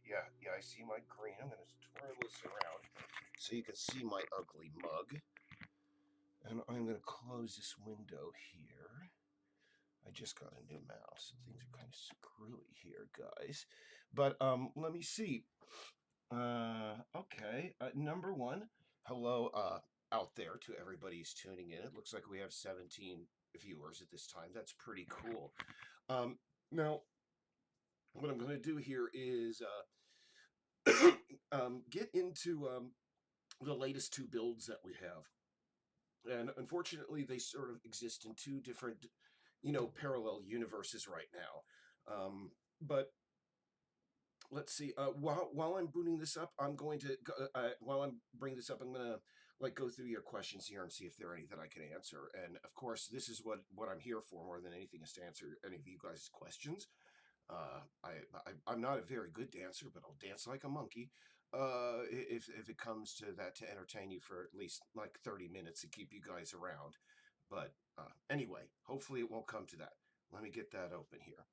Yeah, I see my green. I'm going to twirl this around so you can see my ugly mug. And I'm going to close this window here. I just got a new mouse. Things are kind of screwy here, guys. But let me see. Okay. Number one, hello out there to everybody who's tuning in. It looks like we have 17 viewers at this time. That's pretty cool. Now, what I'm going to do here is get into the latest two builds that we have. And unfortunately, they sort of exist in two different, parallel universes right now. But let's see. While I'm booting this up, I'm going to while I'm bringing this up, I'm gonna go through your questions here and see if there are any that I can answer. And of course, this is what I'm here for more than anything, is to answer any of you guys' questions. I'm not a very good dancer, but I'll dance like a monkey. If it comes to that, to entertain you for at least like 30 minutes to keep you guys around. But anyway, hopefully it won't come to that. Let me get that open here.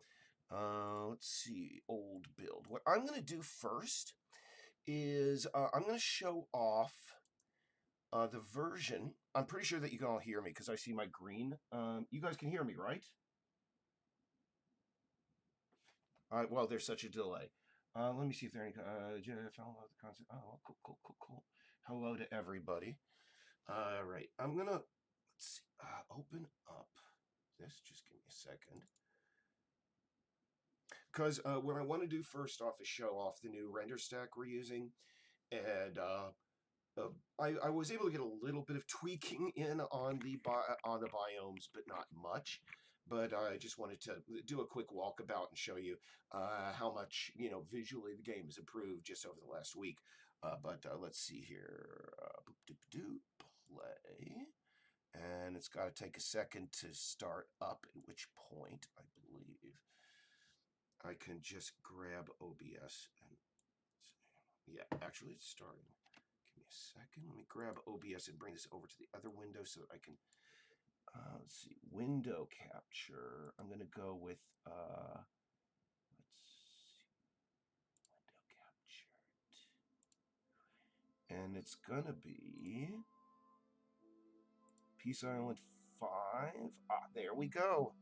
Let's see, old build. What I'm going to do first is I'm going to show off the version. I'm pretty sure that you can all hear me because I see my green. You guys can hear me, right? Well, there's such a delay. Let me see if there are any. Jeff, hello, the concept. Oh, cool. Hello to everybody. All right, I'm gonna let's see, open up this. Just give me a second, because what I want to do first off is show off the new render stack we're using, and I was able to get a little bit of tweaking in on the biomes, but not much. But I just wanted to do a quick walkabout and show you how much visually the game has improved just over the last week. But let's see here. Play. And it's got to take a second to start up, at which point I believe I can just grab OBS and yeah, actually it's starting. Give me a second. Let me grab OBS and bring this over to the other window so that I can, let's see, window capture. I'm going to go with, let's see, window captured. And it's going to be Peace Island 5. There we go.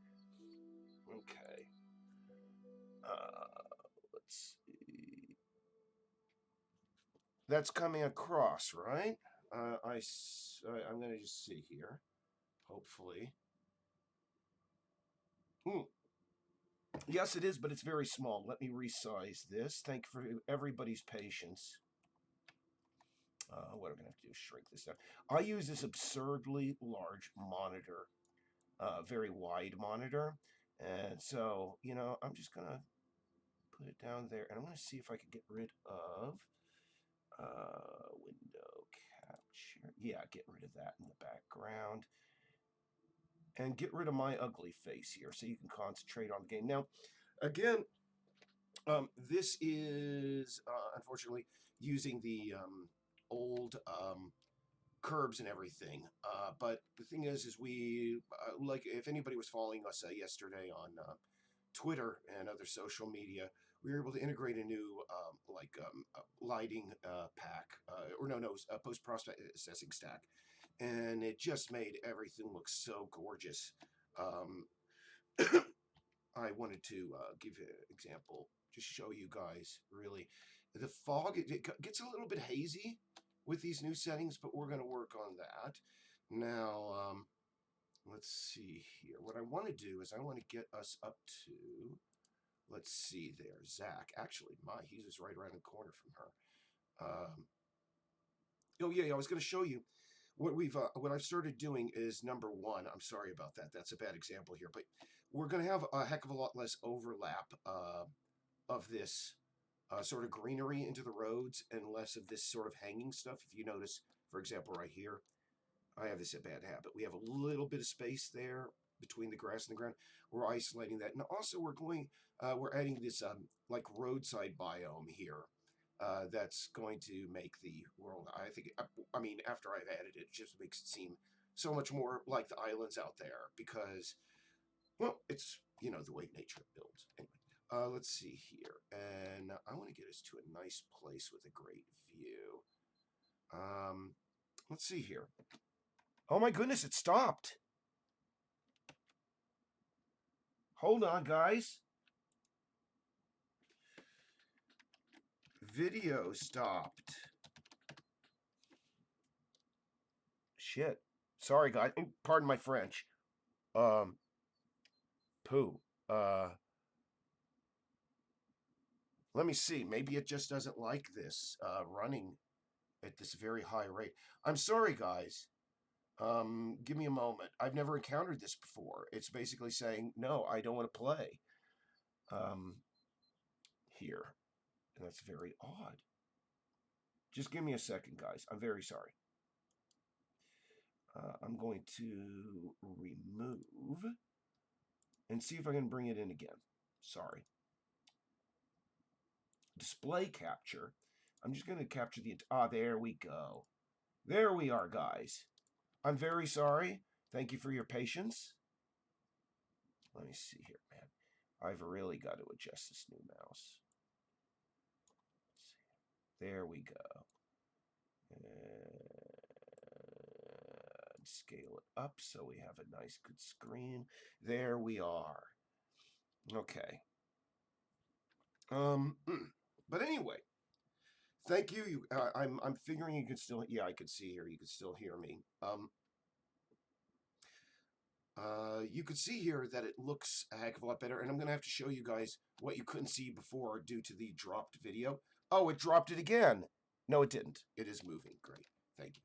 Okay. Let's see. That's coming across, right? I'm going to just see here. Hopefully. Yes, it is, but it's very small. Let me resize this. Thank you for everybody's patience. What I'm going to have to do is shrink this down. I use this absurdly large monitor, very wide monitor. And so, I'm just going to put it down there. And I'm going to see if I can get rid of window capture. Yeah, get rid of that in the background. And get rid of my ugly face here so you can concentrate on the game. Now, again, this is, unfortunately, using the old curbs and everything. But the thing is we, if anybody was following us yesterday on Twitter and other social media, we were able to integrate a new lighting pack, post-processing stack, and it just made everything look so gorgeous. I wanted to give you an example, just show you guys, really. The fog, it gets a little bit hazy with these new settings, but we're going to work on that. Now, let's see here. What I want to do is I want to get us up to, let's see there, Zach. Actually, he was right around the corner from her. Oh, yeah, I was going to show you. What I've started doing is, number one, I'm sorry about that. That's a bad example here, but we're going to have a heck of a lot less overlap of this sort of greenery into the roads and less of this sort of hanging stuff. If you notice, for example, right here, I have this bad habit. We have a little bit of space there between the grass and the ground. We're isolating that. And also we're adding this like roadside biome here. That's going to make the world, I mean, after I've added it, it just makes it seem so much more like the islands out there because, well, it's, the way nature builds. Anyway, let's see here. And I want to get us to a nice place with a great view. Let's see here. Oh my goodness, it stopped. Hold on, guys. Video stopped. Shit. Sorry, guys. Pardon my French. Poo. Let me see. Maybe it just doesn't like this running at this very high rate. I'm sorry, guys. Give me a moment. I've never encountered this before. It's basically saying, no, I don't want to play. Here. And that's very odd. Just give me a second, guys. I'm very sorry. I'm going to remove and see if I can bring it in again. Sorry. Display capture. I'm just going to capture the... there we go. There we are, guys. I'm very sorry. Thank you for your patience. Let me see here, man. I've really got to adjust this new mouse. There we go. And scale it up so we have a nice, good screen. There we are. Okay. But anyway, thank you. I'm figuring you can still. Yeah, I can see here. You can still hear me. You can see here that it looks a heck of a lot better, and I'm gonna have to show you guys what you couldn't see before due to the dropped video. Oh, it dropped it again. No, it didn't. It is moving. Great. Thank you.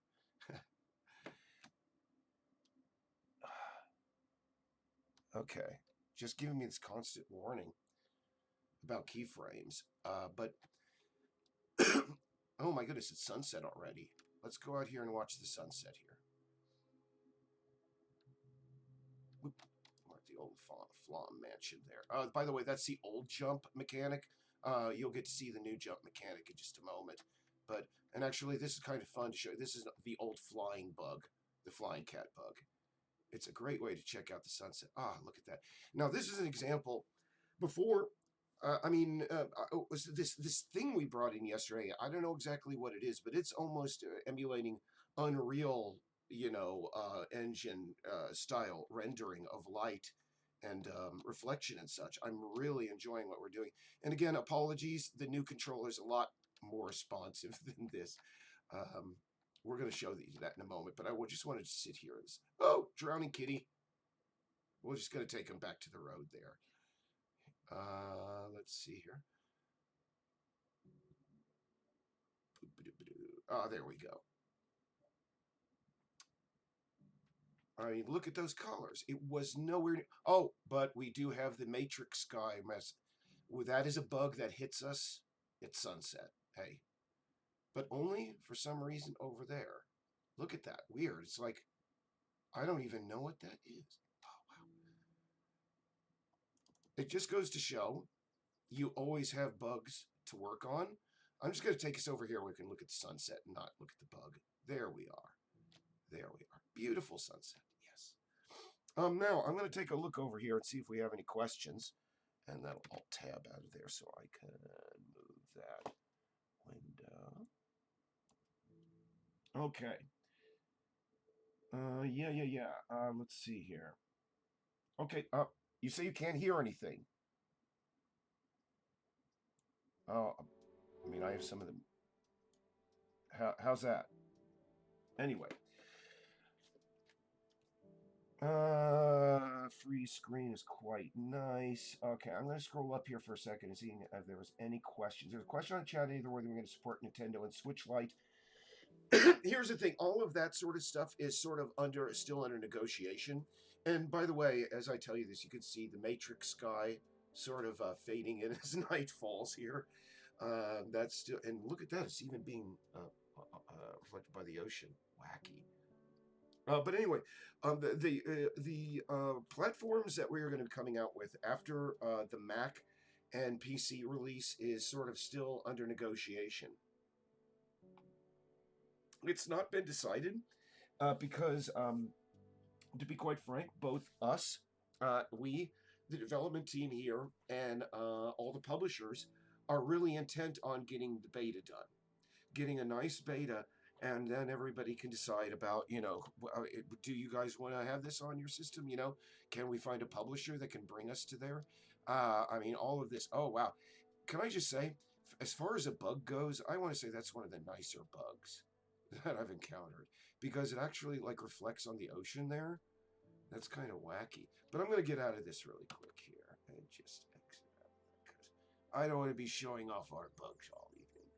Okay. Just giving me this constant warning about keyframes. But oh my goodness, it's sunset already. Let's go out here and watch the sunset here. Whoop. Mark the old Flaw mansion there. By the way, that's the old jump mechanic. You'll get to see the new jump mechanic in just a moment. And actually, this is kind of fun to show. This is the old flying bug, the flying cat bug. It's a great way to check out the sunset. Look at that. Now, this is an example. Before, this thing we brought in yesterday. I don't know exactly what it is, but it's almost emulating Unreal, engine style rendering of light and reflection and such. I'm really enjoying what we're doing. And again, apologies. The new controller is a lot more responsive than this. We're going to show that in a moment, but I just wanted to sit here. Drowning kitty. We're just going to take him back to the road there. Let's see here. There we go. I mean, look at those colors. It was nowhere. But we do have the matrix sky mess. Well, that is a bug that hits us at sunset. Hey. But only for some reason over there. Look at that. Weird. It's like, I don't even know what that is. Oh, wow. It just goes to show you always have bugs to work on. I'm just going to take us over here where we can look at the sunset and not look at the bug. There we are. There we are. Beautiful sunset. Yes. Now, I'm going to take a look over here and see if we have any questions. And then I'll tab out of there so I can move that window. Okay. Yeah. Let's see here. Okay. You say you can't hear anything. Oh, I mean, I have some of them. How's that? Anyway. Free screen is quite nice. Okay, I'm going to scroll up here for a second and see if there was any questions. There's a question on the chat either whether we're going to support Nintendo and Switch Lite. Here's the thing. All of that sort of stuff is sort of still under negotiation. And by the way, as I tell you this, you can see the matrix sky sort of fading in as night falls here. That's still, and look at that. It's even being reflected by the ocean. Wacky. But anyway, the platforms that we are going to be coming out with after the Mac and PC release is sort of still under negotiation. It's not been decided because, to be quite frank, both us, the development team here, and all the publishers are really intent on getting the beta done, getting a nice beta, and then everybody can decide about, do you guys want to have this on your system? Can we find a publisher that can bring us to there? I mean, all of this. Oh, wow. Can I just say, as far as a bug goes, I want to say that's one of the nicer bugs that I've encountered, because it actually like reflects on the ocean there. That's kind of wacky. But I'm going to get out of this really quick here and just exit out, because I don't want to be showing off our bugs all evening.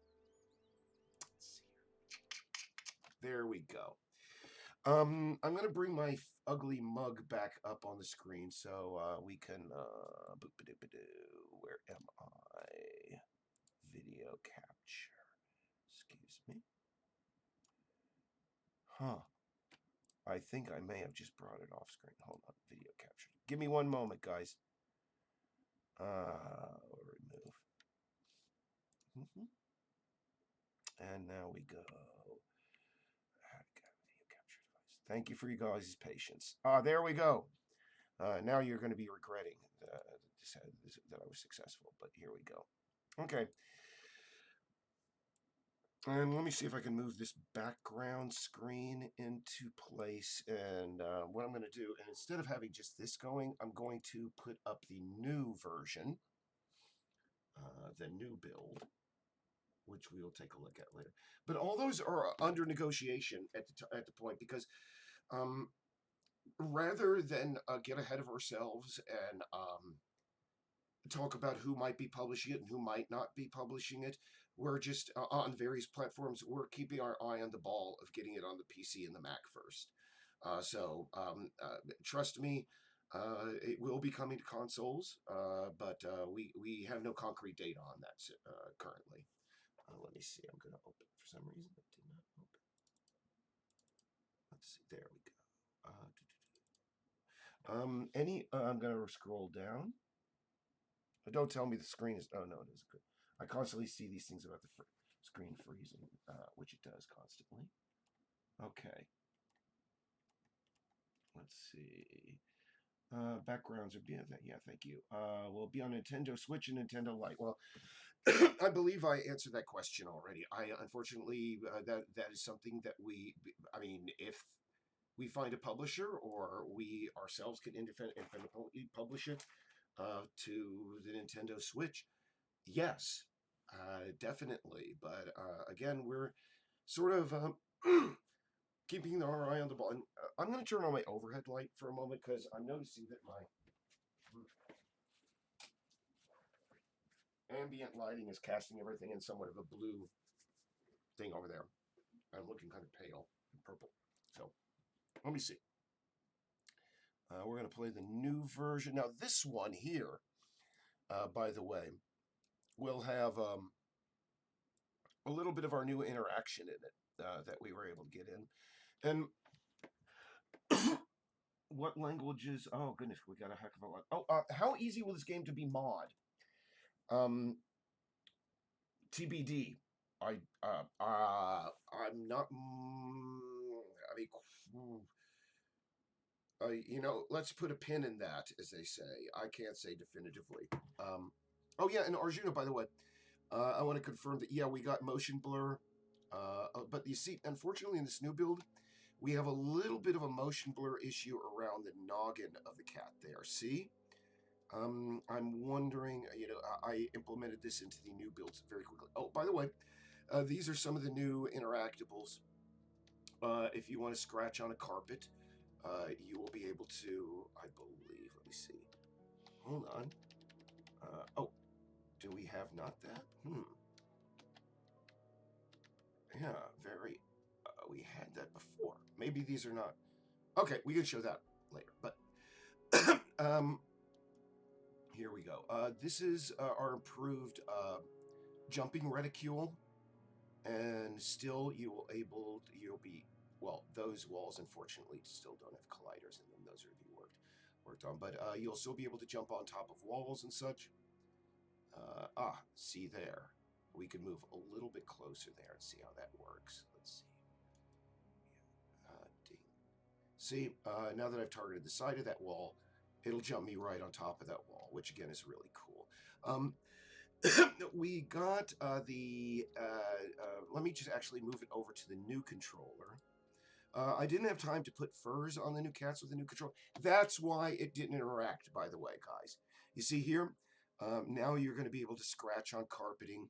Let's see here. There we go. I'm going to bring my ugly mug back up on the screen so we can, where am I? Video capture. Excuse me. Huh. I think I may have just brought it off screen. Hold on. Video capture. Give me one moment, guys. Remove. And now we go. Video capture device. Thank you for you guys' patience. There we go. Now you're going to be regretting that I was successful, but here we go. Okay. And let me see if I can move this background screen into place. And what I'm going to do, and instead of having just this going, I'm going to put up the new version, the new build, which we will take a look at later. But all those are under negotiation at the point, because rather than get ahead of ourselves and talk about who might be publishing it and who might not be publishing it, we're just on various platforms. We're keeping our eye on the ball of getting it on the PC and the Mac first. So trust me, it will be coming to consoles, but we have no concrete data on that currently. Let me see. I'm going to open it for some reason. It did not open. Let's see. There we go. I'm going to scroll down. But don't tell me the screen is. Oh, no, it is good. I constantly see these things about the screen freezing, which it does constantly. Okay. Let's see. Backgrounds are being that. Yeah, thank you. Will be on Nintendo Switch and Nintendo Lite. Well, I believe I answered that question already. Unfortunately, that is something that I mean, if we find a publisher or we ourselves can independently publish it to the Nintendo Switch, yes, definitely. But again, we're sort of keeping our eye on the ball. And I'm going to turn on my overhead light for a moment, because I'm noticing that my ambient lighting is casting everything in somewhat of a blue thing over there. I'm looking kind of pale and purple. So let me see. We're going to play the new version. Now, this one here, by the way, will have a little bit of our new interaction in it that we were able to get in. And what languages? Oh, goodness, we got a heck of a lot. Oh, how easy will this game to be mod? TBD. I'm not. Let's put a pin in that, as they say. I can't say definitively. Oh yeah, and Arjuna, by the way, I want to confirm that yeah, we got motion blur, but you see, unfortunately, in this new build, we have a little bit of a motion blur issue around the noggin of the cat there. See? I'm wondering, I implemented this into the new builds very quickly. Oh, by the way, these are some of the new interactables. If you want to scratch on a carpet, you will be able to, I believe, let me see. Hold on. Oh, do we have not that? Yeah, very. We had that before. Maybe these are not. Okay, we can show that later. But here we go. This is our improved jumping reticule, and still you'll be, well, those walls unfortunately still don't have colliders in them. Those are being worked on, but you'll still be able to jump on top of walls and such. See there. We can move a little bit closer there and see how that works. Let's see. Ding. See, now that I've targeted the side of that wall, it'll jump me right on top of that wall, which again is really cool. We got let me just actually move it over to the new controller. I didn't have time to put furs on the new cats with the new controller. That's why it didn't interact, by the way, guys. You see here? Now you're going to be able to scratch on carpeting.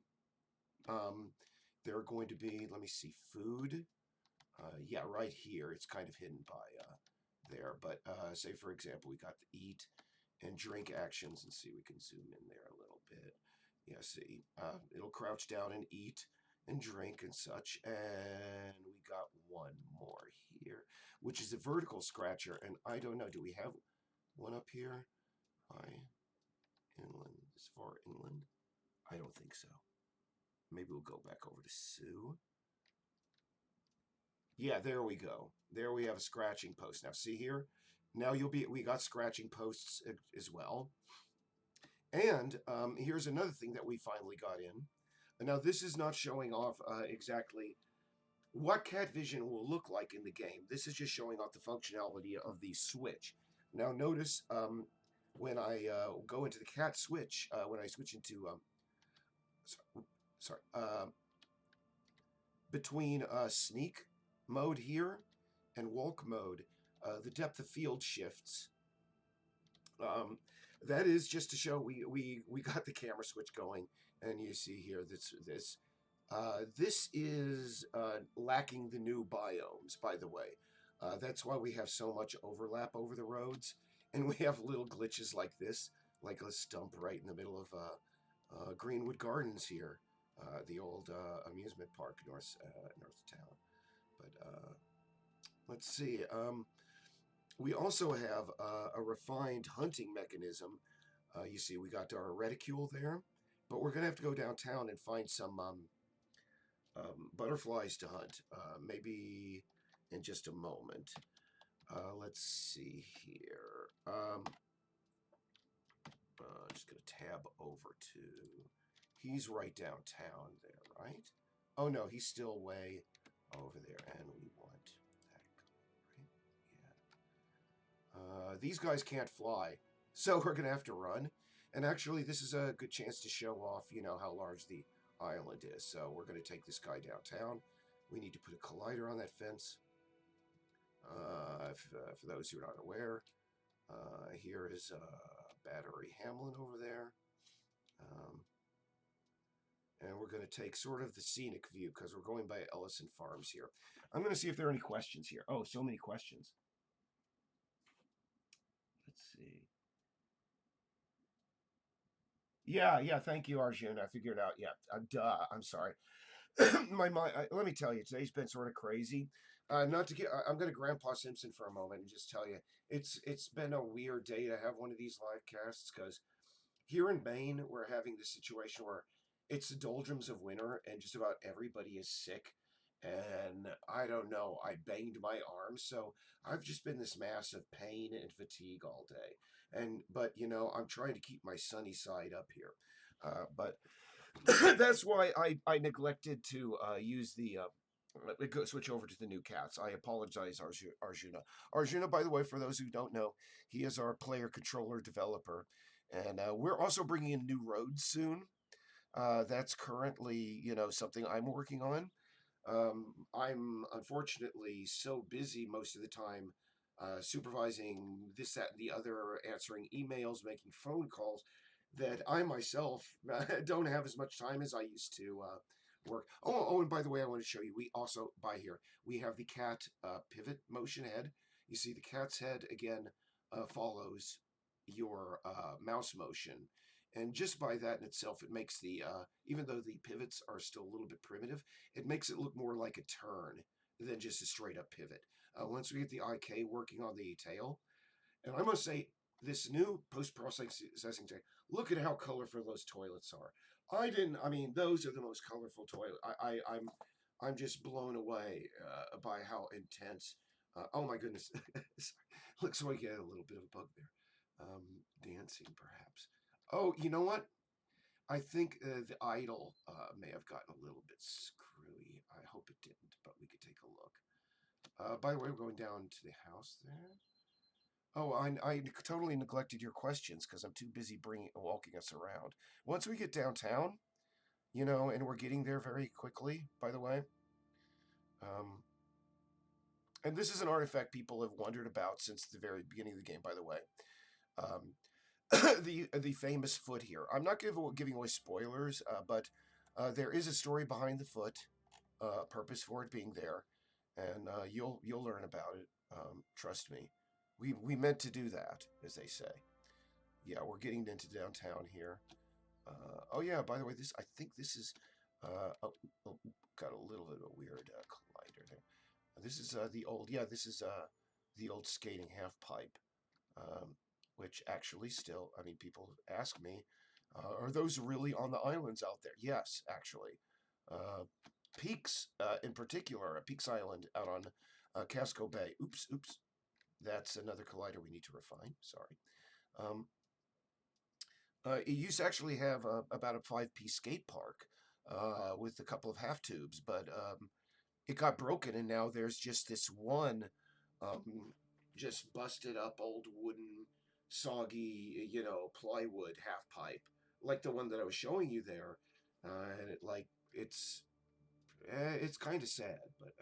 There are going to be, let me see, food. Yeah, right here. It's kind of hidden by there. But say, for example, we got the eat and drink actions. And see, we can zoom in there a little bit. Yeah, see, it'll crouch down and eat and drink and such. And we got one more here, which is a vertical scratcher. And I don't know, do we have one up here? High, inland, as far inland? I don't think so. Maybe we'll go back over to Sue. Yeah, there we go. There we have a scratching post. Now see here? Now we got scratching posts as well. And here's another thing that we finally got in. Now this is not showing off exactly what cat vision will look like in the game. This is just showing off the functionality of the switch. Now notice when I go into the cat switch, when I switch into between sneak mode here and walk mode, the depth of field shifts. That is just to show we got the camera switch going, and you see here this is lacking the new biomes, by the way. That's why we have so much overlap over the roads, and we have little glitches like this, like a stump right in the middle of Greenwood Gardens here, the old amusement park north of town. But let's see. We also have a refined hunting mechanism. You see, we got our reticule there, but we're going to have to go downtown and find some butterflies to hunt, maybe in just a moment. Let's see here. Just going to tab over to... He's right downtown there, right? Oh, no, he's still way over there, and we want that guy, right? Yeah. These guys can't fly, so we're going to have to run. And actually, this is a good chance to show off, how large the island is. So we're going to take this guy downtown. We need to put a collider on that fence. For those who are not aware, here is Battery Hamlin over there. And we're going to take sort of the scenic view because we're going by Ellison Farms here. I'm going to see if there are any questions here. Oh, so many questions. Let's see. Yeah, thank you, Arjun. I figured it out. Yeah, I'm sorry. My mind. Let me tell you, today's been sort of crazy. Not to get. I'm going to Grandpa Simpson for a moment and just tell you, it's been a weird day to have one of these live casts because here in Maine we're having this situation where it's the doldrums of winter and just about everybody is sick. And I don't know. I banged my arm, so I've just been this mass of pain and fatigue all day. But I'm trying to keep my sunny side up here. But that's why I neglected to use the switch over to the new cats. I apologize, Arjuna. Arjuna, by the way, for those who don't know, he is our player controller developer, and we're also bringing in new roads soon. That's currently something I'm working on. I'm unfortunately so busy most of the time supervising this, that, and the other, answering emails, making phone calls, that I myself don't have as much time as I used to work. And by the way, I want to show you, we also, by here, we have the cat pivot motion head. You see the cat's head, again, follows your mouse motion. And just by that in itself, it makes the, even though the pivots are still a little bit primitive, it makes it look more like a turn than just a straight up pivot. Once we get the IK working on the tail, and I must say, this new post-processing tech, look at how colorful those toilets are. I mean, those are the most colorful toilet. I'm just blown away by how intense. Oh my goodness. Looks like you had a little bit of a bug there. Dancing, perhaps. Oh, you know what? I think the idle may have gotten a little bit screwy. I hope it didn't, but we could take a look. By the way, we're going down to the house there. Oh, I totally neglected your questions because I'm too busy walking us around. Once we get downtown, and we're getting there very quickly, by the way. Um, and this is an artifact people have wondered about since the very beginning of the game, by the way. Um, the famous foot here. I'm not giving away spoilers, but there is a story behind the foot, purpose for it being there, and you'll learn about it. Trust me, we meant to do that, as they say. Yeah, we're getting into downtown here. Oh yeah, by the way, I think this is oh, oh, got a little bit of a weird collider there. This is this is the old skating half pipe, um, which actually still, I mean, people ask me, are those really on the islands out there? Yes, actually. Uh, Peaks, in particular, Peaks Island out on Casco Bay. Oops. That's another collider we need to refine. Sorry. Um, it used to actually have about a 5-piece skate park with a couple of half tubes, but it got broken, and now there's just this one, um, just busted up old wooden, soggy, plywood half pipe, like the one that I was showing you there, and it's kind of sad, but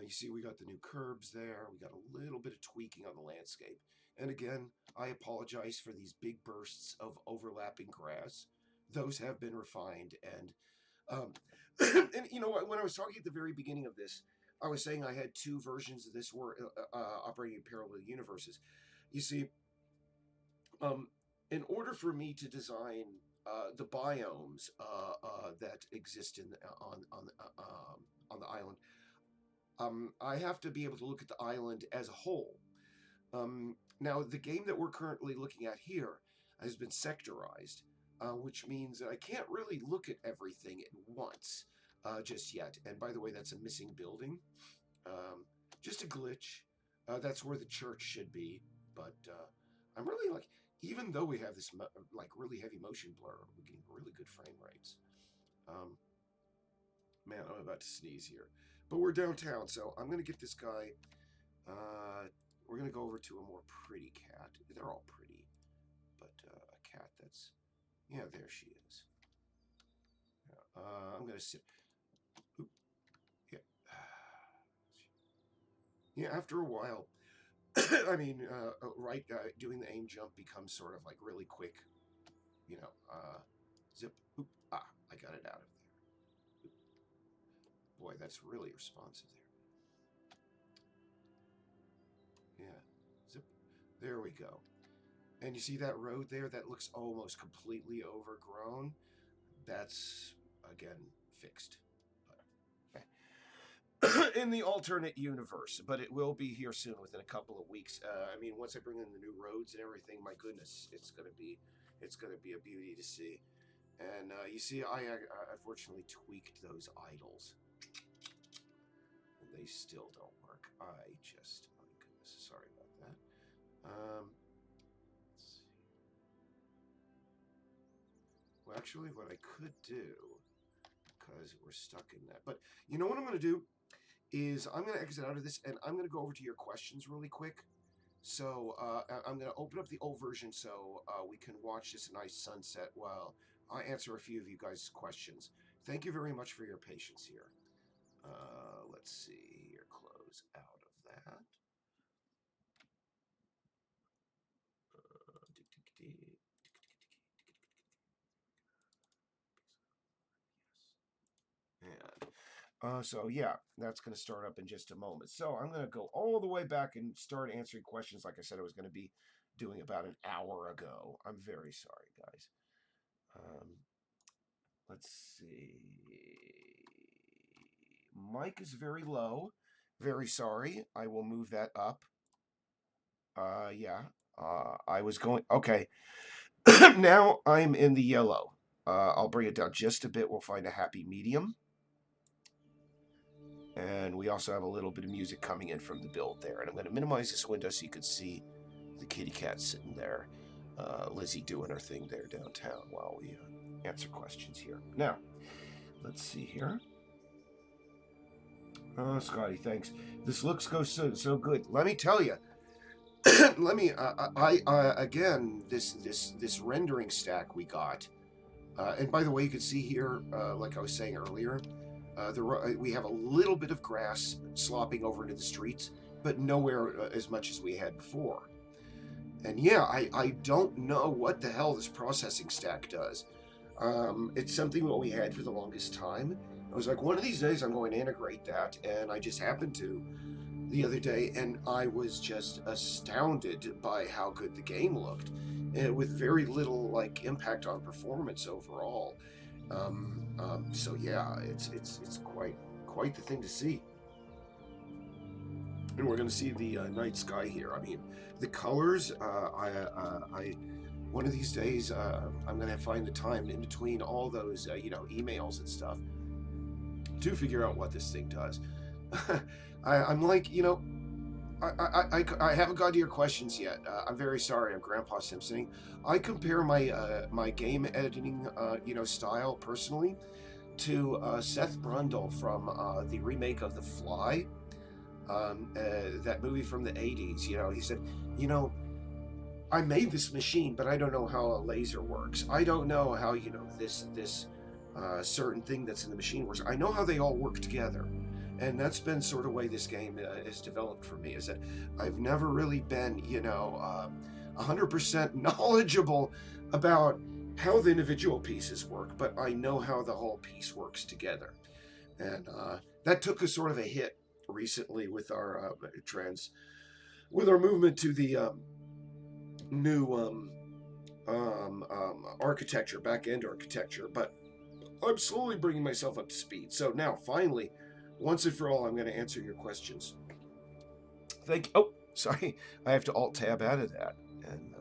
you see, we got the new curbs there. We got a little bit of tweaking on the landscape. And again, I apologize for these big bursts of overlapping grass. Those have been refined. Um, and when I was talking at the very beginning of this, I was saying I had two versions of this were operating in parallel universes. You see, um, in order for me to design the biomes that exist on the island, I have to be able to look at the island as a whole. Now, the game that we're currently looking at here has been sectorized, which means that I can't really look at everything at once just yet. And by the way, that's a missing building. Um, just a glitch. That's where the church should be. But I'm really even though we have this really heavy motion blur, we're getting really good frame rates. Um, Man, I'm about to sneeze here. But we're downtown, so I'm going to get this guy. We're going to go over to a more pretty cat. They're all pretty. But a cat that's... Yeah, there she is. Yeah, I'm going to sit... Oop, yeah. Yeah, after a while... I mean, doing the aim jump becomes sort of like really quick. Zip. Oop, I got it out of there. Boy, that's really responsive there. Yeah. Zip. There we go. And you see that road there that looks almost completely overgrown? That's, again, fixed. In the alternate universe, but it will be here soon within a couple of weeks. I mean, once I bring in the new roads and everything, my goodness, it's gonna be a beauty to see. And you see, I unfortunately tweaked those idols, and they still don't work. My goodness, sorry about that. Let's see. Well, actually, what I could do, because we're stuck in that, but you know what I'm going to do is I'm going to exit out of this, and I'm going to go over to your questions really quick. So I'm going to open up the old version so we can watch this nice sunset while I answer a few of you guys' questions. Thank you very much for your patience here. Let's see here, close out of that. And so yeah, that's going to start up in just a moment. So I'm going to go all the way back and start answering questions like I said I was going to be doing about an hour ago. I'm very sorry, guys. Let's see. Mic is very low. Very sorry. I will move that up. Yeah. I was going... Okay. Now I'm in the yellow. I'll bring it down just a bit. We'll find a happy medium. And we also have a little bit of music coming in from the build there. And I'm going to minimize this window so you can see the kitty cat sitting there. Lizzie doing her thing there downtown while we answer questions here. Now, let's see here. Oh, Scotty, thanks. This looks so good. Let me tell you, let me. Again, this rendering stack we got. And by the way, you can see here, like I was saying earlier, we have a little bit of grass slopping over into the streets, but nowhere as much as we had before. And yeah, I don't know what the hell this processing stack does. It's something that we had for the longest time. I was like, one of these days I'm going to integrate that, and I just happened to the other day, and I was just astounded by how good the game looked, and with very little like impact on performance overall. So yeah, it's quite the thing to see. And we're going to see the night sky here. I mean, the colors. I one of these days I'm going to find the time in between all those emails and stuff to figure out what this thing does. I'm like, I haven't got to your questions yet. I'm very sorry. I'm Grandpa Simpsoning. I compare my game editing style personally to Seth Brundle from the remake of The Fly, that movie from the 80s. He said, I made this machine, but I don't know how a laser works. I don't know how this certain thing that's in the machine works. I know how they all work together. And that's been sort of the way this game is developed for me, is that I've never really been, 100% knowledgeable about how the individual pieces work, but I know how the whole piece works together. And that took a sort of a hit recently with our movement to the new architecture, back-end architecture, but I'm slowly bringing myself up to speed. So now, finally, once and for all, I'm going to answer your questions. Oh, sorry. I have to Alt-Tab out of that. And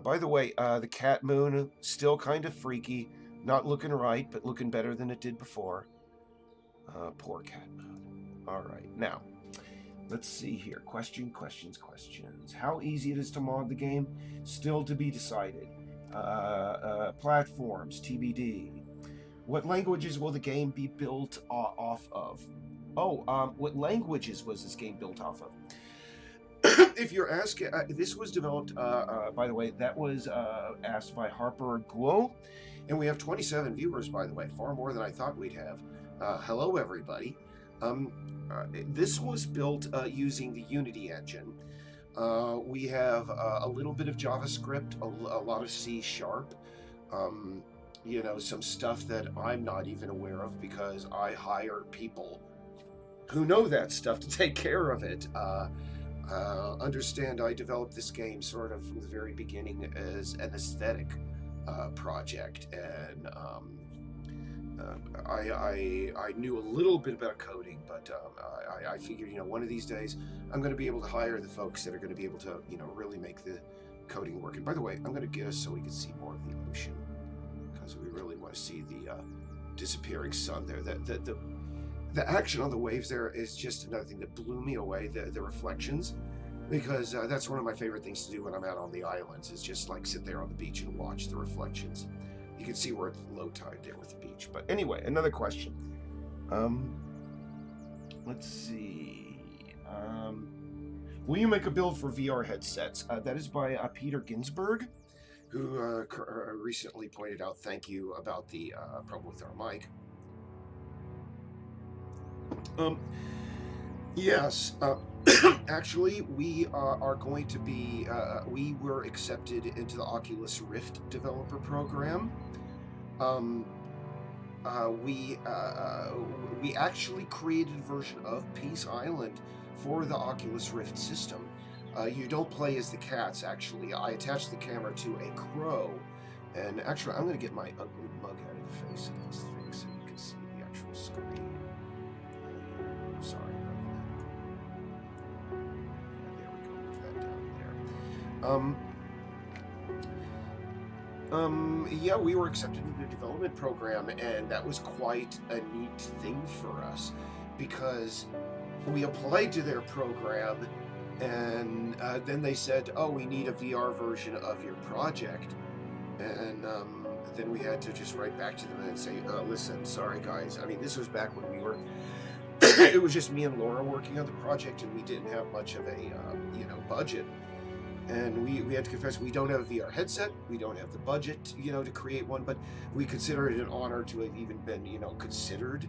by the way, the cat moon, still kind of freaky. Not looking right, but looking better than it did before. Poor cat moon. All right. Now, let's see here. Questions. How easy it is to mod the game? Still to be decided. Platforms, TBD. What languages will the game be built off of? What languages was this game built off of? If you're asking, this was developed, by the way, that was asked by Harper Guo, and we have 27 viewers, by the way, far more than I thought we'd have. Hello, everybody. This was built using the Unity engine. We have a little bit of JavaScript, a lot of C#, some stuff that I'm not even aware of because I hire people who know that stuff to take care of it. Understand I developed this game sort of from the very beginning as an aesthetic project, and I knew a little bit about coding, but I figured, one of these days I'm going to be able to hire the folks that are going to be able to, really make the coding work. And by the way, I'm going to get us so we can see more of the ocean, because we really want to see the disappearing sun there. The action on the waves there is just another thing that blew me away, the reflections, because that's one of my favorite things to do when I'm out on the islands, is just like sit there on the beach and watch the reflections. You can see we're at low tide there with the beach. But anyway, another question. Let's see. Will you make a build for VR headsets? That is by Peter Ginsberg, who recently pointed out, thank you, about the problem with our mic. Yes, actually, we are going to be, we were accepted into the Oculus Rift developer program. We actually created a version of Peace Island for the Oculus Rift system. You don't play as the cats, actually. I attached the camera to a crow, and actually, I'm going to get my ugly mug out of the face of this thing so you can see the actual screen. Sorry about that. There we go. Move that down there. Yeah, we were accepted into the development program, and that was quite a neat thing for us, because we applied to their program, and then they said, oh, we need a VR version of your project. And then we had to just write back to them and say, listen, sorry guys. I mean, this was back when we were it was just me and Laura working on the project, and we didn't have much of a budget. And we had to confess we don't have a VR headset, we don't have the budget, to create one, but we consider it an honor to have even been, considered.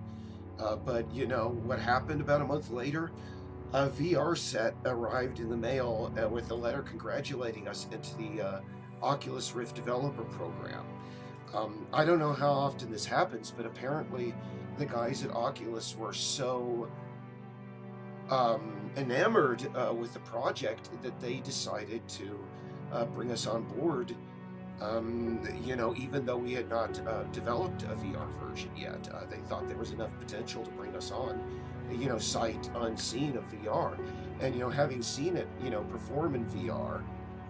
But what happened about a month later? A VR set arrived in the mail with a letter congratulating us into the Oculus Rift developer program. I don't know how often this happens, but apparently the guys at Oculus were so enamored with the project that they decided to bring us on board. Even though we had not developed a VR version yet, they thought there was enough potential to bring us on, sight unseen of VR. And, having seen it, perform in VR,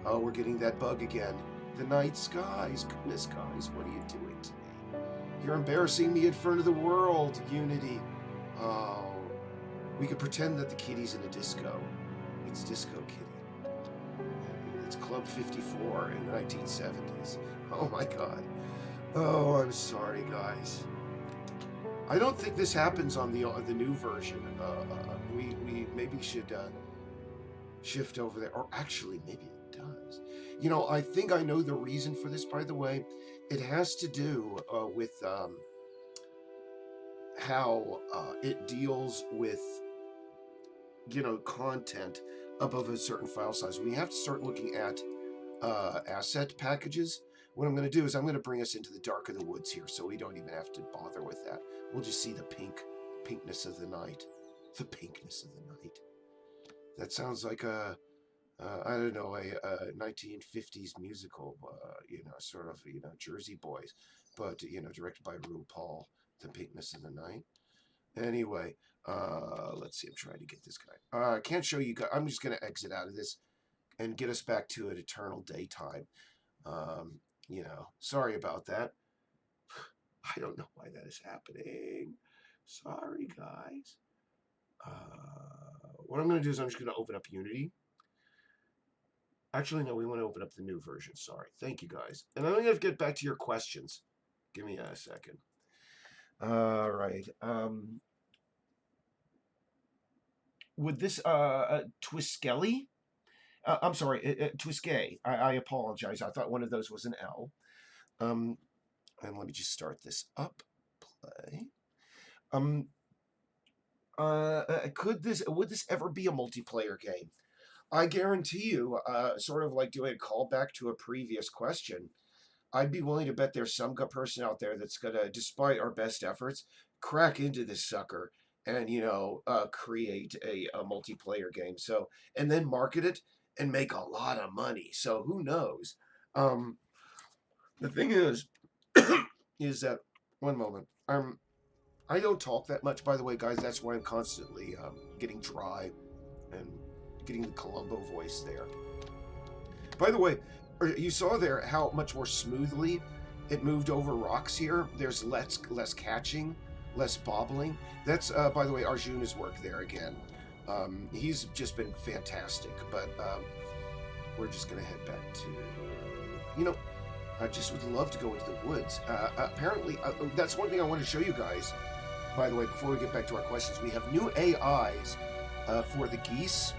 we're getting that bug again. The night skies, goodness, guys, what are you doing to me? You're embarrassing me in front of the world, Unity. Oh, we could pretend that the kitty's in a disco. It's Disco Kitty. It's Club 54 in the 1970s. Oh my God. Oh, I'm sorry, guys. I don't think this happens on the new version. We maybe should shift over there, or actually maybe it does. I think I know the reason for this. By the way, it has to do with how it deals with content above a certain file size. We have to start looking at asset packages. What I'm going to do is I'm going to bring us into the dark of the woods here, so we don't even have to bother with that. We'll just see the pinkness of the night. The pinkness of the night. That sounds like a 1950s musical, sort of, Jersey Boys, but, directed by RuPaul, The Pinkness of the Night. Anyway, let's see, I'm trying to get this guy. I can't show you guys. I'm just going to exit out of this and get us back to an eternal daytime. Sorry about that. I don't know why that is happening. Sorry, guys. What I'm going to do is I'm just going to open up Unity. Actually, no, we want to open up the new version. Sorry. Thank you, guys. And I'm going to get back to your questions. Give me a second. All right. Would this Twiskelly? I'm sorry, Twiskay. I apologize. I thought one of those was an L. And let me just start this up. Play. Would this ever be a multiplayer game? I guarantee you, sort of like doing a callback to a previous question, I'd be willing to bet there's some person out there that's gonna, despite our best efforts, crack into this sucker and create a multiplayer game. So, and then market it and make a lot of money. So who knows? The thing is, is that one moment. I don't talk that much, by the way, guys. That's why I'm constantly getting dry and getting the Columbo voice there. By the way, you saw there how much more smoothly it moved over rocks here. There's less catching, less bobbling. That's, by the way, Arjuna's work there again. He's just been fantastic, but we're just going to head back to, I just would love to go into the woods. Apparently, that's one thing I want to show you guys. By the way, before we get back to our questions, we have new AIs for the geese.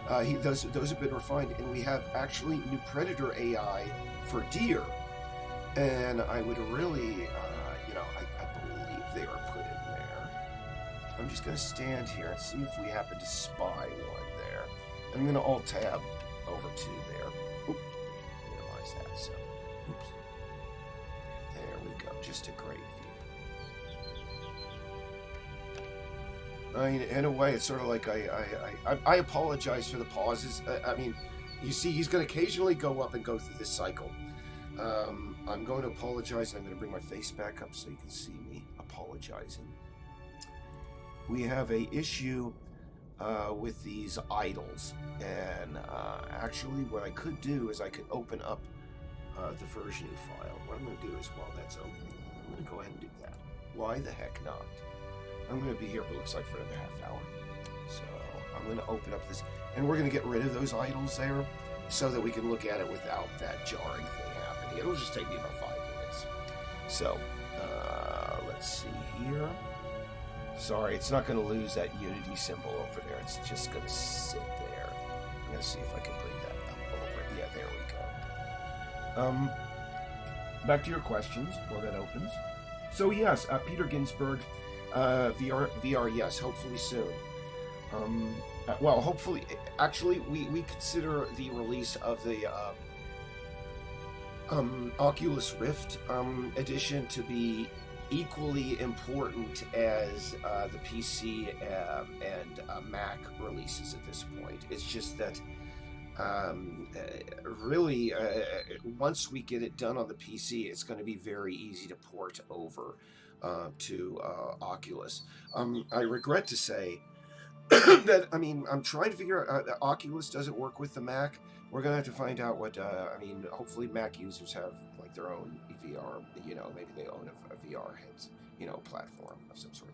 Those have been refined, and we have actually new predator AI for deer. And I would really, I believe they were put in there. I'm just going to stand here and see if we happen to spy one there. I'm going to Alt-Tab over to there. Oop, minimize that. So, oops. There we go. Just a great view. I mean, in a way, it's sort of like I apologize for the pauses. I mean, you see, he's going to occasionally go up and go through this cycle. I'm going to apologize, and I'm going to bring my face back up so you can see me apologizing. We have a issue with these idols, and actually, what I could do is I could open up the versioning file. What I'm going to do is, while that's open, I'm going to go ahead and do that. Why the heck not? I'm going to be here, but it looks like for another half hour. So I'm going to open up this, and we're going to get rid of those idols there so that we can look at it without that jarring thing happening. It'll just take me about 5 minutes. So let's see here. Sorry, it's not going to lose that Unity symbol over there. It's just going to sit there. I'm going to see if I can bring that up over. Yeah, there we go. Back to your questions while that opens. So yes, Peter Ginsburg, VR, yes, hopefully soon. Well, hopefully, actually, we consider the release of the Oculus Rift edition to be equally important as the PC and Mac releases at this point. It's just that really, once we get it done on the PC, it's going to be very easy to port over to Oculus. I regret to say that, I mean, I'm trying to figure out Oculus doesn't work with the Mac. We're gonna have to find out what. I mean, hopefully Mac users have like their own VR. You know, maybe they own a VR heads, platform of some sort.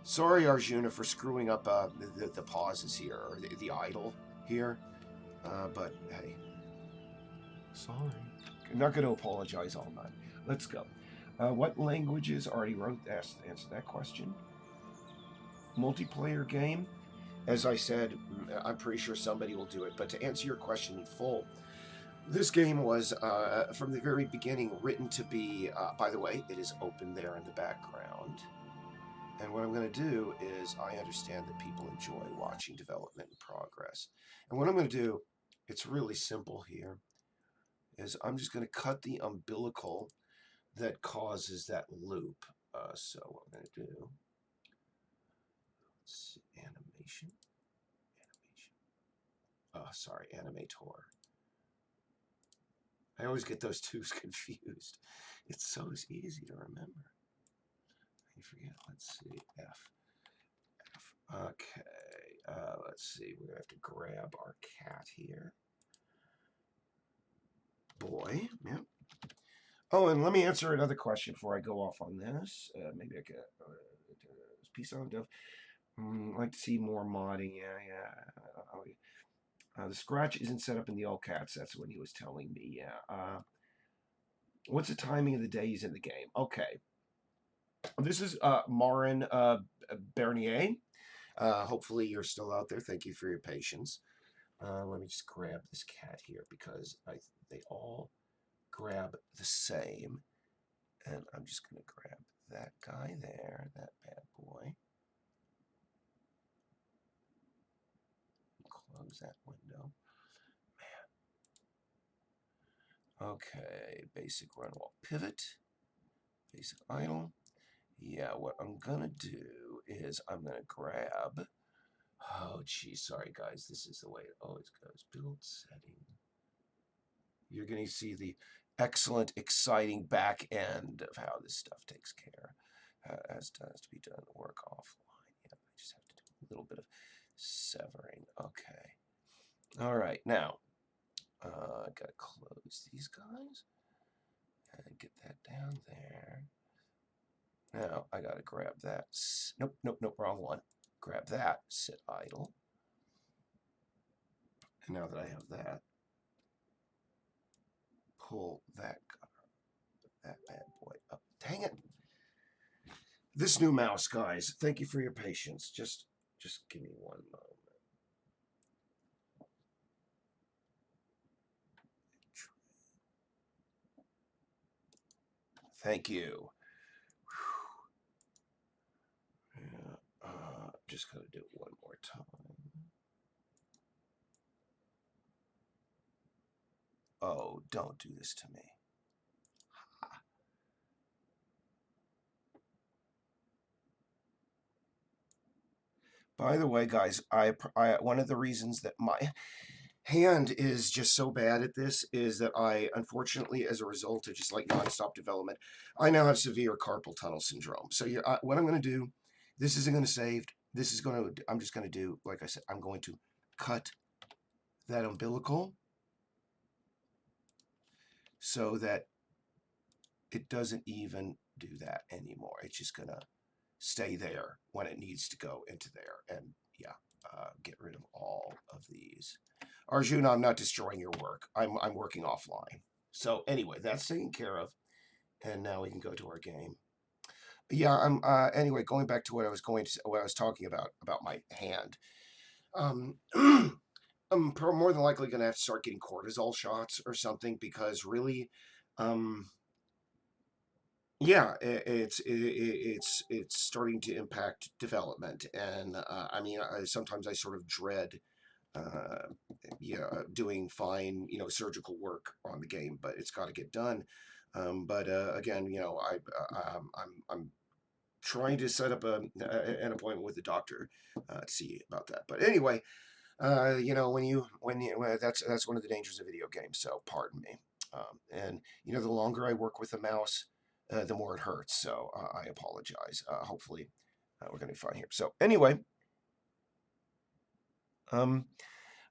Sorry, Arjuna, for screwing up the pauses here or the idle here. But hey, sorry. I'm not going to apologize all night. Let's go. What languages already wrote? Answer that question. Multiplayer game. As I said, I'm pretty sure somebody will do it. But to answer your question in full, this game was, from the very beginning, written to be, by the way, it is open there in the background. And what I'm going to do is, I understand that people enjoy watching development and progress. And what I'm going to do, it's really simple here, is I'm just going to cut the umbilical that causes that loop. So what I'm going to do, let's see, animation. Sorry, animator. I always get those two confused. It's so easy to remember. I forget. Let's see. F. Okay. Let's see. We're going to have to grab our cat here. Boy. Yep. Oh, and let me answer another question before I go off on this. Maybe I could. Peace on Dove. I'd like to see more modding. Yeah. The scratch isn't set up in the all caps. That's what he was telling me. Yeah. What's the timing of the day he's in the game? Okay. This is Marin Bernier. Hopefully you're still out there. Thank you for your patience. Let me just grab this cat here because they all grab the same. And I'm just going to grab that guy there, that bad boy. Close that window. Man. Okay, basic run wall pivot. Basic idle. Yeah, what I'm going to do is I'm going to grab... Oh, geez, sorry, guys. This is the way it always goes. Build setting. You're going to see the excellent, exciting back end of how this stuff takes care, as does to be done work offline. Yeah, I just have to do a little bit of severing. Okay. All right, now, I got to close these guys and get that down there. Now, I got to grab that. Nope, wrong one. Grab that, sit idle. And now that I have that, pull that bad boy up. Dang it. This new mouse, guys, thank you for your patience. Just give me one moment. Thank you. Yeah, just going to do it one more time. Oh, don't do this to me. By the way, guys, I one of the reasons that my hand is just so bad at this is that I, unfortunately, as a result of just like nonstop development, I now have severe carpal tunnel syndrome. So what I'm going to do, this isn't going to save. This is going to, I'm just going to do, like I said, I'm going to cut that umbilical so that it doesn't even do that anymore. It's just going to stay there when it needs to go into there. And yeah, get rid of all of these. Arjuna, I'm not destroying your work. I'm working offline. So anyway, that's taken care of. And now we can go to our game. Yeah, I'm anyway, going back to what I was talking about my hand. Um more than likely going to have to start getting cortisol shots or something because really, um, yeah, it's starting to impact development, and I mean, sometimes I sort of dread, uh, yeah, doing fine, surgical work on the game, but it's got to get done. But again, I'm trying to set up an appointment with the doctor to see about that. But anyway, that's one of the dangers of video games. So pardon me. And the longer I work with the mouse, the more it hurts. So I apologize. Hopefully, we're going to be fine here. So anyway, um,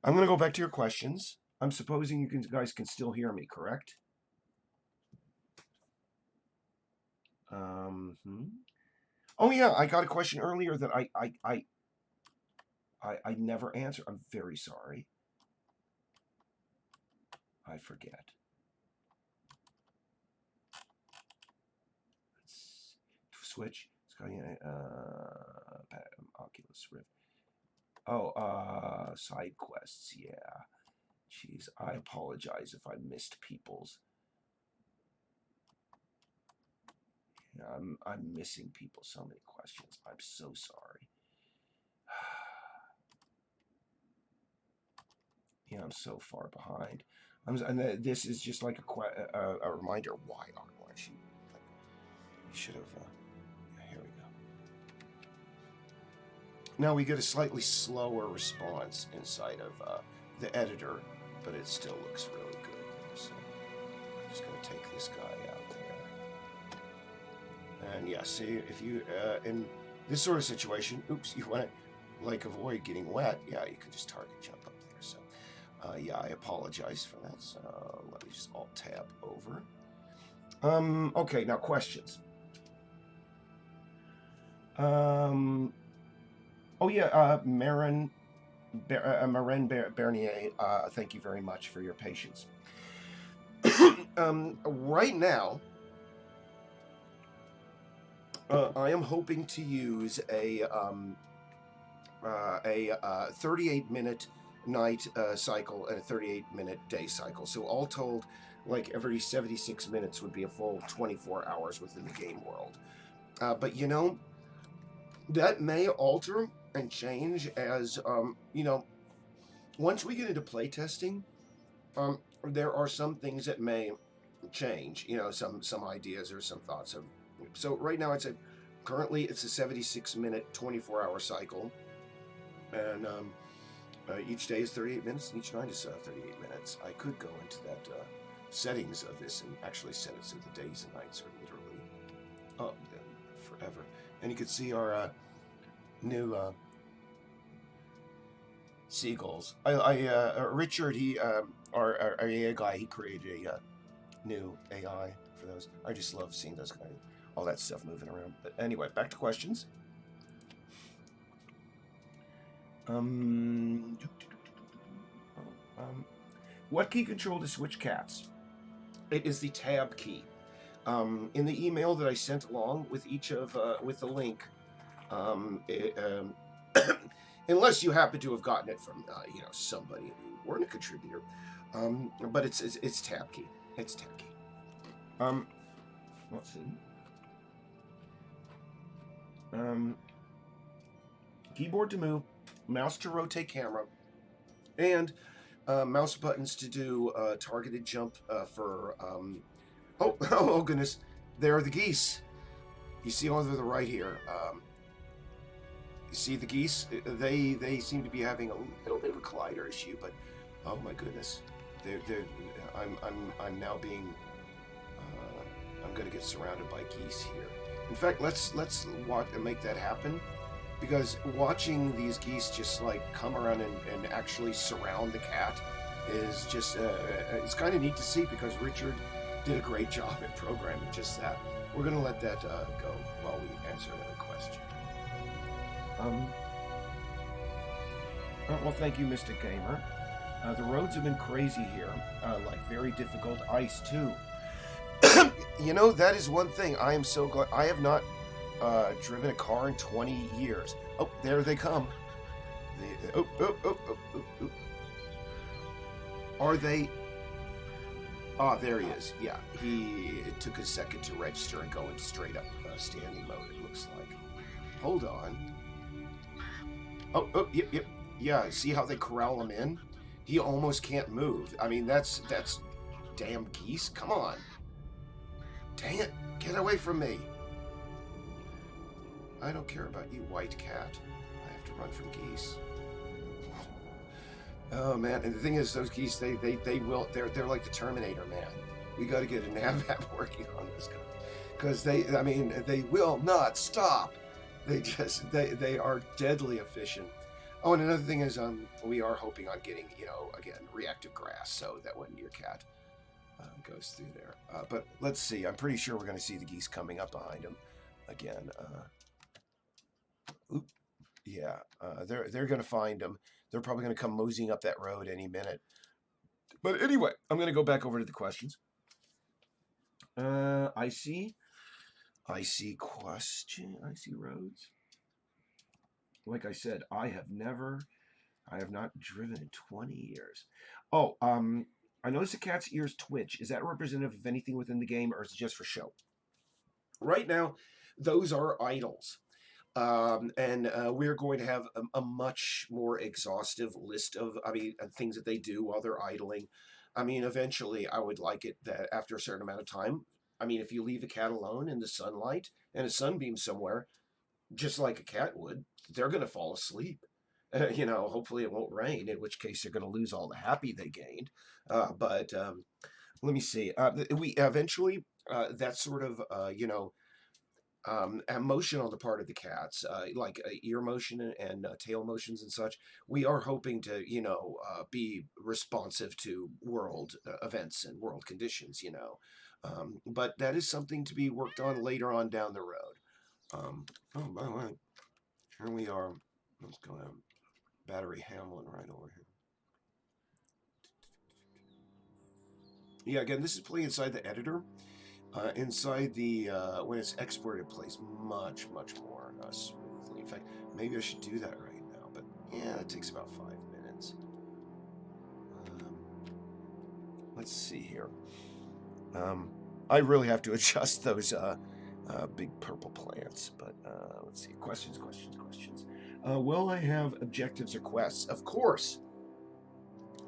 I'm going to go back to your questions. I'm supposing guys can still hear me, correct? Hmm. Oh yeah, I got a question earlier that I never answered. I'm very sorry. I forget. Let's switch. Oculus Rift. Oh, side quests. Yeah. Jeez, I apologize if I missed people's. Yeah, I'm missing people so many questions. I'm so sorry. Yeah, I'm so far behind. And this is just like a reminder. Why aren't you? Like, you should have. Here we go. Now we get a slightly slower response inside of the editor, but it still looks really good. So I'm just going to take this guy out there. And yeah, see, if you, in this sort of situation, oops, you want to like avoid getting wet, yeah, you can just target jump up there. So yeah, I apologize for that. So let me just Alt-Tab over. Okay, now questions. Oh yeah, Marin Bernier, thank you very much for your patience. Right now, I am hoping to use a 38-minute night cycle and a 38-minute day cycle. So all told, like every 76 minutes would be a full 24 hours within the game world. But that may alter and change as once we get into playtesting. There are some things that may change. Some ideas or some thoughts of. So right now, I'd say currently it's a 76-minute, 24-hour cycle, and each day is 38 minutes, and each night is 38 minutes. I could go into that settings of this and actually set it so the days and nights are literally forever. And you can see our new seagulls. Richard, our AI guy, he created a new AI for those. I just love seeing those kind of all that stuff moving around. But anyway, back to questions. What key control to switch cats? It is the tab key. In the email that I sent along with each of with the link, unless you happen to have gotten it from somebody who weren't a contributor, but it's tab key. It's tab key. Let's see. Keyboard to move, mouse to rotate camera, and mouse buttons to do targeted jump for. Oh goodness! There are the geese. You see over the right here. You see the geese? They seem to be having a little bit of a collider issue, but oh my goodness, I'm now being. I'm going to get surrounded by geese here. In fact, let's watch and make that happen, because watching these geese just like come around and actually surround the cat is just it's kind of neat to see, because Richard did a great job at programming just that. We're going to let that go while we answer another question. Well, thank you, Mystic Gamer. The roads have been crazy here, like very difficult ice too. That is one thing I am so glad I have not driven a car in 20 years. Oh, there they come. Oh. Are they? Ah, there he is. Yeah, it took a second to register and go into straight up standing mode, it looks like. Hold on. Oh, yep. Yeah, see how they corral him in? He almost can't move. I mean, that's damn geese. Come on. Dang it. Get away from me. I don't care about you, white cat. I have to run from geese. Oh man, and the thing is, those geese, they're like the Terminator, man. We got to get a nav app working on this guy, because they will not stop. They are deadly efficient. Oh, and another thing is, we are hoping on getting, again, reactive grass, so that when your cat goes through there. But let's see. I'm pretty sure we're going to see the geese coming up behind him again. Yeah, they're going to find him. They're probably going to come moseying up that road any minute. But anyway, I'm going to go back over to the questions. I see roads. Like I said, I have not driven in 20 years. Oh, I noticed the cat's ears twitch. Is that representative of anything within the game, or is it just for show? Right now, those are idols. And we're going to have a much more exhaustive list of, things that they do while they're idling. Eventually, I would like it that after a certain amount of time, if you leave a cat alone in the sunlight and a sunbeam somewhere, just like a cat would, they're going to fall asleep. Hopefully it won't rain, in which case they're going to lose all the happy they gained. But let me see. We eventually, that sort of, motion on the part of the cats, like ear motion and tail motions and such, we are hoping to, be responsive to world events and world conditions, but that is something to be worked on later on down the road. Oh, by the way, here we are. Let's go to Battery Hamlin right over here. Yeah, again, this is playing inside the editor. Inside the, when it's exported, it plays much more smoothly. In fact, maybe I should do that right now, but yeah, it takes about 5 minutes. Let's see here. I really have to adjust those big purple plants, but let's see. Questions. Will I have objectives or quests? Of course.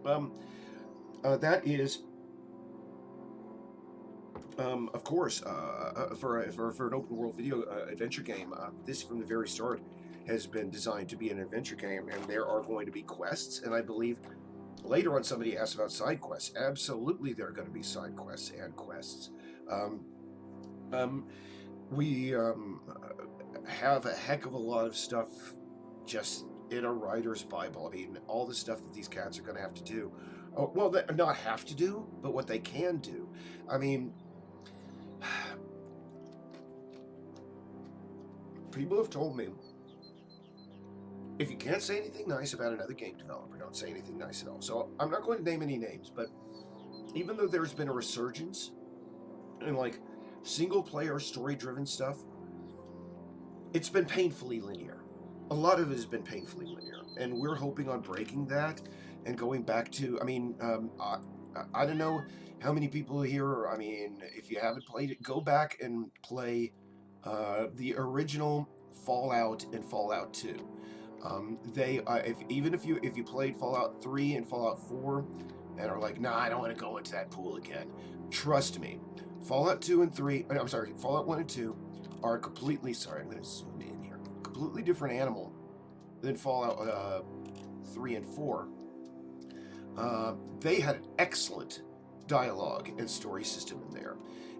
That is... of course, for an open world video adventure game, this from the very start has been designed to be an adventure game, and there are going to be quests. And I believe later on somebody asked about side quests. Absolutely, there are going to be side quests and quests. We have a heck of a lot of stuff just in a writer's Bible. All the stuff that these cats are going to have to do. Oh, well, they not have to do, but what they can do. People have told me, if you can't say anything nice about another game developer, don't say anything nice at all. So I'm not going to name any names, but even though there's been a resurgence in single-player story-driven stuff, it's been painfully linear. A lot of it has been painfully linear, and we're hoping on breaking that and going back to, I don't know how many people here, if you haven't played it, go back and play the original Fallout and Fallout 2. If you played Fallout 3 and Fallout 4 and are like, nah, I don't want to go into that pool again, trust me, Fallout 1 and 2 are completely, I'm going to zoom in here, completely different animal than Fallout 3 and 4. They had an excellent dialogue and story system in there,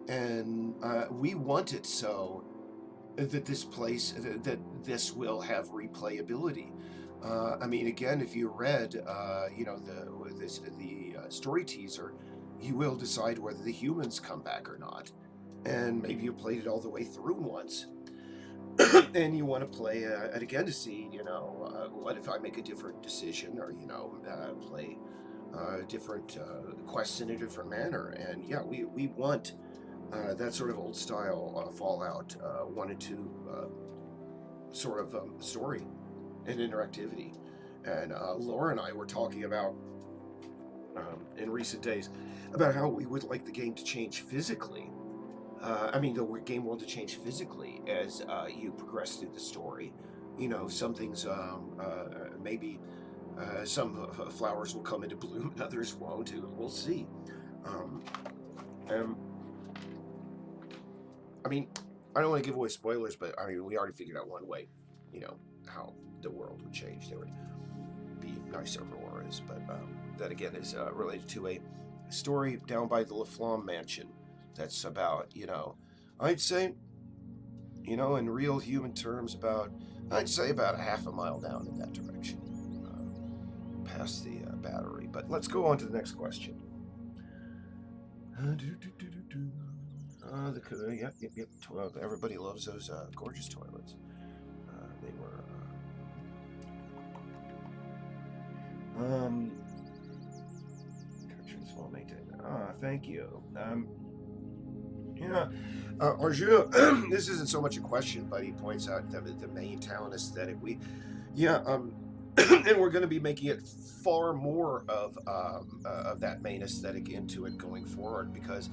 and we want it so that this will have replayability. Again, if you read the story teaser, you will decide whether the humans come back or not, and maybe you played it all the way through once and you want to play it again to see, what if I make a different decision, or play different quests in a different manner. And yeah, we want that sort of old style Fallout 1 and 2 sort of story and interactivity. And Laura and I were talking about in recent days about how we would like the game to change physically. I mean, the game world to change physically as you progress through the story. You know, some things maybe some flowers will come into bloom and others won't. We'll see. Um, and I mean, I don't want to give away spoilers, but I mean, we already figured out one way, you know, how the world would change. There would be nicer auroras, but that again is related to a story down by the LaFlamme mansion. That's about, you know, I'd say, you know, in real human terms, I'd say about a half a mile down in that direction, past the battery. But let's go on to the next question. Yep. Everybody loves those gorgeous toilets. They were. Corrections well maintained. Thank you. Yeah. Arjuna, this isn't so much a question, but he points out the main town aesthetic. And we're going to be making it far more of that main aesthetic into it going forward because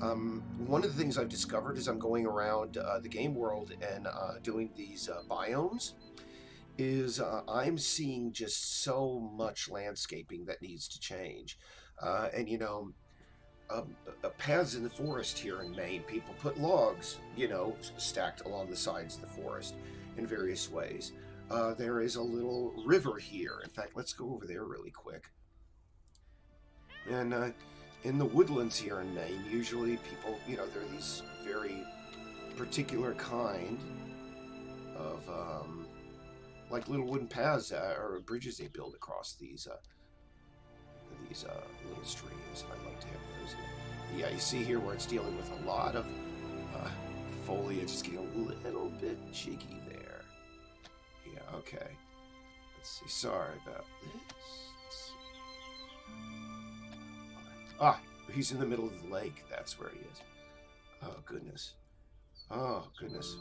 one of the things I've discovered as I'm going around the game world and doing these biomes is I'm seeing just so much landscaping that needs to change. And, you know, paths in the forest here in Maine, people put logs, you know, stacked along the sides of the forest in various ways. There is a little river here. In fact, let's go over there really quick. And in the woodlands here in Maine, usually people, you know, there are these very particular kind of like little wooden paths or bridges they build across these little streams. I'd like to have those. Yeah, you see here where it's dealing with a lot of foliage. It's getting a little bit jiggy there. Yeah, okay. Let's see. Sorry about this. He's in the middle of the lake. That's where he is. Oh goodness. Oh goodness.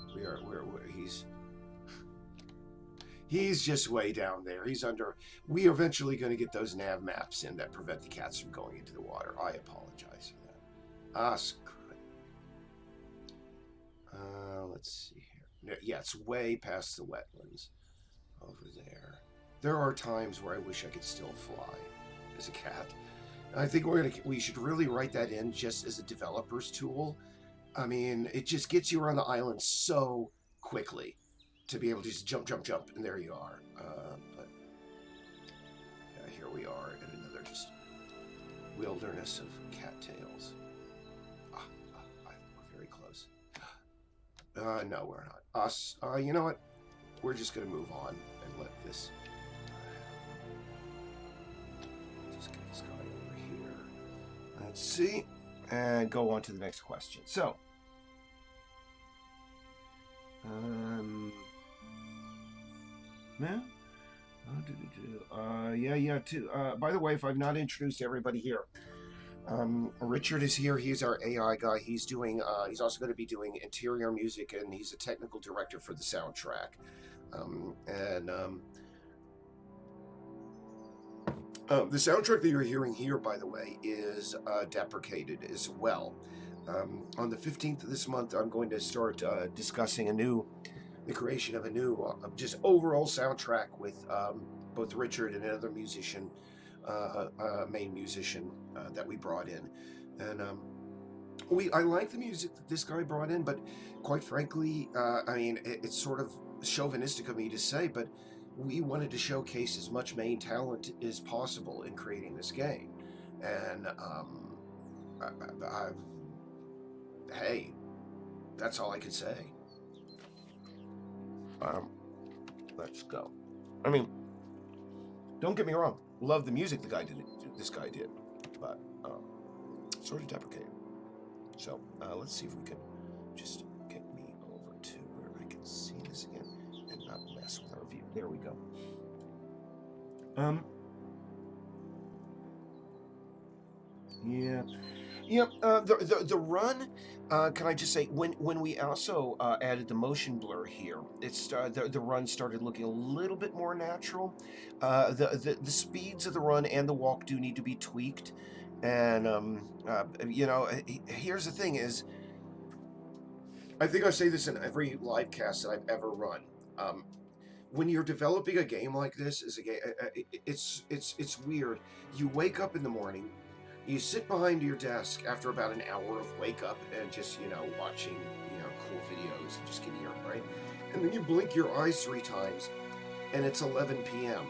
He's just way down there. He's under. We are eventually going to get those nav maps in that prevent the cats from going into the water. I apologize for that. Screw it. Let's see here. Yeah, it's way past the wetlands over there. There are times where I wish I could still fly as a cat. And I think we should really write that in just as a developer's tool. I mean, it just gets you around the island so quickly to be able to just jump, and there you are. But yeah, here we are in another just wilderness of cattails. We're very close. No, we're not. You know what? We're just going to move on and let this. Just get this guy over here. Let's see. And go on to the next question. So. Yeah, too. By the way, if I've not introduced everybody here, Richard is here. He's our AI guy. He's also going to be doing interior music, and he's a technical director for the soundtrack. The soundtrack that you're hearing here, by the way, is deprecated as well. On the 15th of this month, I'm going to start discussing the creation of a new, just overall soundtrack with both Richard and another musician, main musician that we brought in, and I like the music that this guy brought in, but quite frankly, I mean, it's sort of chauvinistic of me to say, but we wanted to showcase as much main talent as possible in creating this game, and hey, that's all I can say. Let's go. I mean, don't get me wrong. Love the music this guy did, but sort of deprecated. So let's see if we can just get me over to where I can see this again and not mess with our view. There we go. Yeah. Yep. The run Can I just say, when we also added the motion blur here, the run started looking a little bit more natural. The speeds of the run and the walk do need to be tweaked, and here's the thing: is I think I say this in every live cast that I've ever run. Um, when you're developing a game like this, is a game. It's weird. You wake up in the morning, you sit behind your desk after about an hour of wake up and just watching cool videos and just getting your brain, and then you blink your eyes 3 times, and it's 11 p.m.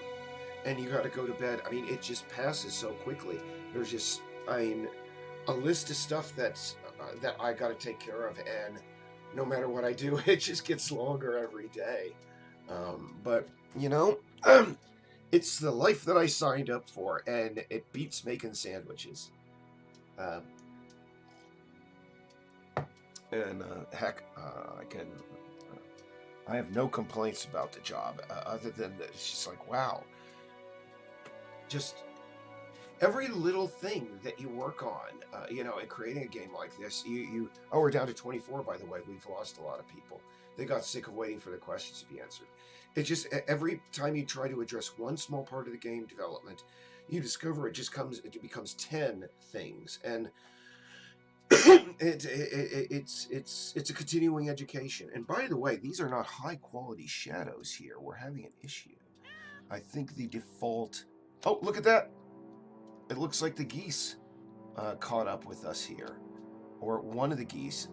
and you got to go to bed. I mean, it just passes so quickly. There's just, I mean, a list of stuff that I got to take care of, and no matter what I do, it just gets longer every day. But you know, it's the life that I signed up for, and it beats making sandwiches. Um, and heck, I can. I have no complaints about the job, other than that it's just like, wow, just every little thing that you work on, in creating a game like this, oh, we're down to 24, by the way. We've lost a lot of people. They got sick of waiting for the questions to be answered. It just, every time you try to address one small part of the game development, you discover it becomes 10 things. And it's a continuing education. And by the way, these are not high quality shadows here. We're having an issue. I think the default, oh, look at that. It looks like the geese caught up with us here, or one of the geese.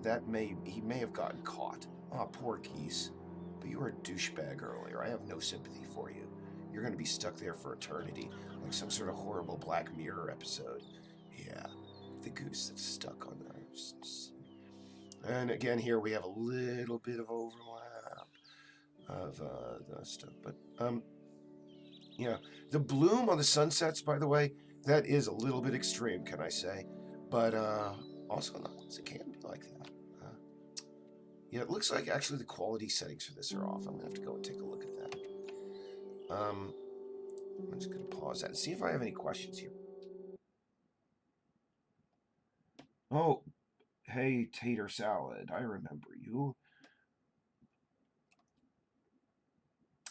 He may have gotten caught. Oh, poor geese. But you were a douchebag earlier. I have no sympathy for you. You're going to be stuck there for eternity, like some sort of horrible Black Mirror episode. Yeah, the goose that's stuck on there. And again, here we have a little bit of overlap of the stuff, but yeah, the bloom on the sunsets, by the way, that is a little bit extreme, can I say? But also not. It can be like that. Yeah, it looks like actually the quality settings for this are off. I'm gonna have to go and take a look at that. I'm just gonna pause that and see if I have any questions here. Oh, hey, Tater Salad, I remember you.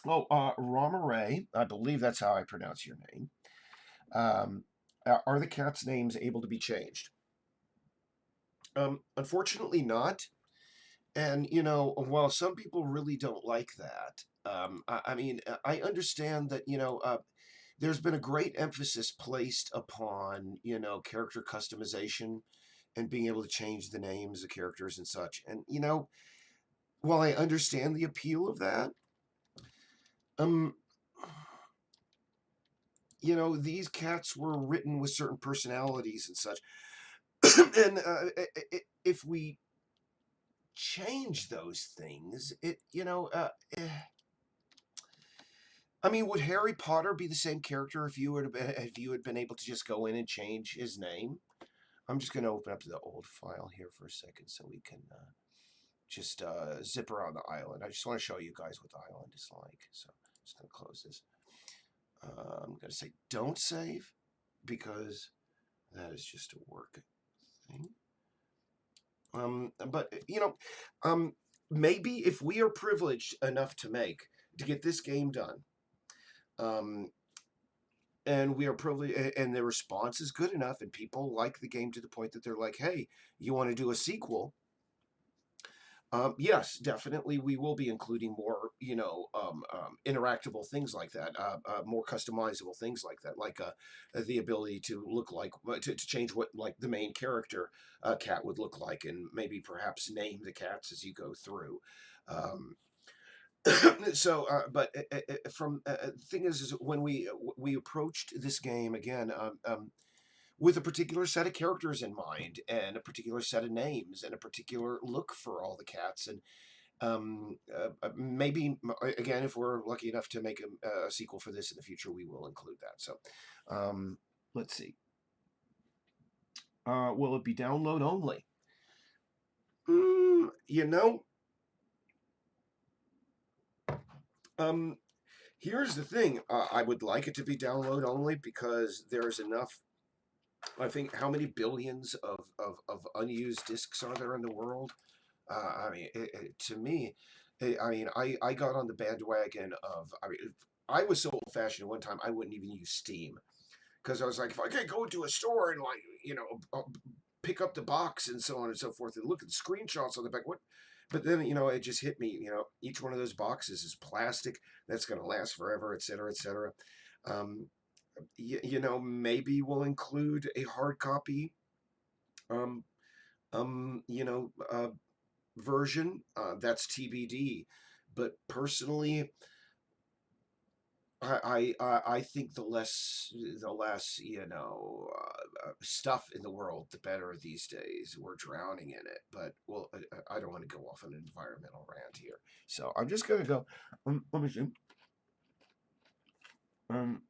Oh, Ramaray, I believe that's how I pronounce your name. Are the cats' names able to be changed? Unfortunately not. And, while some people really don't like that, I mean, I understand that, there's been a great emphasis placed upon, character customization and being able to change the names of characters and such. And, while I understand the appeal of that, um, these cats were written with certain personalities and such. And if we change those things, I mean, would Harry Potter be the same character if you had been able to just go in and change his name? I'm just going to open up the old file here for a second so we can just zip around the island. I just want to show you guys what the island is like. So I'm just going to close this. I'm going to say don't save because that is just a work thing. But maybe if we are privileged enough to get this game done, and we are privileged, and the response is good enough, and people like the game to the point that they're like, "Hey, you want to do a sequel?" Yes, definitely, we will be including more, interactable things like that, more customizable things like that, like the ability to look like to change what like the main character cat would look like, and maybe perhaps name the cats as you go through. Um, so, but from the thing is when we approached this game again. With a particular set of characters in mind and a particular set of names and a particular look for all the cats, and maybe again, if we're lucky enough to make a sequel for this in the future, we will include that. So let's see, will it be download only? You know, here's the thing. I would like it to be download only because there's enough I think how many billions of unused discs are there in the world? I mean, to me, I got on the bandwagon of, I mean, I was so old fashioned one time I wouldn't even use Steam because I was like, if I can't go into a store and like, pick up the box and so on and so forth and look at the screenshots on the back, what? But then, it just hit me, each one of those boxes is plastic that's going to last forever, et cetera, et cetera. Um, maybe we'll include a hard copy, um, you know, version. That's TBD. But personally, I think the less stuff in the world, the better these days. We're drowning in it. But well, I don't want to go off on an environmental rant here, so I'm just gonna go. Let me see. Um,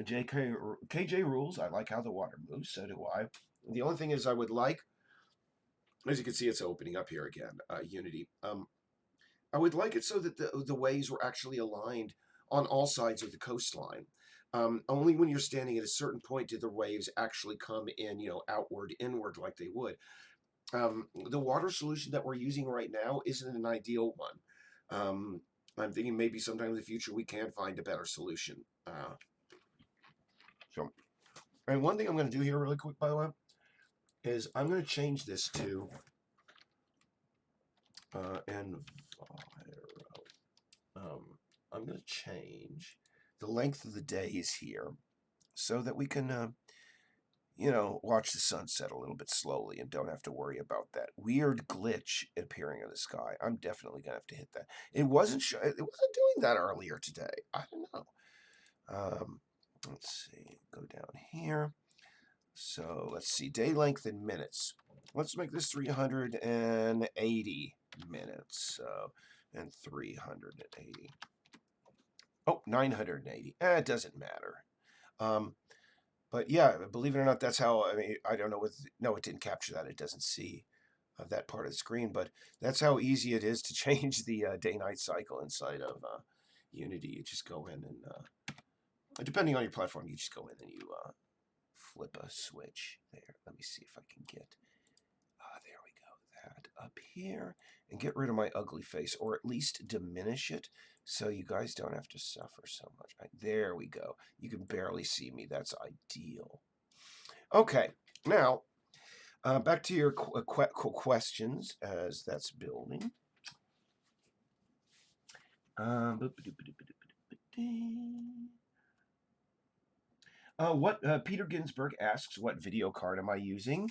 KJ rules. I like how the water moves. So do I. The only thing is, I would like, as you can see, it's opening up here again. Unity. I would like it so that the waves were actually aligned on all sides of the coastline. Only when you're standing at a certain point do the waves actually come in, outward, inward like they would. The water solution that we're using right now isn't an ideal one. I'm thinking maybe sometime in the future we can find a better solution. So, and one thing I'm going to do here really quick, by the way, is I'm going to change this to I'm going to change the length of the days here so that we can, watch the sunset a little bit slowly and don't have to worry about that weird glitch appearing in the sky. I'm definitely going to have to hit that. It wasn't doing that earlier today. I don't know. Let's see. Go down here. So let's see. Day length in minutes. Let's make this 380 minutes. And 380. Oh, 980. It doesn't matter. But yeah, believe it or not, that's how, I don't know. No, it didn't capture that. It doesn't see that part of the screen. But that's how easy it is to change the day-night cycle inside of Unity. You just go in and, depending on your platform, you just go in and you flip a switch there. Let me see if I can get, there we go, that up here, and get rid of my ugly face, or at least diminish it so you guys don't have to suffer so much. There we go. You can barely see me. That's ideal. Okay, now back to your questions as that's building. Peter Ginsburg asks, what video card am I using?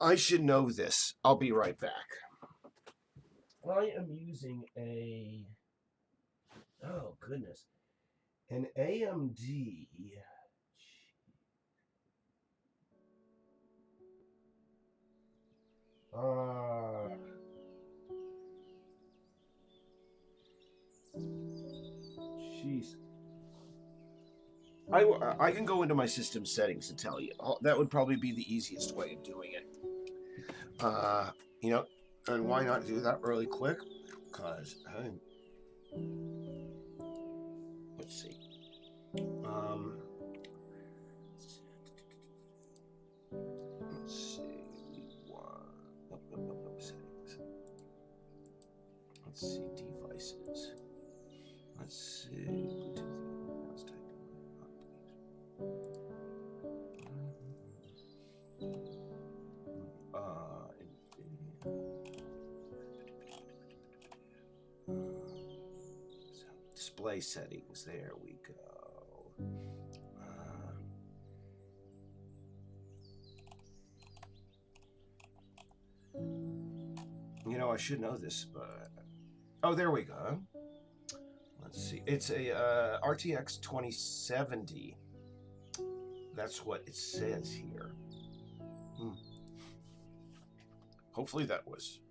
I should know this. I'll be right back. I am using oh goodness, an AMD. Jeez. I can go into my system settings and tell you. That would probably be the easiest way of doing it. And why not do that really quick? Because, let's see. Let's see. Settings. Let's see, devices. Let's see. Display settings. There we go. I should know this, but oh, there we go. Let's see. It's a RTX 2070. That's what it says here. Hopefully that was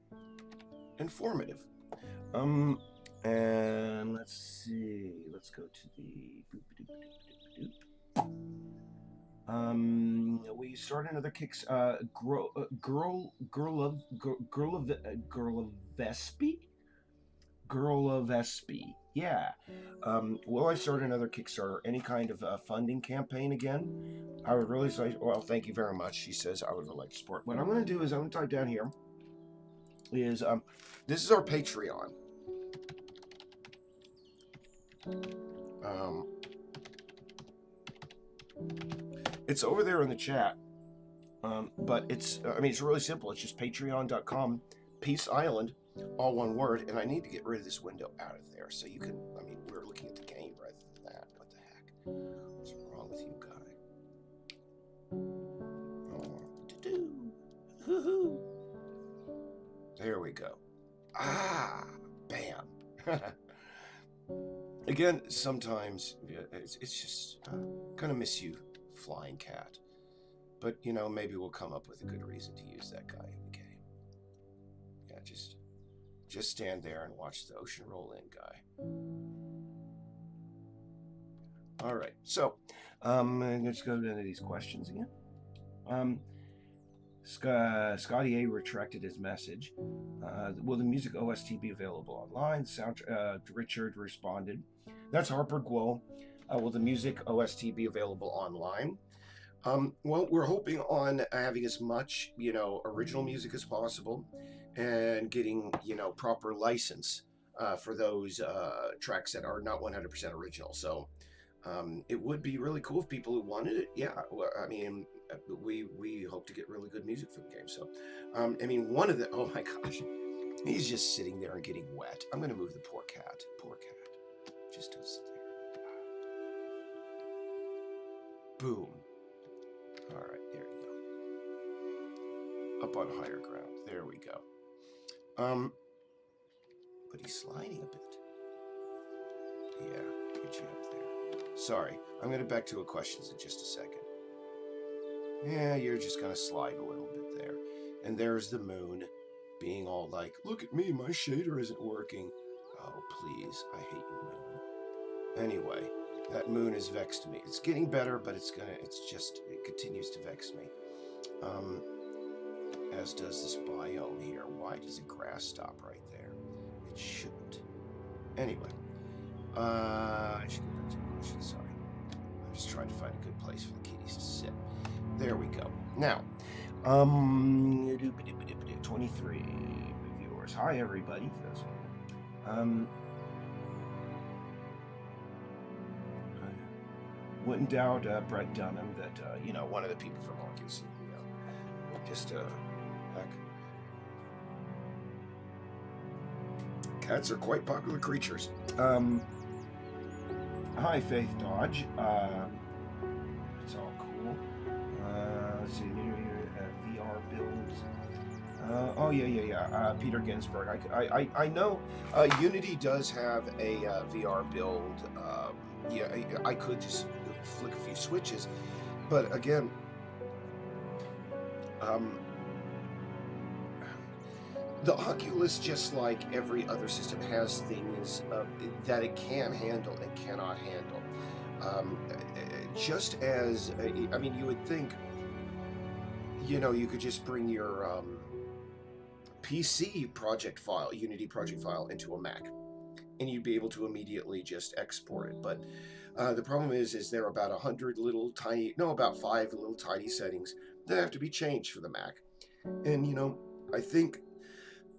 informative. And let's see. Let's go to the. We start another kicks. Girl of Vespi. Girl of SB. Yeah. Will I start another Kickstarter, any kind of funding campaign again? I would really say, well, thank you very much. She says, I would really like to support. What I'm going to do is I'm going to type down here is, this is our Patreon. It's over there in the chat. But it's, I mean, it's really simple. It's just patreon.com, Peace Island, all one word. And I need to get rid of this window out of there so you can, I mean, we're looking at the game rather than that. What the heck? What's wrong with you, guy? Oh, there we go. Ah, bam. Again, sometimes it's just gonna miss you, flying cat. But, you know, maybe we'll come up with a good reason to use that guy in the game. Yeah, just stand there and watch the ocean roll in, guy. All right, so let's go into these questions again. Scotty A retracted his message. Will the music OST be available online? Richard responded. That's Harper Guo. Will the music OST be available online? Well, we're hoping on having as much, you know, original music as possible and getting, you know, proper license for those tracks that are not 100% original. So it would be really cool if people who wanted it. Yeah, well, I mean, we hope to get really good music for the game. So, I mean, one of the, oh my gosh, he's just sitting there and getting wet. I'm going to move the poor cat. Poor cat. Just don't sit there. Boom. All right, there you go. Up on higher ground. There we go. But he's sliding a bit. Yeah, get you up there. Sorry, I'm going to back to a questions in just a second. Yeah, you're just going to slide a little bit there. And there's the moon being all like, look at me, my shader isn't working. Oh, please, I hate you, moon. Anyway, that moon has vexed me. It's getting better, but it continues to vex me. As does this biome here. Why does the grass stop right there? It shouldn't. Anyway, I should get back to the question. Sorry. I'm just trying to find a good place for the kitties to sit. There we go. Now, 23 viewers. Hi, everybody. Wouldn't doubt Brett Dunham that, you know, one of the people from August, you know, just, heck. Cats are quite popular creatures. Hi, Faith Dodge. It's all cool. Let's see, VR builds. Oh, yeah. Peter Ginsburg. I know Unity does have a VR build. Yeah, I could just flick a few switches, but again, the Oculus, just like every other system, has things that it can handle and cannot handle. Just as, I mean, you would think, you know, you could just bring your PC project file, Unity project file, into a Mac, and you'd be able to immediately just export it. But the problem is there are about 100 little tiny, no, about 5 little tiny settings that have to be changed for the Mac. And, you know, I think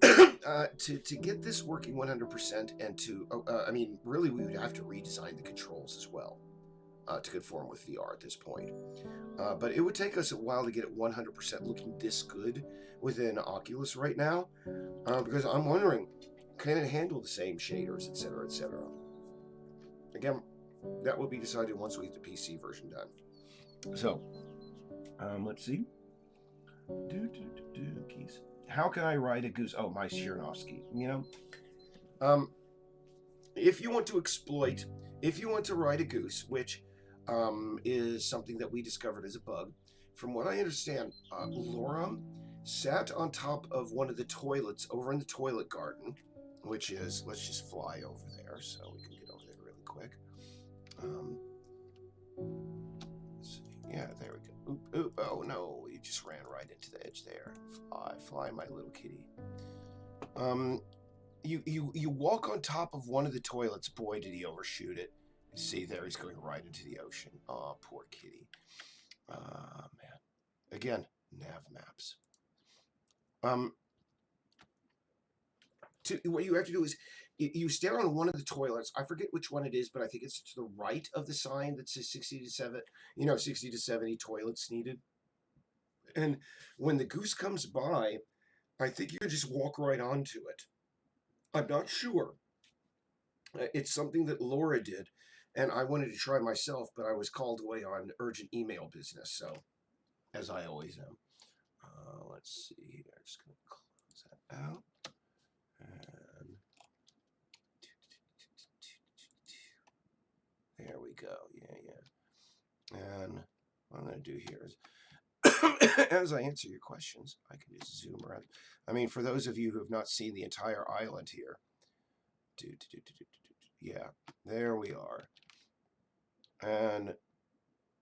to get this working 100% and to, I mean, really we would have to redesign the controls as well to conform with VR at this point. But it would take us a while to get it 100% looking this good within Oculus right now, because I'm wondering, can it handle the same shaders, etc., etc.? Again, that will be decided once we get the PC version done. So, let's see. Keys. How can I ride a goose? Oh, my Chernovsky. You know, if you want to exploit, if you want to ride a goose, which is something that we discovered as a bug, from what I understand, Laura sat on top of one of the toilets over in the toilet garden, which is, let's just fly over there so we can get over there really quick. Let's see. Yeah, there we go. Oop, oop. Oh no, you just ran right into the edge there. Fly, my little kitty. you walk on top of one of the toilets. Boy, did he overshoot it. See, there he's going right into the ocean. Oh, poor kitty. Man. Again, nav maps. Um, what you have to do is you stand on one of the toilets. I forget which one it is, but I think it's to the right of the sign that says 60 to 7. 60 to 70 toilets needed. And when the goose comes by, I think you can just walk right onto it. I'm not sure. It's something that Laura did, and I wanted to try myself, but I was called away on urgent email business, so, as I always am. Let's see here. I'm just going to close that out. And there we go. Yeah. And what I'm going to do here is, as I answer your questions, I can just zoom around. I mean, for those of you who have not seen the entire island here, yeah, there we are. And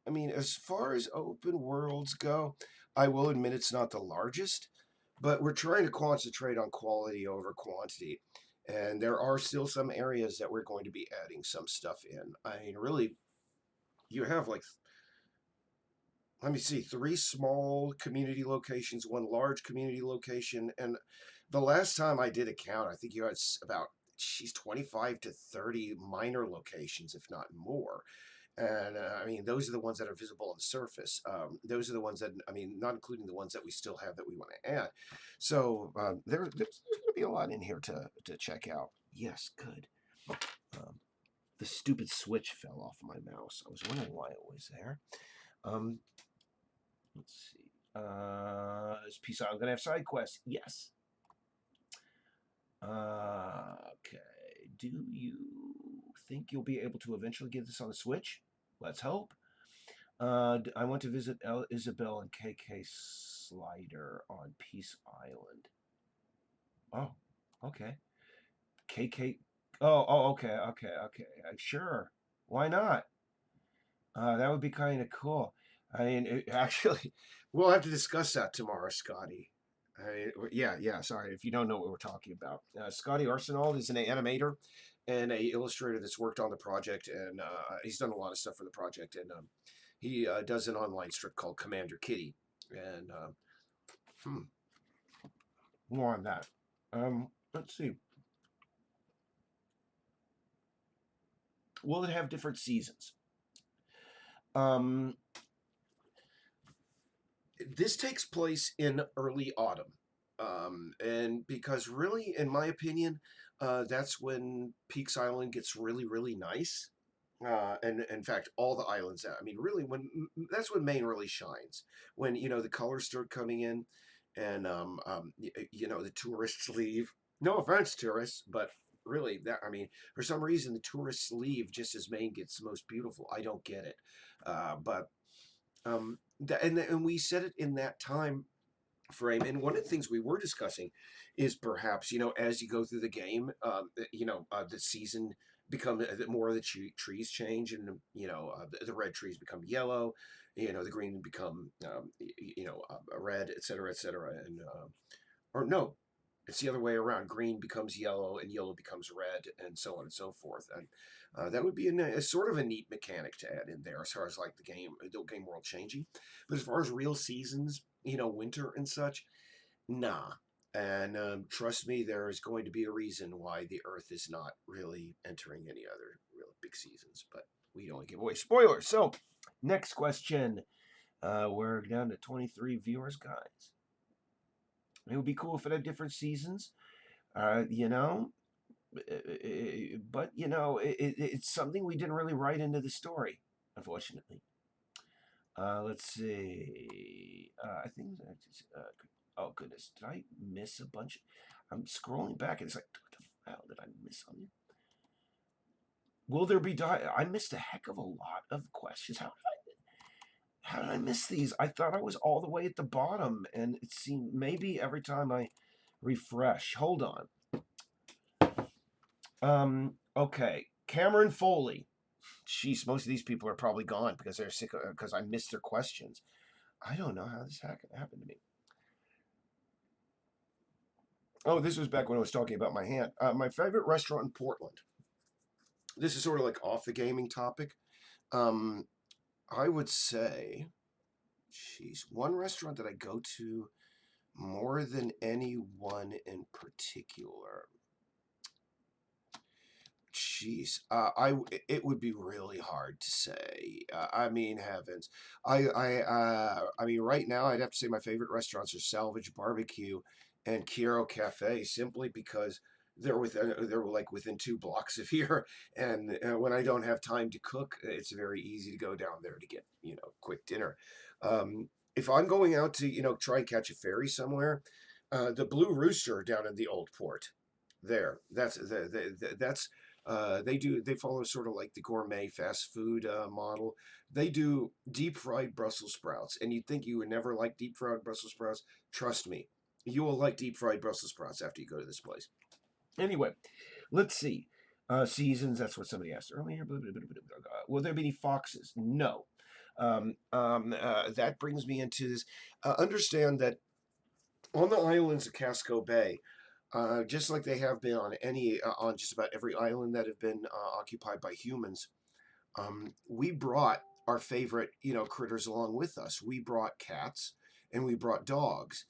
I mean, as far as open worlds go, I will admit it's not the largest, but we're trying to concentrate on quality over quantity. And there are still some areas that we're going to be adding some stuff in. I mean, really, you have like, let me see, 3 small community locations, 1 large community location. And the last time I did a count, I think you had about, 25 to 30 minor locations, if not more. And I mean, those are the ones that are visible on the surface. Those are the ones that, I mean, not including the ones that we still have that we want to add. So there's going to be a lot in here to check out. Yes, good. The stupid switch fell off my mouse. I was wondering why it was there. Let's see. Is Peace Island going to have side quests? Yes. Okay. Do you think you'll be able to eventually get this on the Switch? Let's hope. I want to visit Isabel and KK Slider on Peace Island. Oh, okay. KK. Oh, okay. Sure. Why not? That would be kind of cool. I mean, actually, we'll have to discuss that tomorrow, Scotty. Yeah. Sorry if you don't know what we're talking about. Scotty Arsenal is an animator and a illustrator that's worked on the project, and he's done a lot of stuff for the project. And he does an online strip called Commander Kitty. And more on that. Let's see. Will it have different seasons? This takes place in early autumn. And because really, in my opinion, that's when Peaks Island gets really, really nice. And in fact, all the islands. I mean, really, that's when Maine really shines. When the colors start coming in, and the tourists leave. No offense, tourists, but really, that I mean, for some reason, the tourists leave just as Maine gets most beautiful. I don't get it, but and we said it in that time frame. And one of the things we were discussing is perhaps, as you go through the game, the season become more of the trees change, and the red trees become yellow, the green become red, etc., etc. And or no, it's the other way around. Green becomes yellow, and yellow becomes red, and so on and so forth. And that would be a sort of a neat mechanic to add in there, as far as like the game world changing. But as far as real seasons, winter and such, nah. And trust me, there is going to be a reason why the Earth is not really entering any other real big seasons. But we don't give away spoilers. So, next question. We're down to 23 viewers, guys. It would be cool if it had different seasons, but it's something we didn't really write into the story, unfortunately. Let's see. I think oh goodness, did I miss a bunch? I'm scrolling back, and it's like, what the hell did I miss on you? Will there be I missed a heck of a lot of questions. How did I miss these? I thought I was all the way at the bottom, and it seemed maybe every time I refresh. Hold on. Okay. Cameron Foley. Jeez, most of these people are probably gone because they're sick because I missed their questions. I don't know how this happened to me. Oh, this was back when I was talking about my hand. My favorite restaurant in Portland. This is sort of like off the gaming topic. Um, I would say, geez, one restaurant that I go to more than any one in particular. Jeez, it would be really hard to say. I mean, heavens, I mean, right now I'd have to say my favorite restaurants are Salvage Barbecue and Kiro Cafe, simply because they're like within 2 blocks of here, and when I don't have time to cook, it's very easy to go down there to get quick dinner. If I'm going out to try and catch a ferry somewhere, the Blue Rooster down in the Old Port, there, that's they follow sort of like the gourmet fast food model. They do deep fried Brussels sprouts, and you'd think you would never like deep fried Brussels sprouts. Trust me, you will like deep fried Brussels sprouts after you go to this place. Anyway, let's see. Seasons. That's what somebody asked earlier. Will there be any foxes? No. That brings me into this. Understand that on the islands of Casco Bay, just like they have been on just about every island that have been occupied by humans, we brought our favorite critters along with us. We brought cats and we brought dogs,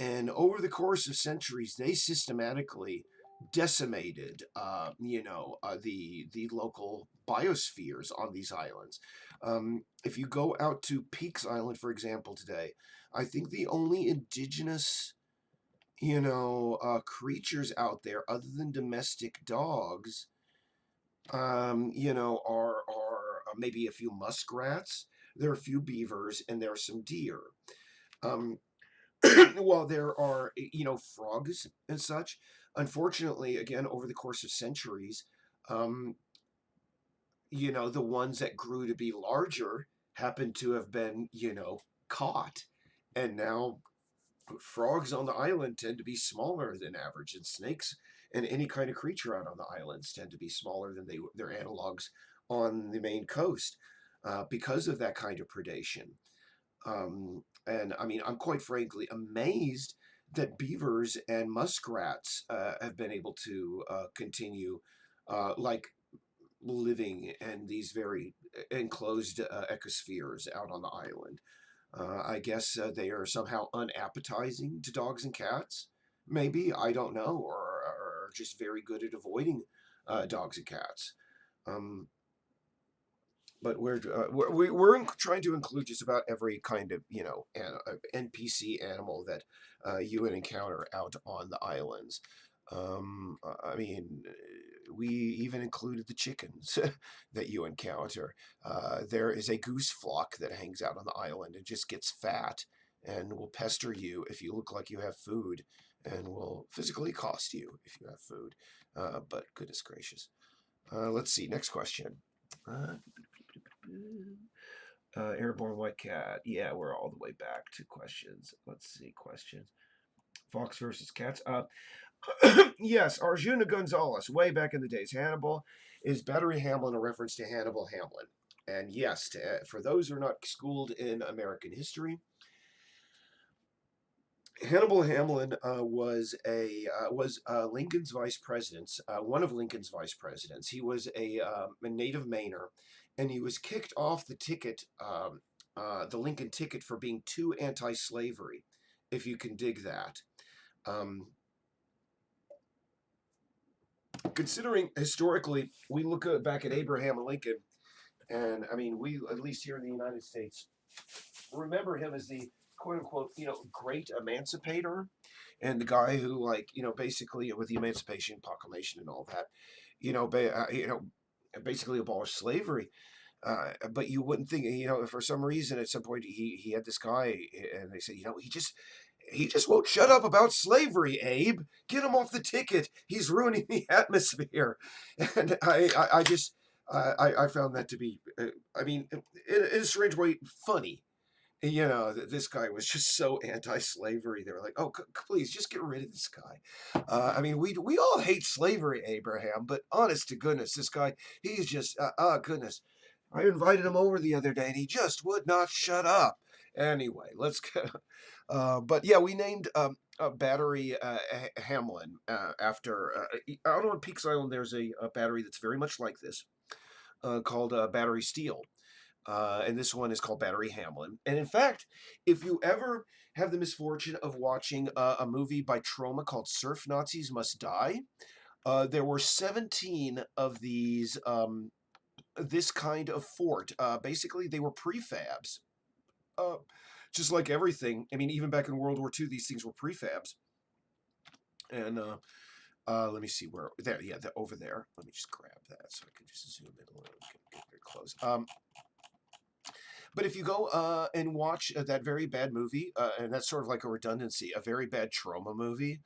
and over the course of centuries, they systematically decimated the local biospheres on these islands. If you go out to Peaks Island, for example, today, I think the only indigenous creatures out there other than domestic dogs, are maybe a few muskrats. There are a few beavers, and there are some deer. Um, while there are, frogs and such, unfortunately, again, over the course of centuries, um, the ones that grew to be larger happen to have been, caught. And now frogs on the island tend to be smaller than average, and snakes and any kind of creature out on the islands tend to be smaller than their analogs on the main coast, because of that kind of predation. And I mean, I'm quite frankly amazed that beavers and muskrats have been able to continue, like living in these very enclosed ecospheres out on the island. I guess they are somehow unappetizing to dogs and cats. Maybe, I don't know, or just very good at avoiding dogs and cats. Um, but we're trying to include just about every kind of NPC animal that you would encounter out on the islands. I mean, we even included the chickens that you encounter. There is a goose flock that hangs out on the island and just gets fat and will pester you if you look like you have food, and will physically cost you if you have food. But goodness gracious. Let's see. Next question. Uh, Airborne White Cat. Yeah, we're all the way back to questions. Let's see. Questions. Fox versus cats. Yes, Arjuna Gonzalez, way back in the days. Hannibal is Battery Hamlin a reference to Hannibal Hamlin? And yes, for those who are not schooled in American history, Hannibal Hamlin was Lincoln's vice president, one of Lincoln's vice presidents. He was a native Mainer, and he was kicked off the ticket, the Lincoln ticket, for being too anti-slavery, if you can dig that. Um, Considering historically, we look back at Abraham Lincoln, and I mean, we, at least here in the United States, remember him as the quote unquote, great emancipator, and the guy who, like, basically with the Emancipation Proclamation and all that, basically abolished slavery. But you wouldn't think, for some reason, at some point, he had this guy, and they said, he just won't shut up about slavery, Abe. Get him off the ticket. He's ruining the atmosphere. And I found that to be, I mean, in a strange way, funny. This guy was just so anti-slavery. They were like, "Oh, please, just get rid of this guy." I mean, we all hate slavery, Abraham, but honest to goodness, this guy, he's just, goodness. I invited him over the other day, and he just would not shut up. Anyway, let's go. But yeah, we named Battery Hamlin after out on Peaks Island. There's a battery that's very much like this called Battery Steel. And this one is called Battery Hamlin. And in fact, if you ever have the misfortune of watching a movie by Troma called Surf Nazis Must Die, there were 17 of these, this kind of fort. Basically, they were prefabs. Uh, just like everything. I mean, even back in World War II, these things were prefabs. And let me see where, there, yeah, over there. Let me just grab that so I can just zoom in a little, get very close. But if you go and watch that very bad movie, and that's sort of like a redundancy, a very bad Troma movie.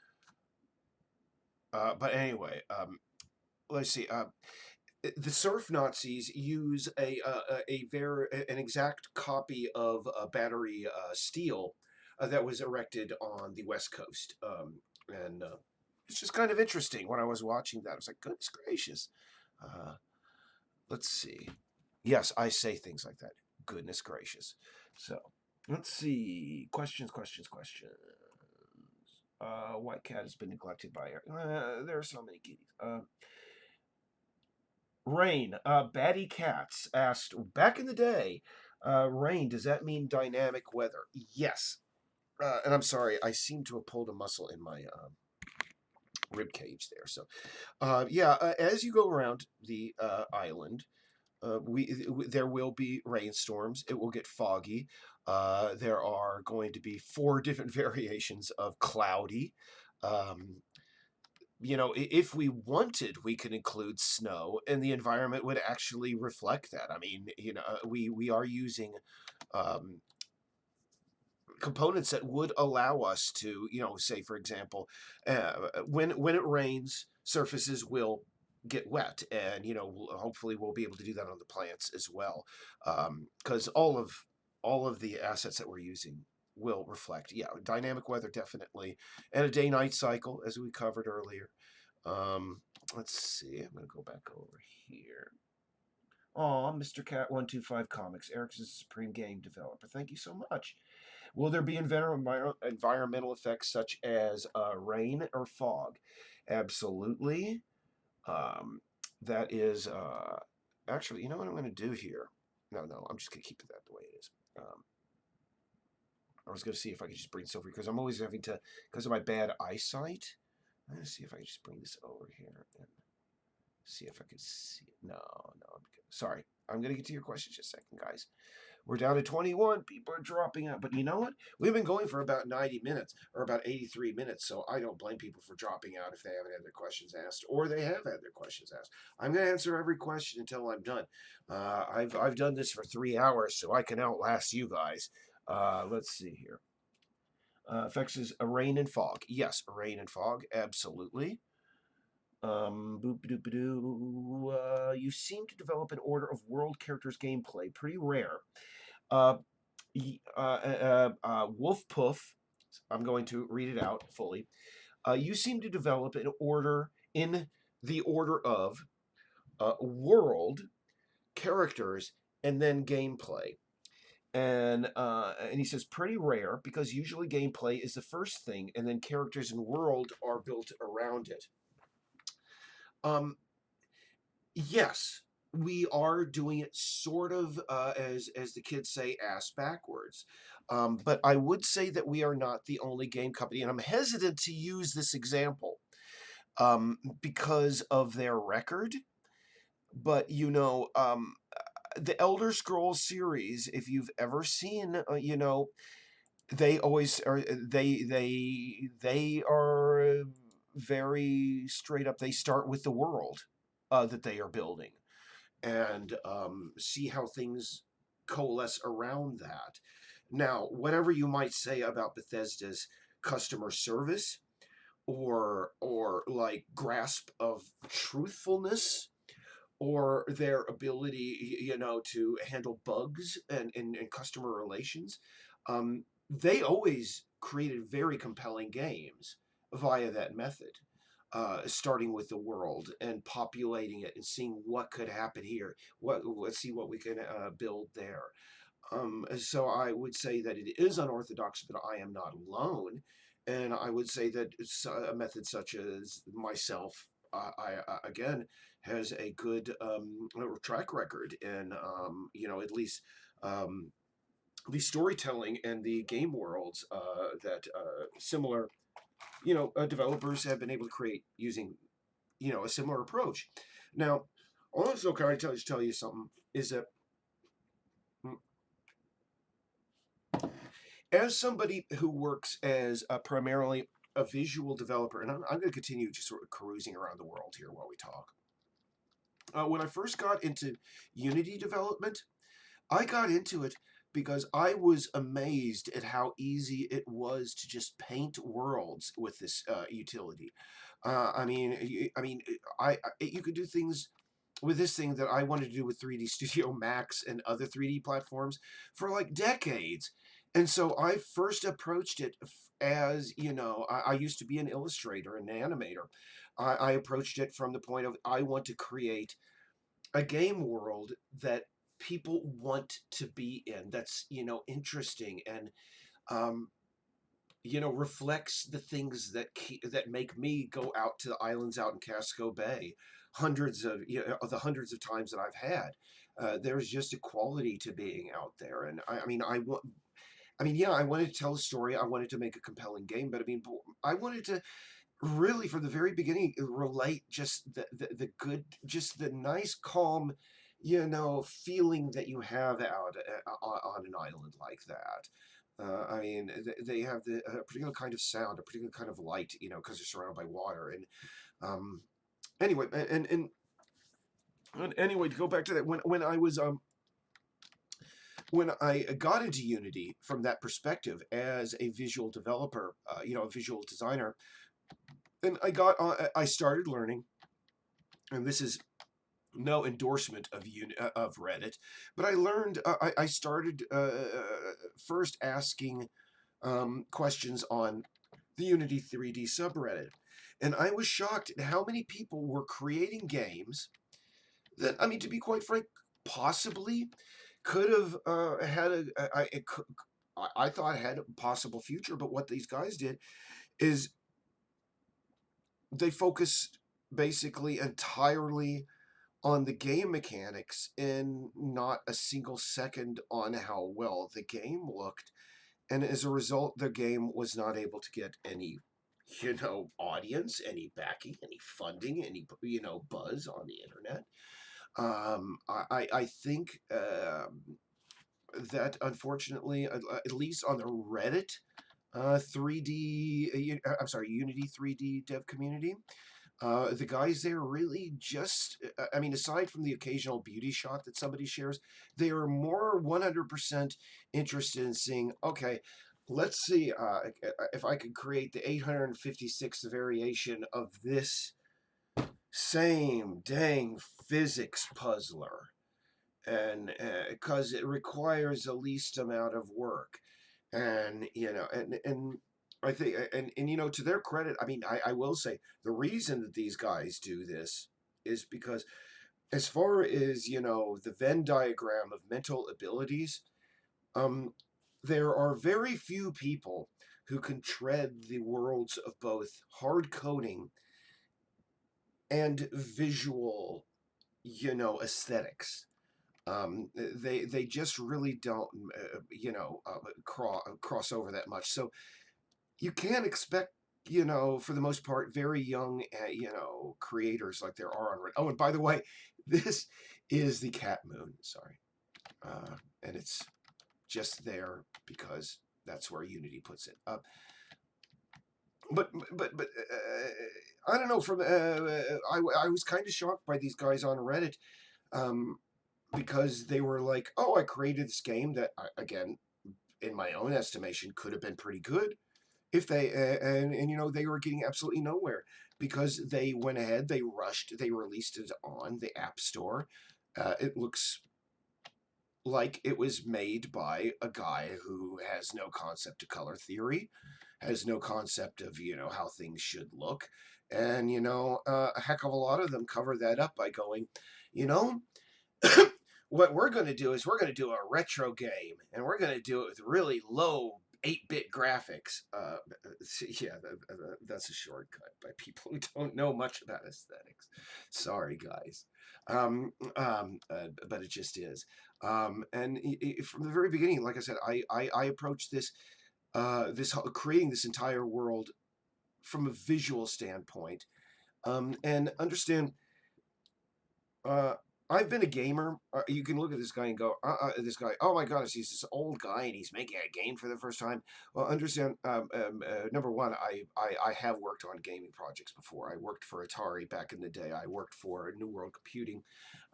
But anyway, let's see. The Surf Nazis use an exact copy of Battery Steel that was erected on the West Coast, and it's just kind of interesting when I was watching that. I was like, goodness gracious. Let's see. Yes, I say things like that. Goodness gracious. So, let's see. Questions. White cat has been neglected by there are so many kitties. Rain, Batty Cats asked, back in the day, rain, does that mean dynamic weather? Yes. And I'm sorry, I seem to have pulled a muscle in my rib cage there. So, as you go around the island, there will be rainstorms. It will get foggy. There are going to be 4 different variations of cloudy. If we wanted, we could include snow, and the environment would actually reflect that. I mean, we are using components that would allow us to, say, for example, when it rains, surfaces will get wet, and hopefully we'll be able to do that on the plants as well, because all of the assets that we're using will reflect, dynamic weather definitely, and a day-night cycle as we covered earlier. Let's see, I'm going to go back over here. Aw, Mr. Cat 125 Comics, Eric's a supreme game developer. Thank you so much. Will there be environmental effects such as rain or fog? Absolutely. That is actually, you know what I'm going to do here? No, I'm just going to keep it the way it is. I was going to see if I could just bring this over, because I'm always having to, because of my bad eyesight. I'm going to see if I can just bring this over here and see if I can see it. No, I'm good. Sorry. I'm going to get to your questions in a second, guys. We're down to 21. People are dropping out. But you know what? We've been going for about 90 minutes, or about 83 minutes, so I don't blame people for dropping out if they haven't had their questions asked, or they have had their questions asked. I'm going to answer every question until I'm done. I've done this for 3 hours, so I can outlast you guys. Let's see here. Effects is a rain and fog. Yes, rain and fog, absolutely. You seem to develop an order of world characters gameplay. Pretty rare. Wolf Poof, I'm going to read it out fully. You seem to develop an order in the order of world, characters, and then gameplay. And he says pretty rare, because usually gameplay is the first thing, and then characters and world are built around it. Yes, we are doing it sort of, as the kids say, ass backwards. But I would say that we are not the only game company, and I'm hesitant to use this example because of their record. But the Elder Scrolls series, if you've ever seen, they always are. They are very straight up. They start with the world that they are building, and see how things coalesce around that. Now, whatever you might say about Bethesda's customer service or like grasp of truthfulness, or their ability, to handle bugs and customer relations, they always created very compelling games via that method. Starting with the world and populating it and seeing what could happen here. Let's see what we can build there. So I would say that it is unorthodox, but I am not alone. And I would say that a method such as myself, again, has a good track record in, at least um, the storytelling and the game worlds that similar, developers have been able to create using, a similar approach. Now, also, can I tell you something? Is that mm, as somebody who works as primarily a visual developer, and I'm going to continue just sort of cruising around the world here while we talk. When I first got into Unity development, I got into it because I was amazed at how easy it was to just paint worlds with this utility. You could do things with this thing that I wanted to do with 3D Studio Max and other 3D platforms for like decades. And so I first approached it as, I used to be an illustrator and an animator. I approached it from the point of I want to create a game world that people want to be in, that's, interesting and um, reflects the things that make me go out to the islands out in Casco Bay, the hundreds of times that I've had. There's just a quality to being out there, and yeah, I wanted to tell a story. I wanted to make a compelling game, but I wanted to really, from the very beginning, relate just the good, just the nice, calm, feeling that you have out on an island like that. They have a particular kind of sound, a particular kind of light, because they're surrounded by water. And um, anyway, and anyway, to go back to that, when I got into Unity from that perspective as a visual developer, a visual designer, and I started learning, and this is no endorsement of Reddit, but I learned. I started first asking questions on the Unity 3D subreddit, and I was shocked at how many people were creating games that, to be quite frank, possibly could have had I thought had a possible future. But what these guys did is they focused basically entirely on the game mechanics and not a single second on how well the game looked. And as a result, the game was not able to get any, audience, any backing, any funding, any, buzz on the internet. I think that unfortunately, at least on the Reddit 3D, I'm sorry, Unity 3D dev community, the guys there really just, aside from the occasional beauty shot that somebody shares, they are more 100% interested in seeing, okay, let's see if I could create the 856th variation of this same dang physics puzzler. And because it requires the least amount of work. And, and I think, and to their credit, I will say the reason that these guys do this is because, as far as, the Venn diagram of mental abilities, um, there are very few people who can tread the worlds of both hard coding and visual, aesthetics. They just really don't, cross over that much. So you can expect, for the most part, very young, creators like there are on Reddit. Oh, and by the way, this is the cat moon. Sorry, and it's just there because that's where Unity puts it. But I don't know. I was kind of shocked by these guys on Reddit. Because they were like, "Oh, I created this game that, again, in my own estimation, could have been pretty good if they and they were getting absolutely nowhere because they went ahead, they rushed, they released it on the App Store. It looks like it was made by a guy who has no concept of color theory, has no concept of how things should look, and a heck of a lot of them cover that up by going, you know." What we're going to do is we're going to do a retro game, and we're going to do it with really low 8-bit graphics. Yeah, that's a shortcut by people who don't know much about aesthetics. Sorry, guys. But it just is. And from the very beginning, like I said, I approached creating this entire world from a visual standpoint, and understand. Uh, I've been a gamer. You can look at this guy and go, this guy, oh my goodness, he's this old guy and he's making a game for the first time. Well, understand, number one, I have worked on gaming projects before. I worked for Atari back in the day. I worked for New World Computing.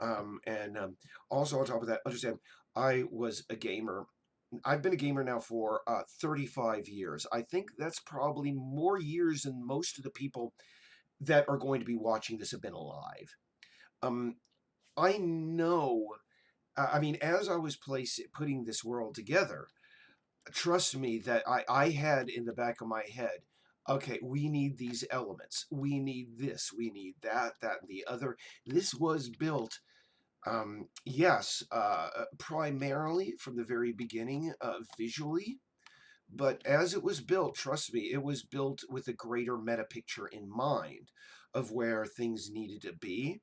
And also on top of that, understand, I was a gamer. I've been a gamer now for 35 years. I think that's probably more years than most of the people that are going to be watching this have been alive. Um, I know. I mean, as I was putting this world together, trust me that I had in the back of my head, okay, we need these elements. We need this. We need that, that, and the other. This was built, yes, primarily from the very beginning, visually. But as it was built, trust me, it was built with a greater meta picture in mind of where things needed to be,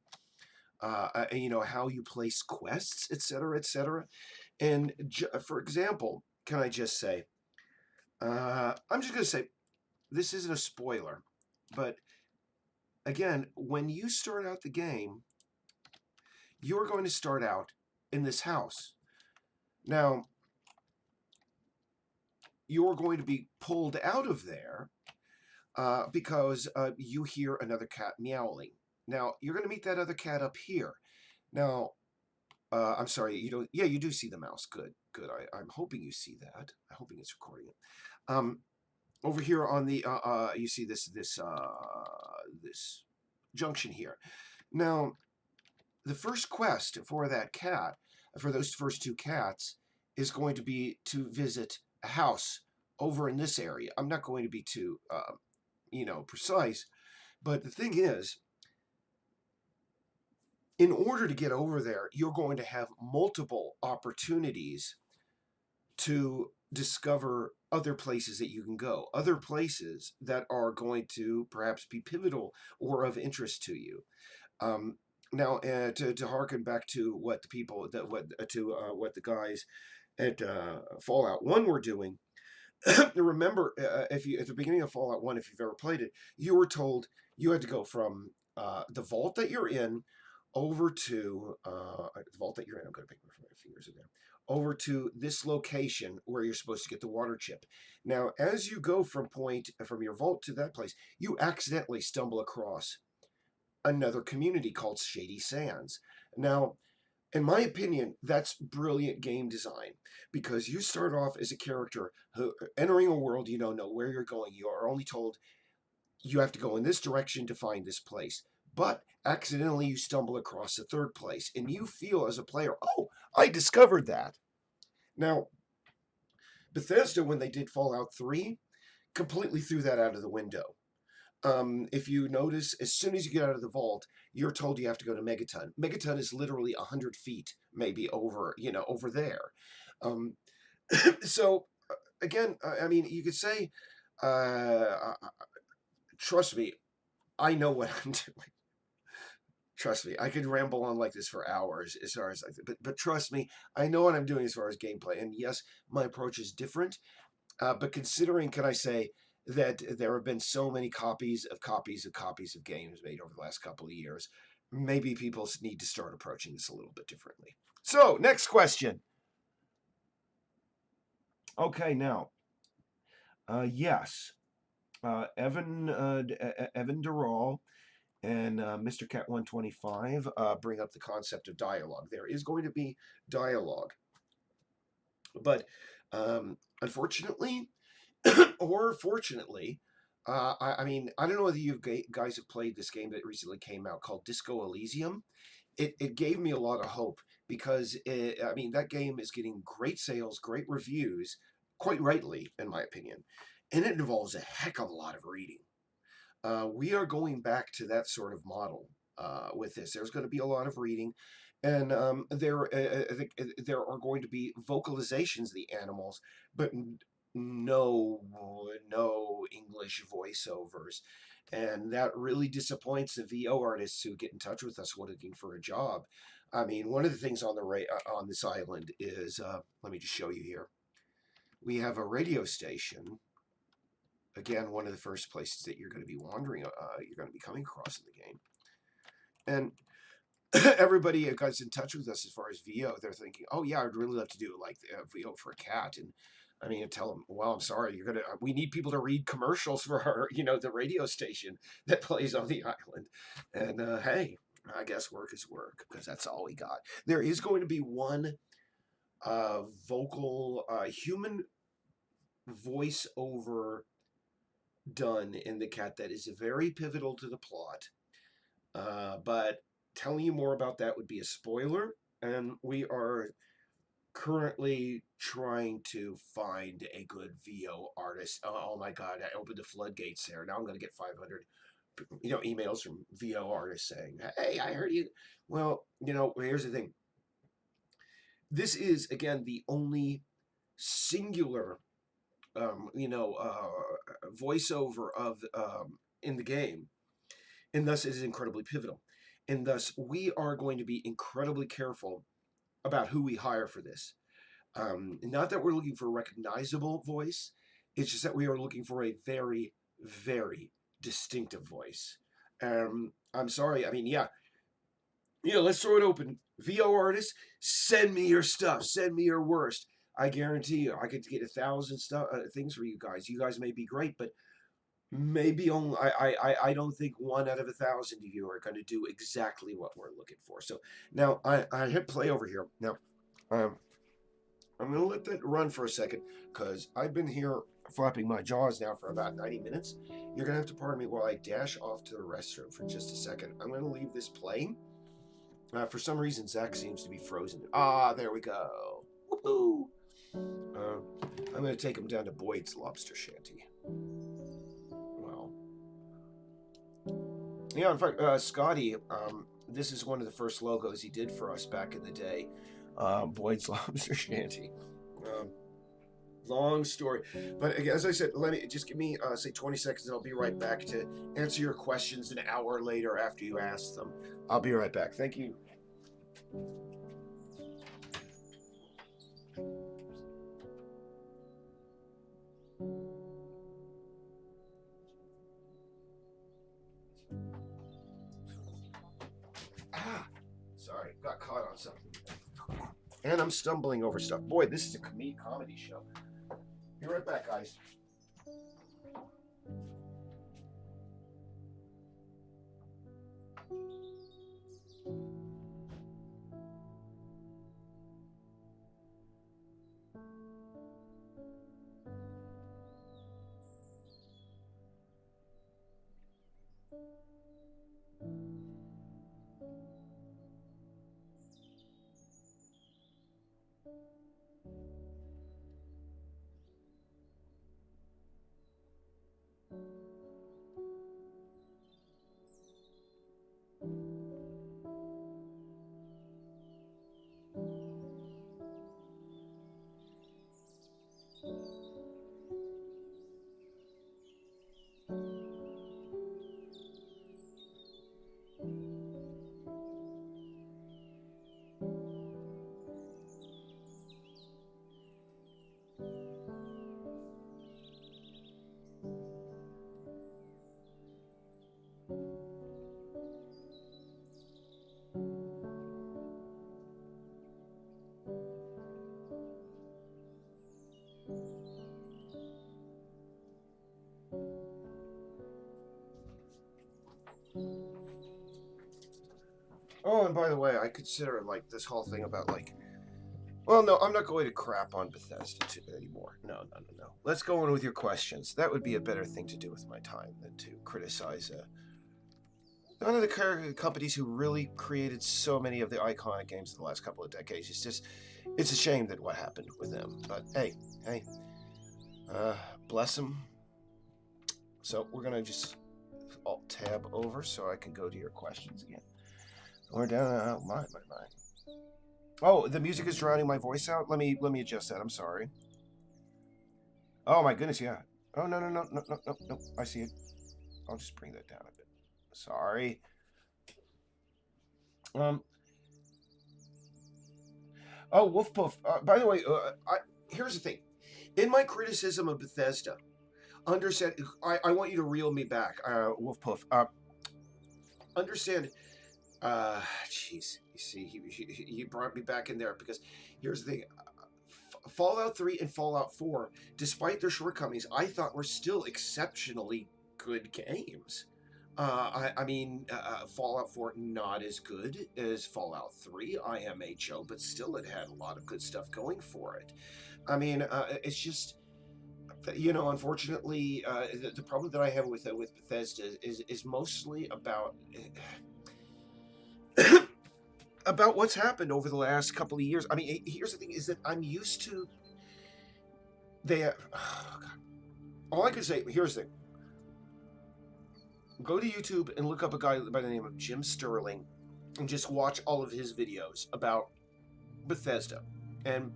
how you place quests, etc., etc. And for example, can I just say, I'm just going to say, this isn't a spoiler, but again, when you start out the game, you're going to start out in this house. Now, you're going to be pulled out of there because you hear another cat meowing. Now, you're going to meet that other cat up here. Now, I'm sorry, you don't. Yeah, you do see the mouse. Good, good. I'm hoping you see that. I'm hoping it's recording it. Over here on the, you see this junction here. Now, the first quest for that cat, for those first two cats, is going to be to visit a house over in this area. I'm not going to be too, precise, but the thing is, in order to get over there, you're going to have multiple opportunities to discover other places that you can go, other places that are going to perhaps be pivotal or of interest to you. Now, to harken back to what the people what the guys at Fallout 1 were doing. Remember, if you at the beginning of Fallout 1, if you've ever played it, you were told you had to go from the vault that you're in over to the vault that you're in. I'm going to pick my fingers again. Over to this location where you're supposed to get the water chip. Now, as you go from your vault to that place, you accidentally stumble across another community called Shady Sands. Now, in my opinion, that's brilliant game design, because you start off as a character who entering a world you don't know where you're going. You are only told you have to go in this direction to find this place. But accidentally you stumble across a third place, and you feel as a player, oh, I discovered that. Now, Bethesda, when they did Fallout 3, completely threw that out of the window. If you notice, as soon as you get out of the vault, you're told you have to go to Megaton. Megaton is literally 100 feet, maybe over there. Um, so, again, I mean, you could say, trust me, I know what I'm doing. Trust me, I could ramble on like this for hours as far as, but trust me, I know what I'm doing as far as gameplay. And yes, my approach is different. But considering, can I say, that there have been so many copies of games made over the last couple of years, maybe people need to start approaching this a little bit differently. So, next question. Okay, now, yes, Evan Durall and Mr. Cat 125 bring up the concept of dialogue. There is going to be dialogue, but unfortunately, or fortunately, I mean, I don't know whether you guys have played this game that recently came out called Disco Elysium. It gave me a lot of hope, because I mean, that game is getting great sales, great reviews, quite rightly, in my opinion, and it involves a heck of a lot of reading. We are going back to that sort of model with this. There's going to be a lot of reading, and I think there are going to be vocalizations of the animals, but no no English voiceovers, and that really disappoints the VO artists who get in touch with us looking for a job. I mean, one of the things on on this island is let me just show you here. We have a radio station. Again, one of the first places that you're going to be wandering, you're going to be coming across in the game, and everybody who gets in touch with us as far as VO, they're thinking, "Oh yeah, I'd really love to do like VO for a cat." And I mean, I tell them, "Well, I'm sorry, you're gonna. We need people to read commercials for our, the radio station that plays on the island." And hey, I guess work is work because that's all we got. There is going to be one vocal human voiceover done in the cat that is very pivotal to the plot. But telling you more about that would be a spoiler, and we are currently trying to find a good VO artist. Oh my God, I opened the floodgates there. Now I'm going to get 500, emails from VO artists saying, "Hey, I heard you." Well, here's the thing. This is again the only singular, voiceover of in the game, and thus it is incredibly pivotal. And thus, we are going to be incredibly careful about who we hire for this. Not that we're looking for a recognizable voice, it's just that we are looking for a very, very distinctive voice. I'm sorry, I mean, yeah, let's throw it open. VO artists, send me your stuff, send me your worst. I guarantee you, I could get 1,000 things for you guys. You guys may be great, but maybe only I don't think 1 out of 1,000 of you are going to do exactly what we're looking for. So now I hit play over here. Now um, I'm going to let that run for a second because I've been here flapping my jaws now for about 90 minutes. You're going to have to pardon me while I dash off to the restroom for just a second. I'm going to leave this playing. For some reason, Zach seems to be frozen. Ah, there we go. Woohoo! I'm going to take him down to Boyd's Lobster Shanty. Well, yeah, in fact, Scotty, this is one of the first logos he did for us back in the day. Boyd's Lobster Shanty. Long story, but as I said, let me just give me say 20 seconds, and I'll be right back to answer your questions an hour later after you ask them. I'll be right back. Thank you. Ah, sorry, got caught on something. And I'm stumbling over stuff. Boy, this is a comedy show. Be right back, guys. Oh, and by the way, I consider like this whole thing about like, well, no, I'm not going to crap on Bethesda anymore. No, no, no, no. Let's go on with your questions. That would be a better thing to do with my time than to criticize one of the companies who really created so many of the iconic games in the last couple of decades. It's a shame that what happened with them. But hey, bless them. So we're gonna just alt tab over so I can go to your questions again. We're down. Oh, my. Oh, the music is drowning my voice out. Let me adjust that. I'm sorry. Oh my goodness, yeah. Oh no no no no no no no. I see it. I'll just bring that down a bit. Sorry. Um. Oh, Wolf Puff. By the way, here's the thing. In my criticism of Bethesda, understand. I want you to reel me back, Wolf Puff. Understand. Jeez. You see, he brought me back in there because here's the thing. Fallout 3 and Fallout 4, despite their shortcomings, I thought were still exceptionally good games. I mean, Fallout 4 not as good as Fallout 3, IMHO, but still it had a lot of good stuff going for it. I mean, it's just, unfortunately, the problem that I have with Bethesda is mostly about about what's happened over the last couple of years. I mean, here's the thing: is that I'm used to they. Oh God. All I can say here's the thing: go to YouTube and look up a guy by the name of Jim Sterling, and just watch all of his videos about Bethesda, and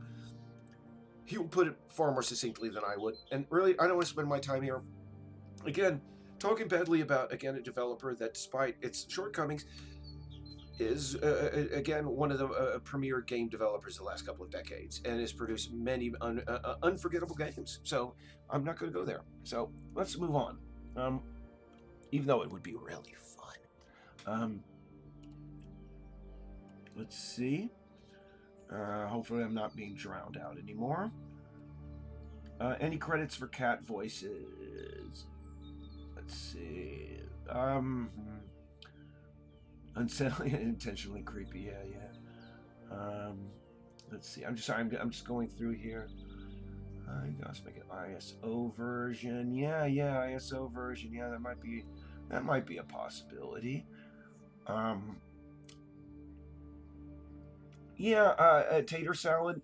he will put it far more succinctly than I would. And really, I don't want to spend my time here again talking badly about a developer that, despite its shortcomings, is again one of the premier game developers the last couple of decades and has produced many unforgettable games. So I'm not going to go there. So let's move on. Even though it would be really fun. Let's see. Hopefully I'm not being drowned out anymore. Any credits for cat voices? Let's see. Unsettling and intentionally creepy. Yeah. Let's see. I'm just going through here. I gotta make an ISO version. Yeah, ISO version. Yeah, that might be a possibility. Tater salad.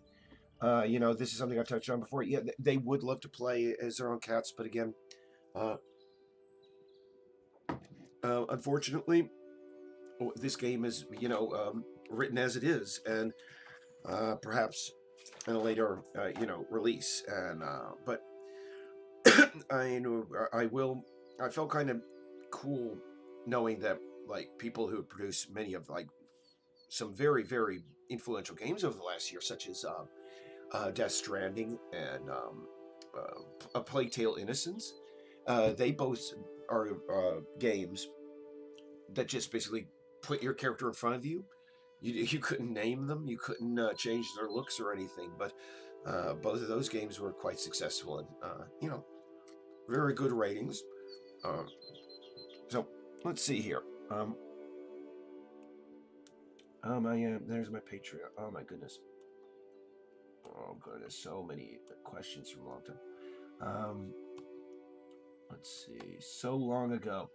This is something I've touched on before. Yeah, they would love to play as their own cats, but again, unfortunately, this game is written as it is, and perhaps in a later release. And but I felt kind of cool knowing that like people who produce many of like some very very influential games over the last year, such as Death Stranding and A Plague Tale: Innocence. They both are games that just basically put your character in front of you. You couldn't name them, you couldn't change their looks or anything, but both of those games were quite successful and very good ratings. So let's see here. There's my Patreon. Oh my goodness. Oh goodness, so many questions from a long time. Let's see. So long ago.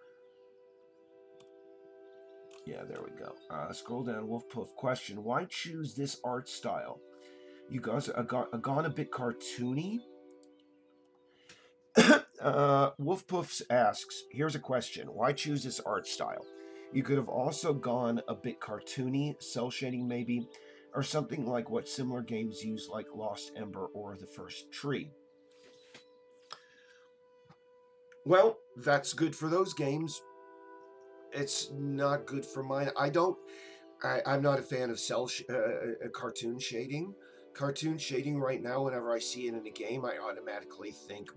Yeah, there we go. Scroll down. Wolf Puff question: why choose this art style? You guys are gone a bit cartoony. Wolf Puffs asks, here's a question: why choose this art style? You could have also gone a bit cartoony, cell shading maybe, or something like what similar games use, like Lost Ember or The First Tree. Well, that's good for those games. It's not good for mine. I'm not a fan of cartoon shading. Cartoon shading right now, whenever I see it in a game, I automatically think,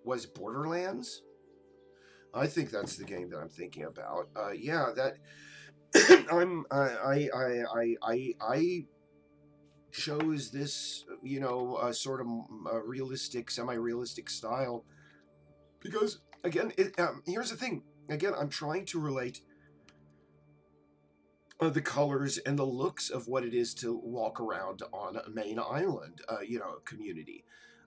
was Borderlands? I think that's the game that I'm thinking about. Yeah, that I chose this, sort of realistic, semi-realistic style because, again, here's the thing. Again, I'm trying to relate the colors and the looks of what it is to walk around on a main island, community.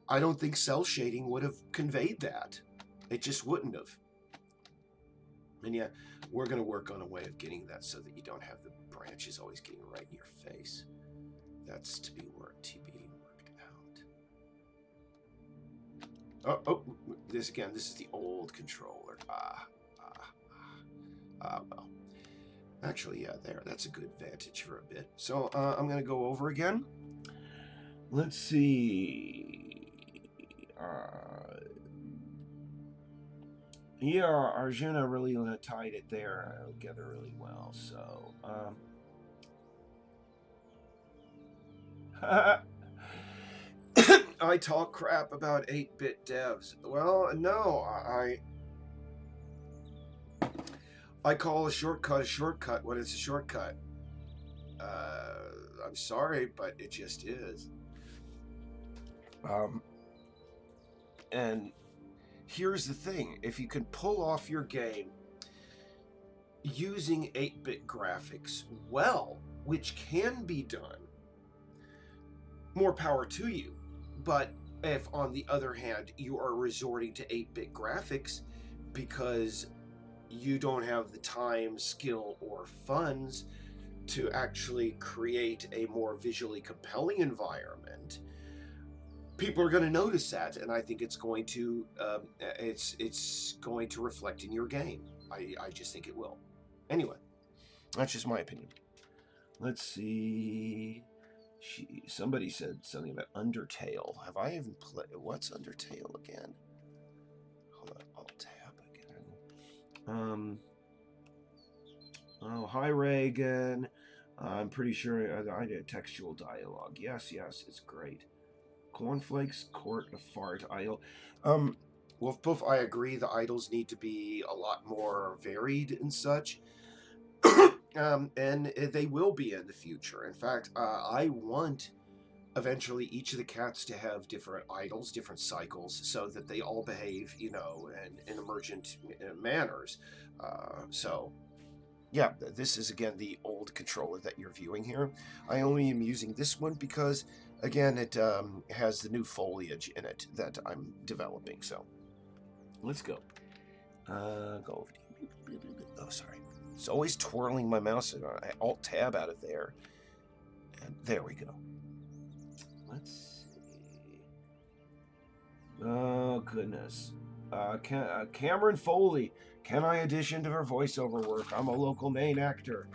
I don't think cell shading would have conveyed that. It just wouldn't have. And yeah, we're going to work on a way of getting that so that you don't have the branches always getting right in your face. That's to be worked out. Oh, this is the old controller. Well. Actually, yeah, that's a good vantage for a bit. So I'm going to go over again. Let's see. Uh, yeah, Arjuna really tied it there together really well. So, I talk crap about 8-bit devs. Well, no, I call a shortcut when it's a shortcut. I'm sorry, but it just is. Um, and here's the thing: if you can pull off your game using 8-bit graphics well, which can be done, more power to you. But if, on the other hand, you are resorting to 8-bit graphics because you don't have the time, skill, or funds to actually create a more visually compelling environment, people are going to notice that, and I think it's going to reflect in your game. I just think it will. Anyway, that's just my opinion. Let's see. Somebody said something about Undertale. Have I even played? What's Undertale again? Hold on, I'll tab again. Oh, hi Reagan. I'm pretty sure I did textual dialogue. Yes, it's great. Cornflakes, court, a fart, idol. Wolf Poof, I agree. The idols need to be a lot more varied and such. And they will be in the future. In fact, I want eventually each of the cats to have different idols, different cycles, so that they all behave, in emergent manners. So, yeah, this is again the old controller that you're viewing here. I only am using this one because, again, it has the new foliage in it that I'm developing. So, let's go. Go over to. Oh, sorry. It's always twirling my mouse. I alt tab out of there. And there we go. Let's see. Oh, goodness. Cameron Foley. Can I audition to her voiceover work? I'm a local Maine actor.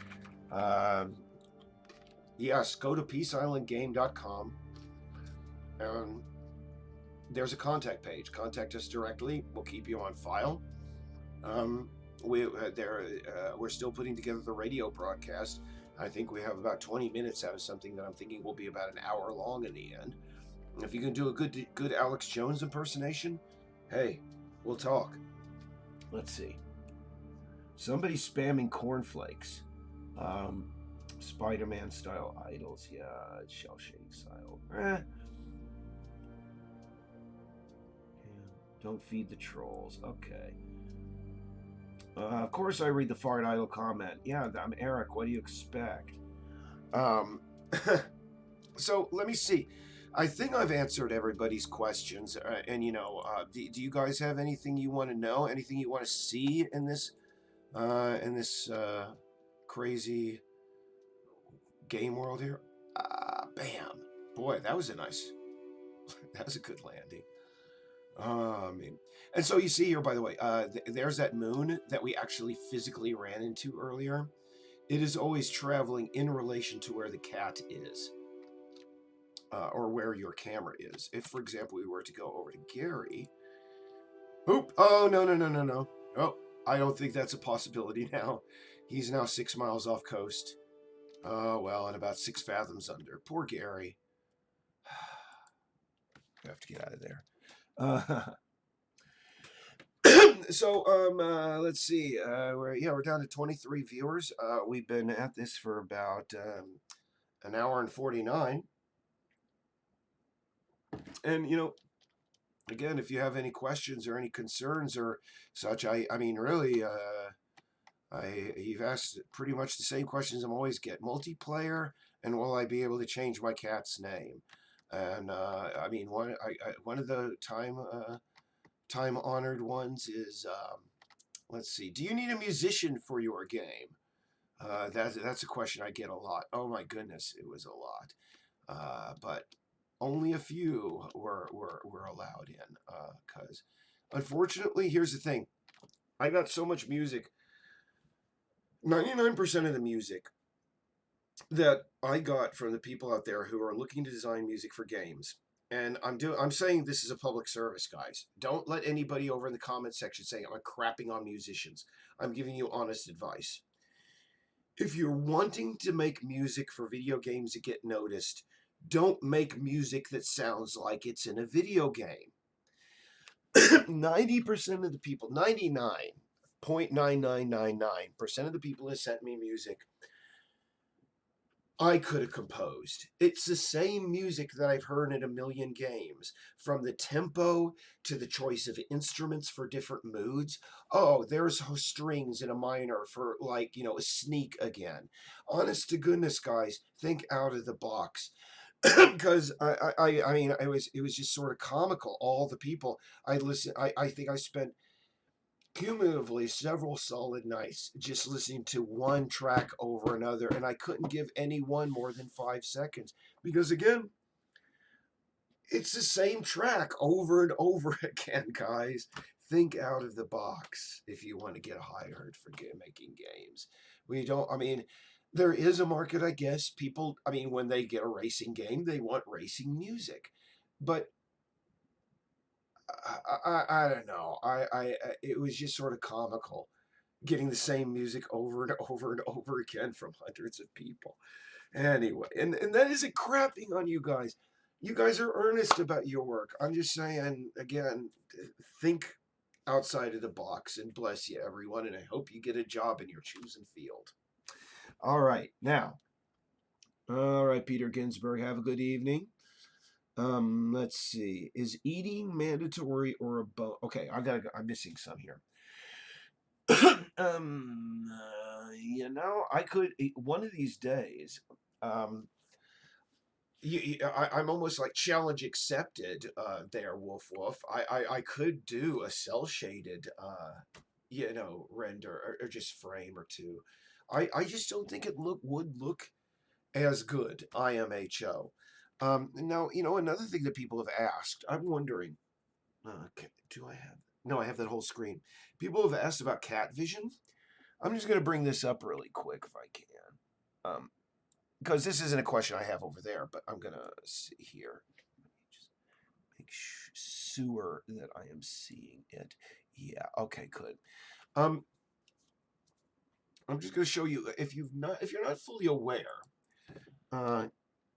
Yes, go to peaceislandgame.com. There's a contact page. Contact us directly. We'll keep you on file. We're still putting together the radio broadcast. I think we have about 20 minutes out of something that I'm thinking will be about an hour long in the end. If you can do a good Alex Jones impersonation, hey, we'll talk. Let's see. Somebody's spamming cornflakes. Spider-Man style idols. Yeah, shell shading style. Yeah, don't feed the trolls. Okay. Of course I read the fart idol comment. Yeah, I'm Eric. What do you expect? So let me see. I think I've answered everybody's questions. And do you guys have anything you want to know? Anything you want to see in this crazy game world here? Bam. Boy, that was a good landing. And so you see here, by the way, there's that moon that we actually physically ran into earlier. It is always traveling in relation to where the cat is, or where your camera is. If, for example, we were to go over to Gary. Oop! Oh, no. Oh, I don't think that's a possibility now. He's now 6 miles off coast. Oh, well, and about 6 fathoms under. Poor Gary. I have to get out of there. So let's see. We're down to 23 viewers. We've been at this for about an hour and 49. And again, if you have any questions or any concerns or such, I mean, really, you've asked pretty much the same questions I'm always get. Multiplayer, and will I be able to change my cat's name? And I mean, one of the time-honored ones is, let's see, do you need a musician for your game? That's a question I get a lot. Oh my goodness, it was a lot. But only a few were allowed in, because unfortunately, here's the thing. I got so much music, 99% of the music that I got from the people out there who are looking to design music for games And I'm saying this is a public service, guys. Don't let anybody over in the comment section say I'm crapping on musicians. I'm giving you honest advice. If you're wanting to make music for video games to get noticed, don't make music that sounds like it's in a video game. 90% of the people, 99.9999% of the people that sent me music, I could have composed. It's the same music that I've heard in a million games, from the tempo to the choice of instruments for different moods. Oh, there's strings in a minor for, like, a sneak again. Honest to goodness, guys, think out of the box. Because I mean, it was just sort of comical. All the people I think I spent cumulatively several solid nights just listening to one track over another, and I couldn't give any one more than 5 seconds because, again, it's the same track over and over again, guys. Think out of the box if you want to get hired for making games. We don't, I mean, there is a market, I guess. People, I mean, when they get a racing game, they want racing music. But I don't know. It was just sort of comical getting the same music over and over and over again from hundreds of people. Anyway, and that isn't crapping on you guys. You guys are earnest about your work. I'm just saying, again, think outside of the box, and bless you, everyone. And I hope you get a job in your chosen field. All right, now. All right, Peter Ginsburg, have a good evening. Let's see. Is eating mandatory or a okay, I'm missing some here. I could eat one of these days. I'm almost like challenge accepted. There, Wolf Wolf. I could do a cell shaded, render or just frame or two. I just don't think it would look as good. IMHO. Now, another thing that people have asked. I'm wondering. Okay, do I have? No, I have that whole screen. People have asked about cat vision. I'm just going to bring this up really quick if I can. Because this isn't a question I have over there, but I'm going to see here. Just make sure that I am seeing it. Yeah, okay, good. I'm just going to show you, if you're not fully aware,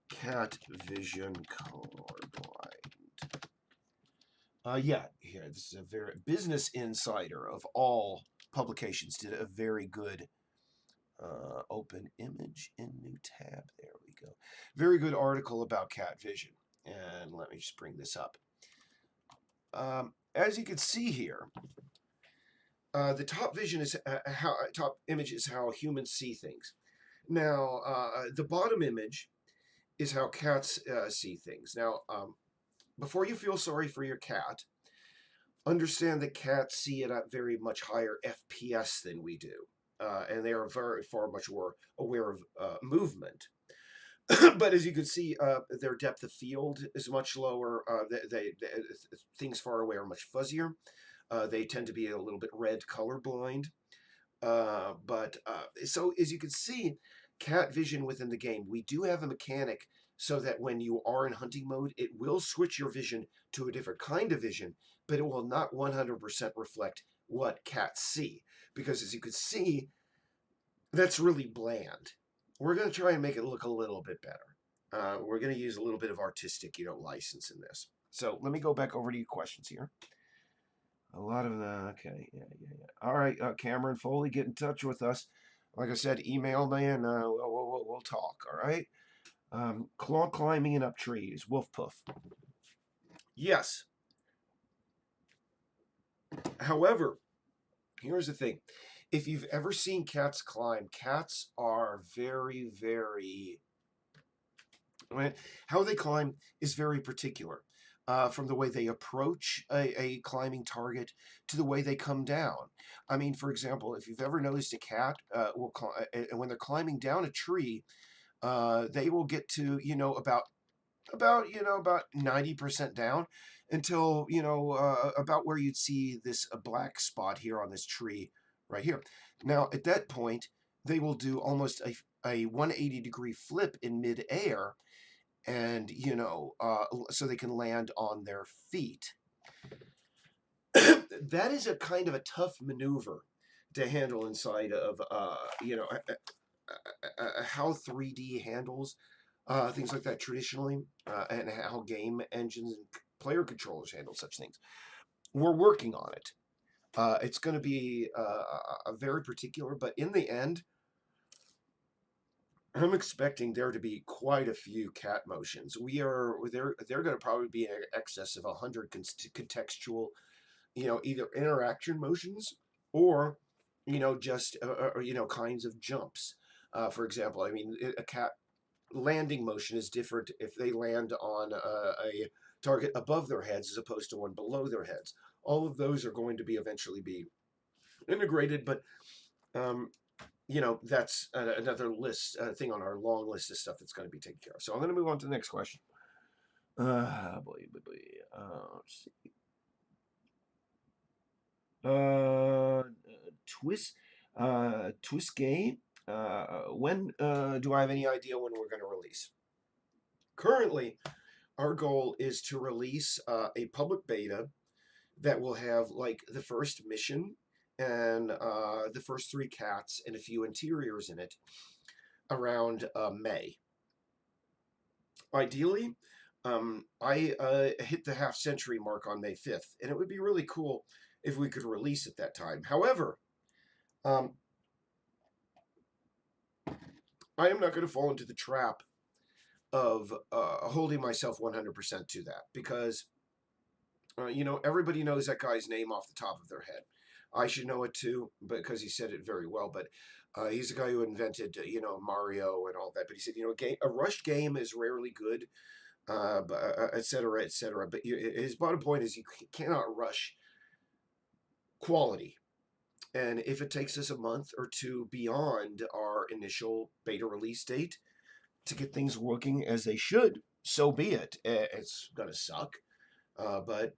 cat vision colorblind. Here, this is a very Business Insider of all publications did a very good open image in new tab. There we go. Very good article about cat vision. And let me just bring this up. As you can see here, the top vision is top image is how humans see things. Now, the bottom image is how cats see things. Now, before you feel sorry for your cat, understand that cats see it at very much higher FPS than we do. And they are very far much more aware of movement. But as you can see, their depth of field is much lower. Things far away are much fuzzier. They tend to be a little bit red colorblind. So as you can see, cat vision within the game, we do have a mechanic so that when you are in hunting mode, it will switch your vision to a different kind of vision, but it will not 100% reflect what cats see. Because as you can see, that's really bland. We're going to try and make it look a little bit better. We're going to use a little bit of artistic, license in this. So let me go back over to your questions here. A lot of okay, yeah. All right, Cameron Foley, get in touch with us. Like I said, email me and we'll talk. All right. Claw climbing up trees. Wolf Puff. Yes. However, here's the thing. If you've ever seen cats climb, cats are very, very... How they climb is very particular. From the way they approach a climbing target to the way they come down. I mean, for example, if you've ever noticed a cat when they're climbing down a tree, they will get to about 90% down until about where you'd see this black spot here on this tree right here. Now at that point, they will do almost a 180-degree flip in midair. and so they can land on their feet. That is a kind of a tough maneuver to handle inside of how 3D handles things like that traditionally, and how game engines and player controllers handle such things. We're working on it. It's going to be a very particular, but in the end, I'm expecting there to be quite a few cat motions. They're going to probably be in excess of 100 contextual, either interaction motions or, just kinds of jumps. For example, I mean, a cat landing motion is different if they land on a target above their heads as opposed to one below their heads. All of those are going to be eventually be integrated, but um, that's another list thing on our long list of stuff that's going to be taken care of. So I'm going to move on to the next question. Let's see. Twist game. When do I have any idea when we're going to release? Currently, our goal is to release a public beta that will have like the first mission and the first 3 cats and a few interiors in it around May. Ideally, I hit the half-century mark on May 5th, and it would be really cool if we could release at that time. However, um, I am not going to fall into the trap of holding myself 100% to that, because everybody knows that guy's name off the top of their head. I should know it too, because he said it very well. But he's the guy who invented, Mario and all that. But he said, a rushed game is rarely good, et cetera, et cetera. But his bottom point is you cannot rush quality. And if it takes us a month or two beyond our initial beta release date to get things working as they should, so be it. It's going to suck, but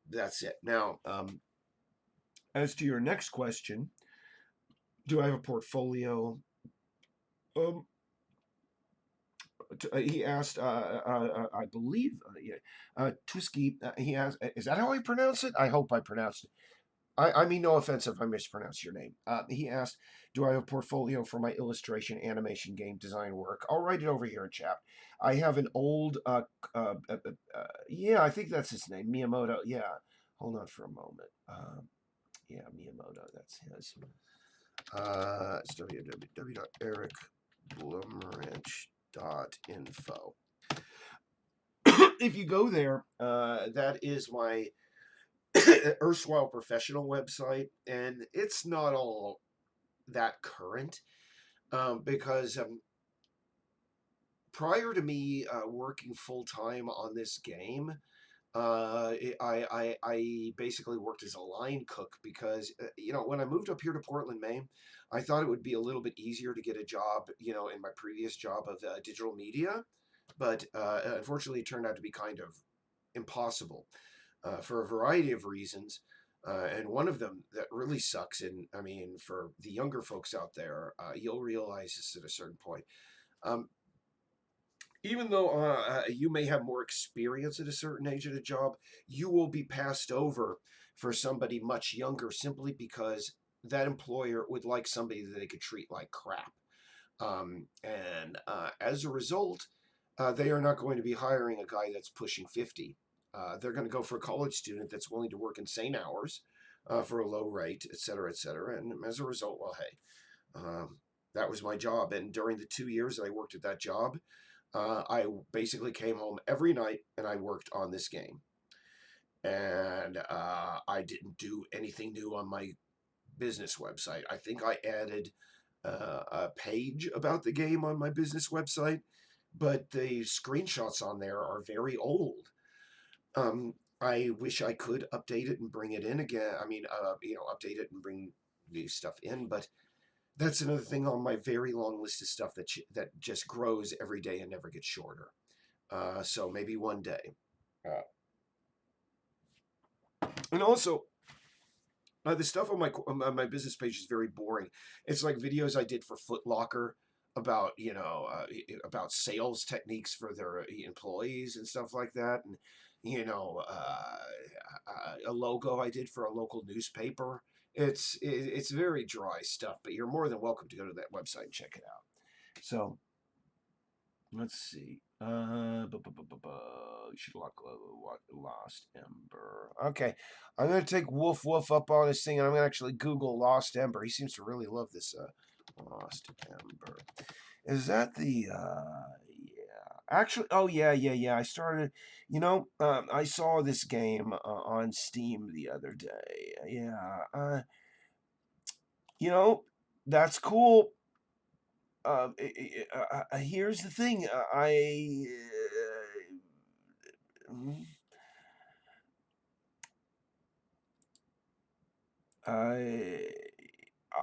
that's it. Now, as to your next question, do I have a portfolio? He asked, I believe, Twisky, he asked, is that how I pronounce it? I hope I pronounced it. I mean, no offense if I mispronounce your name. He asked, do I have a portfolio for my illustration, animation, game design work? I'll write it over here in chat. I have an old, yeah, I think that's his name, Miyamoto. Yeah, hold on for a moment. Yeah, Miyamoto, that's his. It's www.ericblumranch.info. If you go there, that is my erstwhile professional website, and it's not all that current, because prior to me working full-time on this game, I basically worked as a line cook, because when I moved up here to Portland, Maine, I thought it would be a little bit easier to get a job, in my previous job of digital media, but unfortunately it turned out to be kind of impossible for a variety of reasons. And one of them that really sucks, and I mean, for the younger folks out there, you'll realize this at a certain point. Even though you may have more experience at a certain age at a job, you will be passed over for somebody much younger, simply because that employer would like somebody that they could treat like crap. And as a result, they are not going to be hiring a guy that's pushing 50. They're going to go for a college student that's willing to work insane hours for a low rate, et cetera, et cetera. And as a result, well, hey, that was my job. And during the 2 years that I worked at that job, I basically came home every night and I worked on this game. And I didn't do anything new on my business website. I think I added a page about the game on my business website, but the screenshots on there are very old. I wish I could update it and bring it in again. I mean, update it and bring new stuff in, but that's another thing on my very long list of stuff that just grows every day and never gets shorter. So maybe one day. And also, the stuff on my business page is very boring. It's like videos I did for Foot Locker, about about sales techniques for their employees and stuff like that, and a logo I did for a local newspaper. It's very dry stuff, but you're more than welcome to go to that website and check it out. So let's see. Should lock Lost Ember. Okay, I'm gonna take Wolf up on this thing, and I'm gonna actually Google Lost Ember. He seems to really love this Lost Ember. Is that the yeah? Actually, oh yeah. I started. I saw this game on Steam the other day. Yeah. That's cool. Here's the thing. I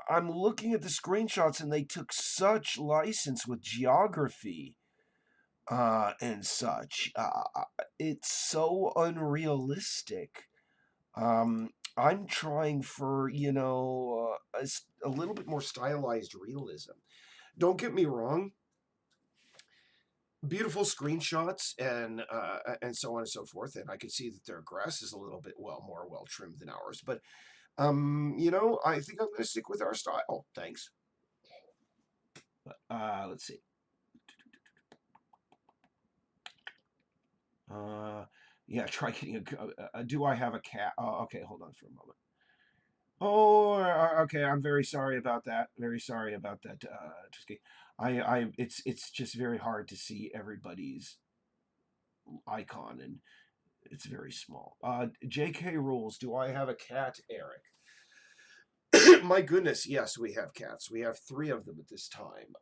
I'm looking at the screenshots, and they took such license with geography and such. It's so unrealistic. I'm trying for a little bit more stylized realism. Don't get me wrong, beautiful screenshots and so on and so forth, and I can see that their grass is a little bit more well trimmed than ours, but I think I'm going to stick with our style. Thanks. Let's see. Yeah, try getting do I have a cat? Oh, okay, hold on for a moment. Oh, okay. I'm very sorry about that. Very sorry about that. Just kidding. It's just very hard to see everybody's icon, and it's very small. JK rules. Do I have a cat, Eric? My goodness, yes, we have cats. We have 3 of them at this time.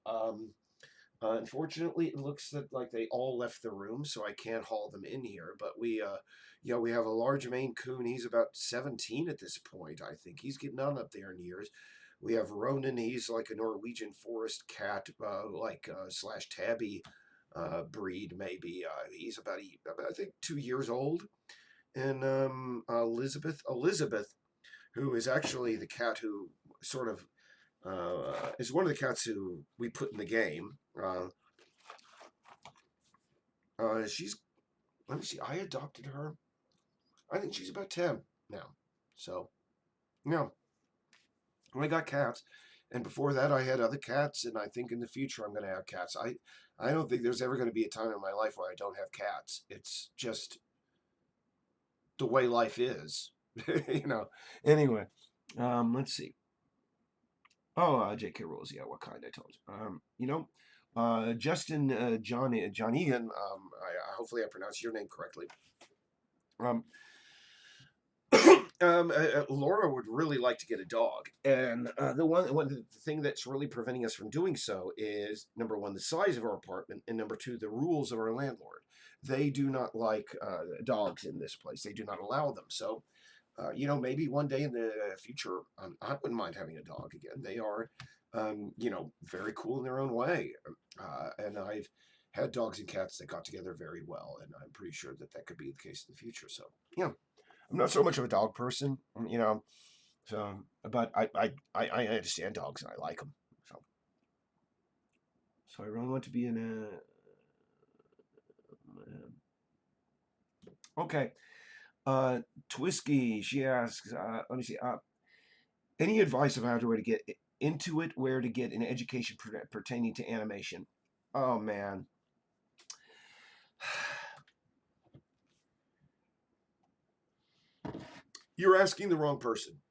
Unfortunately, it looks like they all left the room, so I can't haul them in here. But we have a large Maine Coon. He's about 17 at this point, I think. He's getting on up there in years. We have Ronan. He's like a Norwegian forest cat, slash tabby breed, maybe. He's about, I think, 2 years old. And Elizabeth, who is actually the cat who sort of is one of the cats who we put in the game. She's, let me see, I adopted her. I think she's about 10 now. So, yeah, I got cats. And before that, I had other cats, and I think in the future I'm going to have cats. I don't think there's ever going to be a time in my life where I don't have cats. It's just the way life is, Anyway, let's see. Oh, JK rules. Yeah, what kind? I told you. Justin John Egan. Hopefully I pronounced your name correctly. Um, Laura would really like to get a dog, and the thing that's really preventing us from doing so is, number one, the size of our apartment, and number two, the rules of our landlord. They do not like dogs in this place. They do not allow them. So, maybe one day in the future, I wouldn't mind having a dog again. They are, very cool in their own way. And I've had dogs and cats that got together very well, and I'm pretty sure that could be the case in the future. So, yeah, I'm not so much of a dog person, So, but I understand dogs and I like them. So I really want to be in a. Okay. Twisky, she asks, let me see, any advice of how to get into it, where to get an education pertaining to animation? Oh, man. You're asking the wrong person.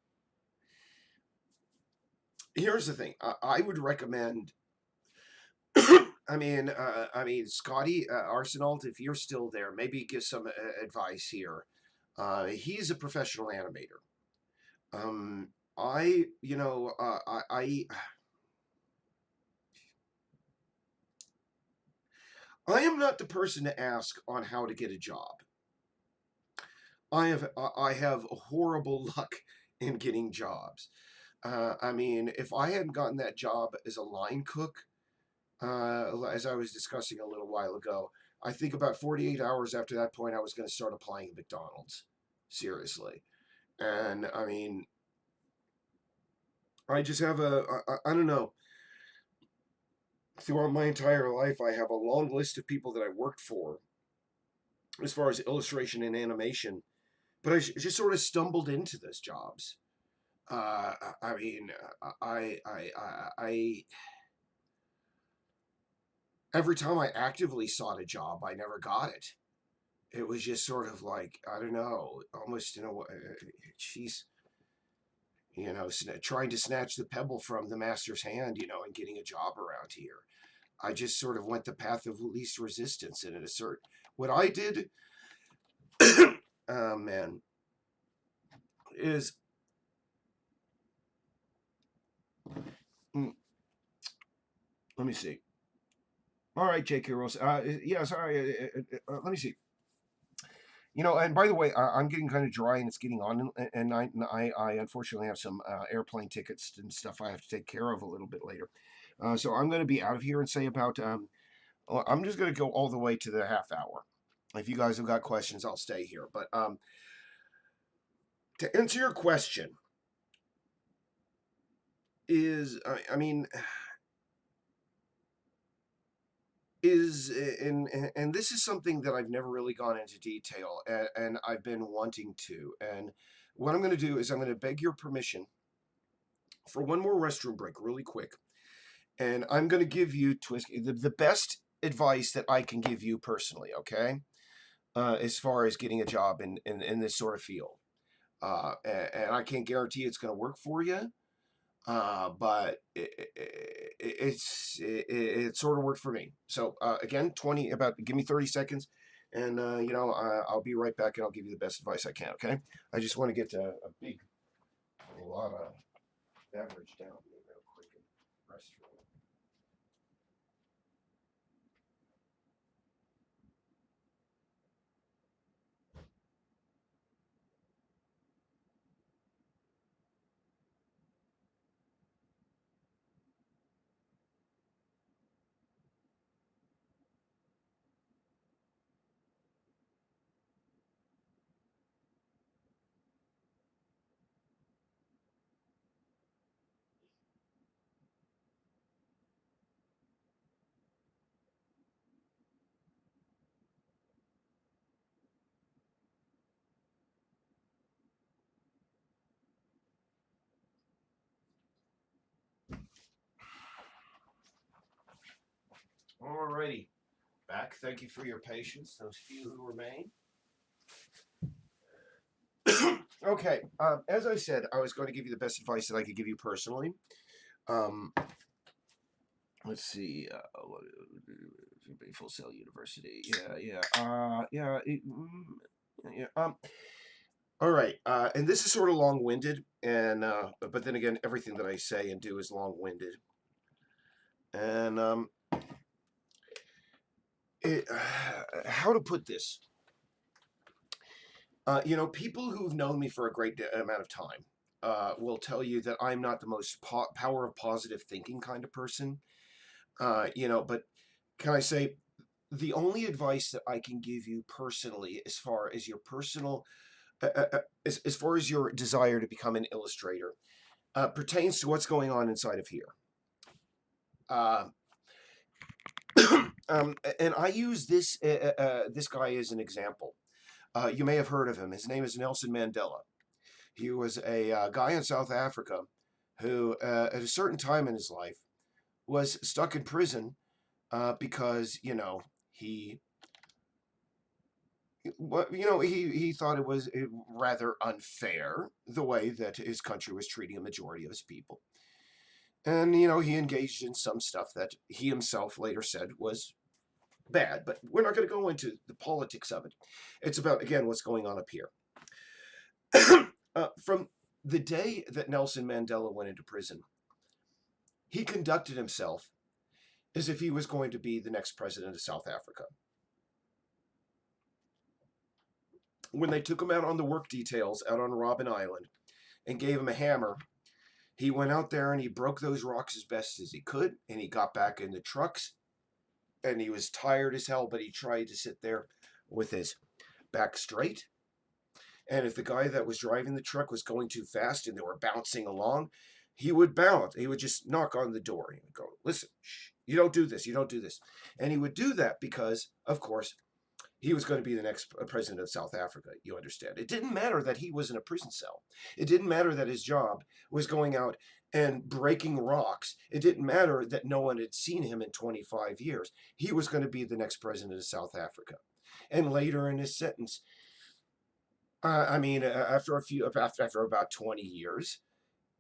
Here's the thing. I would recommend. Scotty Arsenault, if you're still there, maybe give some advice here. He's a professional animator. I, you know, I am not the person to ask on how to get a job. I have horrible luck in getting jobs. If I hadn't gotten that job as a line cook, as I was discussing a little while ago, I think about 48 hours after that point, I was going to start applying at McDonald's. Seriously. And I just have I don't know. throughout my entire life, I have a long list of people that I worked for as far as illustration and animation, but I just sort of stumbled into those jobs. I mean, I every time I actively sought a job, I never got it. It was just sort of like, I don't know, almost in a way, she's, trying to snatch the pebble from the master's hand, and getting a job around here. I just sort of went the path of least resistance, and what I did, oh man, is, mm, let me see. All right, J.K. Rose. Yeah, sorry. Let me see. And by the way, I'm getting kind of dry and it's getting on, and I unfortunately have some airplane tickets and stuff I have to take care of a little bit later. So I'm going to be out of here and say about, well, I'm just going to go all the way to the half hour. If you guys have got questions, I'll stay here. But to answer your question, I mean, and this is something that I've never really gone into detail, and I've been wanting to. And what I'm going to do is I'm going to beg your permission for one more restroom break, really quick. And I'm going to give you the best advice that I can give you personally, okay? As far as getting a job in this sort of field. And I can't guarantee it's going to work for you, but it sort of worked for me. So again, give me 30 seconds, and I'll be right back, and I'll give you the best advice I can. Okay? I just want to get a lot of beverage down here real quick in the restroom. Alrighty, back. Thank you for your patience, those few who remain. Okay, as I said, I was going to give you the best advice that I could give you personally. Um, let's see. Full Sail University. Yeah. All right. And this is sort of long-winded, and but then again, everything that I say and do is long-winded. And how to put this? People who've known me for a great amount of time will tell you that I'm not the most power of positive thinking kind of person. But can I say the only advice that I can give you personally, as far as your personal, as far as your desire to become an illustrator, pertains to what's going on inside of here. And I use this guy as an example. You may have heard of him. His name is Nelson Mandela. He was a guy in South Africa who, at a certain time in his life, was stuck in prison because he he thought it was rather unfair the way that his country was treating a majority of his people, and he engaged in some stuff that he himself later said was bad. But we're not going to go into the politics of it. It's about, again, what's going on up here. From the day that Nelson Mandela went into prison, he conducted himself as if he was going to be the next president of South Africa. When they took him out on the work details out on Robben Island and gave him a hammer, he went out there and he broke those rocks as best as he could, and he got back in the trucks, and he was tired as hell, but he tried to sit there with his back straight. And if the guy that was driving the truck was going too fast and they were bouncing along, he would balance. He would just knock on the door and he would go, listen, shh, you don't do this. You don't do this. And he would do that because, of course, he was going to be the next president of South Africa. You understand? It didn't matter that he was in a prison cell. It didn't matter that his job was going out and breaking rocks. It didn't matter that no one had seen him in 25 years. He was going to be the next president of South Africa. And later in his sentence, after about 20 years,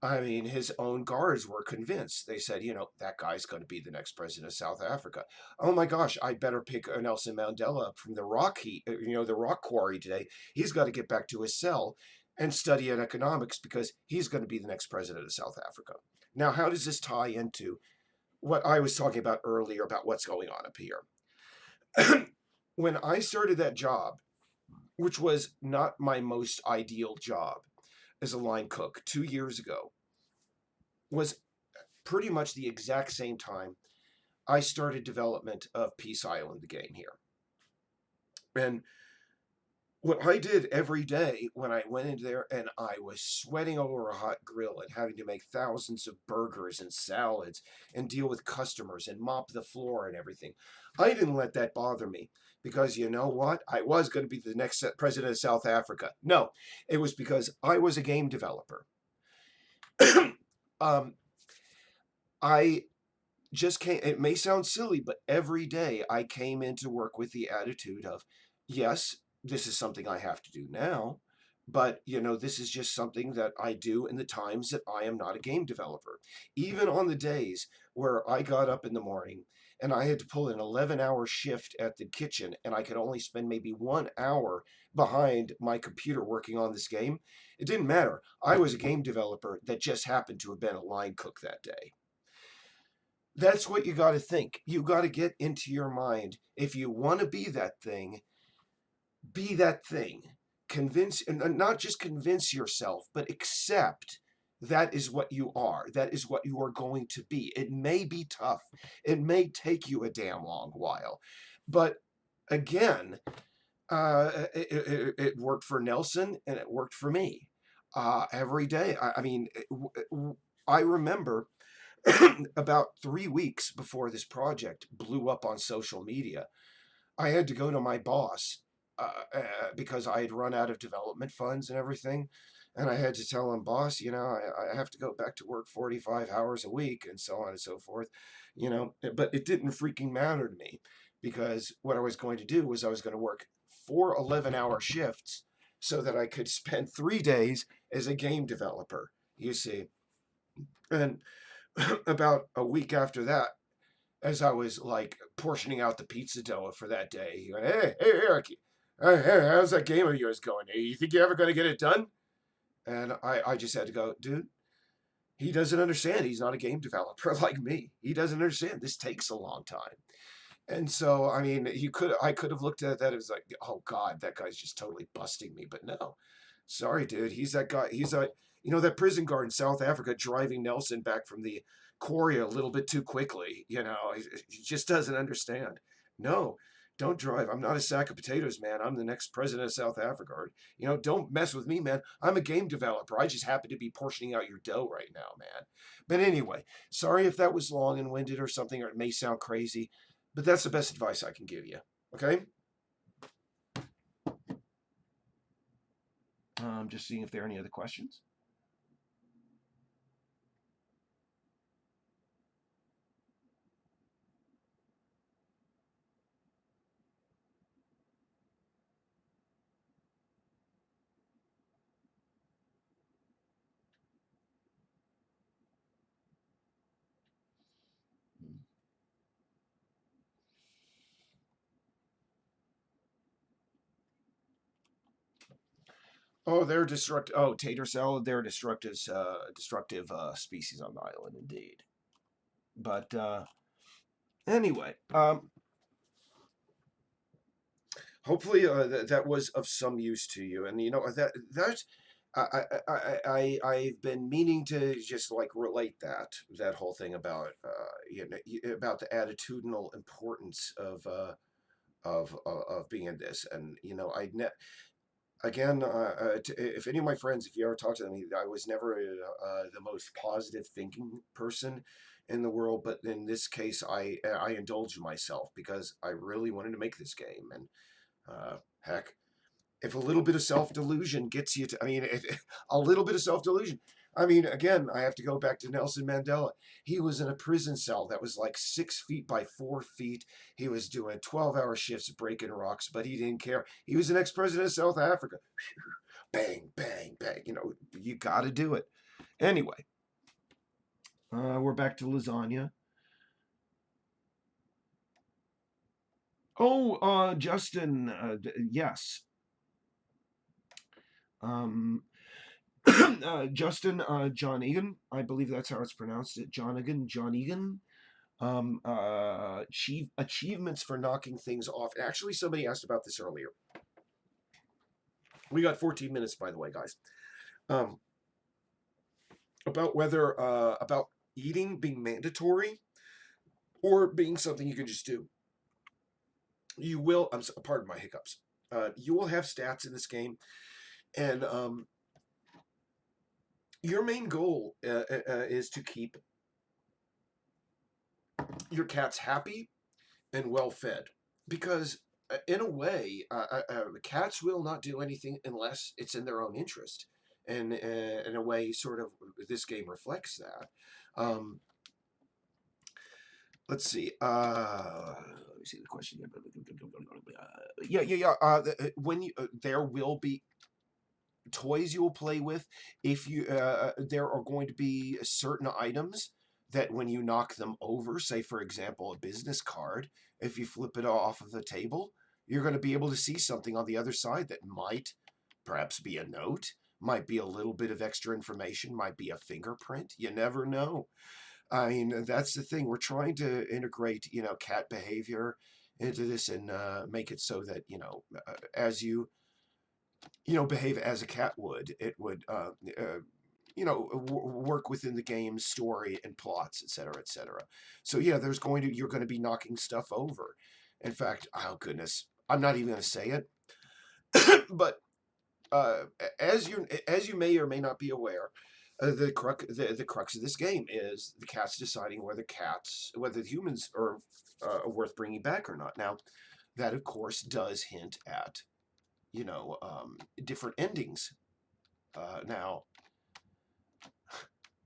I mean, his own guards were convinced. They said, that guy's going to be the next president of South Africa. Oh my gosh, I better pick Nelson Mandela up from the the rock quarry today. He's got to get back to his cell and study economics because he's going to be the next president of South Africa. Now, how does this tie into what I was talking about earlier about what's going on up here? When I started that job, which was not my most ideal job as a line cook 2 years ago, was pretty much the exact same time I started development of Peace Island, the game here. And what I did every day when I went in there and I was sweating over a hot grill and having to make thousands of burgers and salads and deal with customers and mop the floor and everything, I didn't let that bother me because you know what? I was going to be the next president of South Africa. No, it was because I was a game developer. I just came, it may sound silly, but every day I came into work with the attitude of, yes, this is something I have to do now, but this is just something that I do in the times that I am not a game developer. Even on the days where I got up in the morning and I had to pull an 11-hour shift at the kitchen and I could only spend maybe 1 hour behind my computer working on this game, it didn't matter. I was a game developer that just happened to have been a line cook that day. That's what you got to think. You got to get into your mind. If you want to be that thing, be that thing. Convince, and not just convince yourself, but accept that is what you are. That is what you are going to be. It may be tough. It may take you a damn long while. But again, it worked for Nelson and it worked for me every day. I remember about 3 weeks before this project blew up on social media, I had to go to my boss because I had run out of development funds and everything. And I had to tell him, boss, I have to go back to work 45 hours a week and so on and so forth, but it didn't freaking matter to me because what I was going to do was I was going to work 4 11-hour shifts so that I could spend 3 days as a game developer, you see. And about a week after that, as I was like portioning out the pizza dough for that day, he went, hey, Eric, hey, how's that game of yours going? Hey, you think you're ever going to get it done? And I just had to go, dude, he doesn't understand. He's not a game developer like me. He doesn't understand. This takes a long time. And so, I mean, I could have looked at that as like, oh God, that guy's just totally busting me. But no, sorry, dude. He's that guy. He's that prison guard in South Africa driving Nelson back from the quarry a little bit too quickly. He just doesn't understand. No, don't drive. I'm not a sack of potatoes, man. I'm the next president of South Africa. Or, don't mess with me, man. I'm a game developer. I just happen to be portioning out your dough right now, man. But anyway, sorry if that was long and winded or something, or it may sound crazy, but that's the best advice I can give you. Okay? Just seeing if there are any other questions. Oh, they're destructive. Oh, tater salad. They're destructive species on the island, indeed. But anyway, hopefully that was of some use to you. And that's I've been meaning to just like relate that whole thing about about the attitudinal importance of being in this, and again, if any of my friends, if you ever talk to them, I was never the most positive thinking person in the world, but in this case, I indulged myself because I really wanted to make this game, and heck, if a little bit of self delusion gets you to, I mean, a little bit of self delusion. I mean, again, I have to go back to Nelson Mandela. He was in a prison cell that was like 6 feet by 4 feet. He was doing 12-hour shifts breaking rocks, but he didn't care. He was an ex president of South Africa. Bang, bang, bang. You know, you got to do it. Anyway, we're back to lasagna. Oh, Justin, yes. Um, Justin John Egan, I believe that's how it's pronounced. It John Egan, John Egan. Achievements for knocking things off. Actually, somebody asked about this earlier. We got 14 minutes, by the way, guys. Um, about whether about eating being mandatory or being something you can just do. You will. Pardon my hiccups. You will have stats in this game, and your main goal is to keep your cats happy and well fed, because in a way, cats will not do anything unless it's in their own interest, and in a way, sort of, this game reflects that. Let's see. Let me see the question. Yeah. When you there will be toys you will play with. If you there are going to be certain items that when you knock them over, say for example a business card, if you flip it off of the table, you're going to be able to see something on the other side that might perhaps be a note, might be a little bit of extra information, might be a fingerprint. You never know. I mean, that's the thing. We're trying to integrate, cat behavior into this, and make it so that, as you behave as a cat would, it would, work within the game's story and plots, etc., etc. So yeah, you're going to be knocking stuff over. In fact, oh goodness, I'm not even going to say it, but uh, as you may or may not be aware, the crux of this game is the cats deciding whether the humans are worth bringing back or not. Now, that of course does hint at different endings. Now,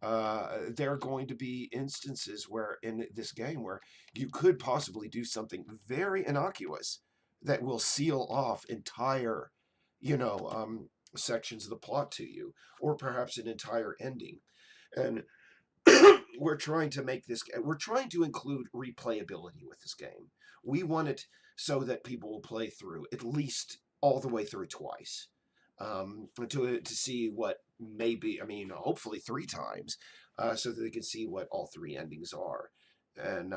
there are going to be instances where in this game where you could possibly do something very innocuous that will seal off entire, you know, um, sections of the plot to you, or perhaps an entire ending. And we're trying to include replayability with this game. We want it so that people will play through at least all the way through twice, to see what maybe, I mean, hopefully 3 times, so that they can see what all 3 endings are. And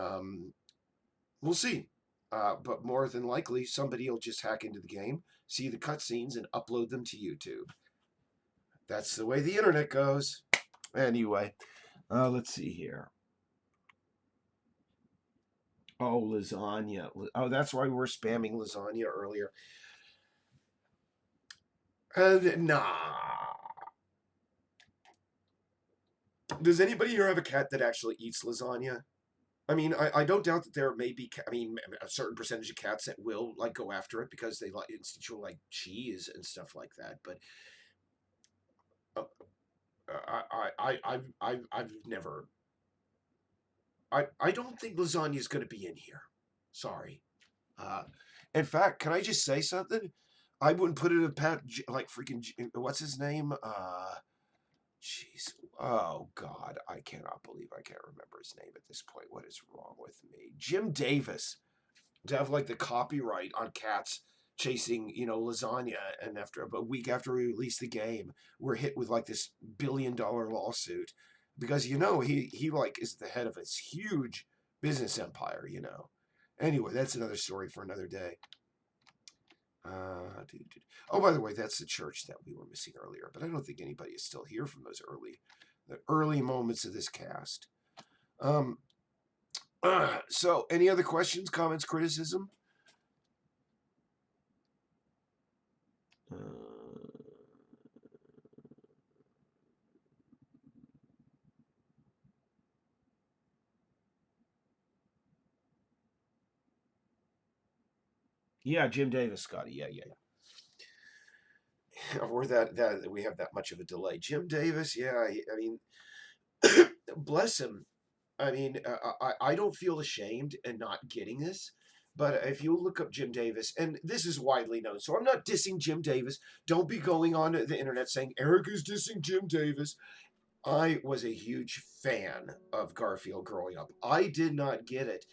we'll see. But more than likely, somebody will just hack into the game, see the cutscenes, and upload them to YouTube. That's the way the internet goes. Anyway, let's see here. Oh, lasagna. Oh, that's why we were spamming lasagna earlier. Nah. Does anybody here have a cat that actually eats lasagna? I mean, I don't doubt that there may be, I mean, a certain percentage of cats that will like go after it because they like instinctual like cheese and stuff like that. But uh, I've never. I don't think lasagna is going to be in here. Sorry. Uh, in fact, can I just say something? I wouldn't put it in Pat like freaking what's his name? Jeez. Oh God, I cannot believe I can't remember his name at this point. What is wrong with me? Jim Davis to have like the copyright on cats chasing, lasagna, and after a week after we release the game, we're hit with like this $1 billion lawsuit because he like is the head of this huge business empire. Anyway, that's another story for another day. Oh, by the way, that's the church that we were missing earlier, but I don't think anybody is still here from the early moments of this cast. So any other questions, comments, criticism? Yeah, Jim Davis, Scotty. Yeah, yeah, yeah. Or that we have that much of a delay. Jim Davis, yeah. I mean, bless him. I mean, I don't feel ashamed in not getting this, but if you look up Jim Davis, and this is widely known, so I'm not dissing Jim Davis. Don't be going on the internet saying Eric is dissing Jim Davis. I was a huge fan of Garfield growing up. I did not get it,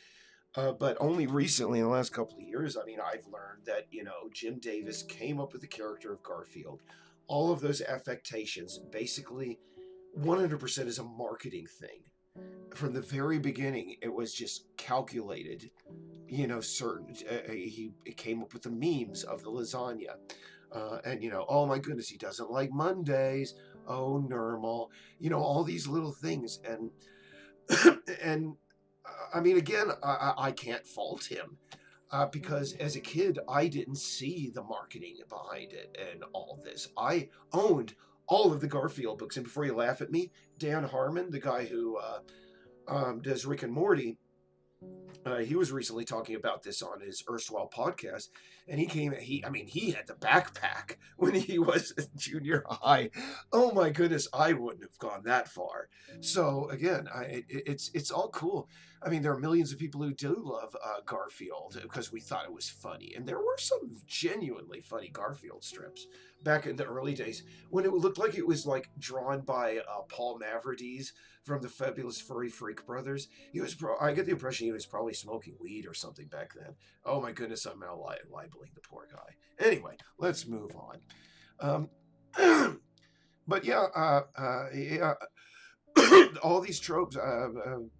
but only recently, in the last couple of years, I mean, I've learned that, Jim Davis came up with the character of Garfield. All of those affectations, basically, 100% is a marketing thing. From the very beginning, it was just calculated. Certain he came up with the memes of the lasagna, and oh my goodness, he doesn't like Mondays. Oh, normal. All these little things, and and I mean, again, I can't fault him. Because as a kid, I didn't see the marketing behind it and all this. I owned all of the Garfield books. And before you laugh at me, Dan Harmon, the guy who does Rick and Morty, he was recently talking about this on his erstwhile podcast, and he had the backpack when he was in junior high. Oh my goodness, I wouldn't have gone that far. So again, it's all cool. I mean, there are millions of people who do love Garfield because we thought it was funny, and there were some genuinely funny Garfield strips back in the early days when it looked like it was like drawn by Paul Mavrides from the Fabulous Furry Freak Brothers. I get the impression he was probably smoking weed or something back then. Oh my goodness, I'm now libeling the poor guy. Anyway, let's move on. But yeah, yeah. All these tropes.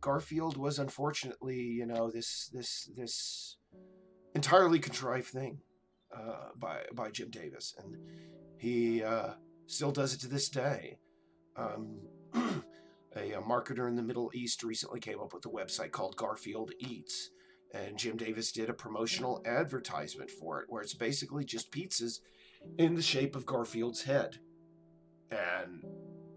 Garfield was unfortunately, this entirely contrived thing by Jim Davis, and he still does it to this day. Um, a marketer in the Middle East recently came up with a website called Garfield Eats, and Jim Davis did a promotional advertisement for it where it's basically just pizzas in the shape of Garfield's head. And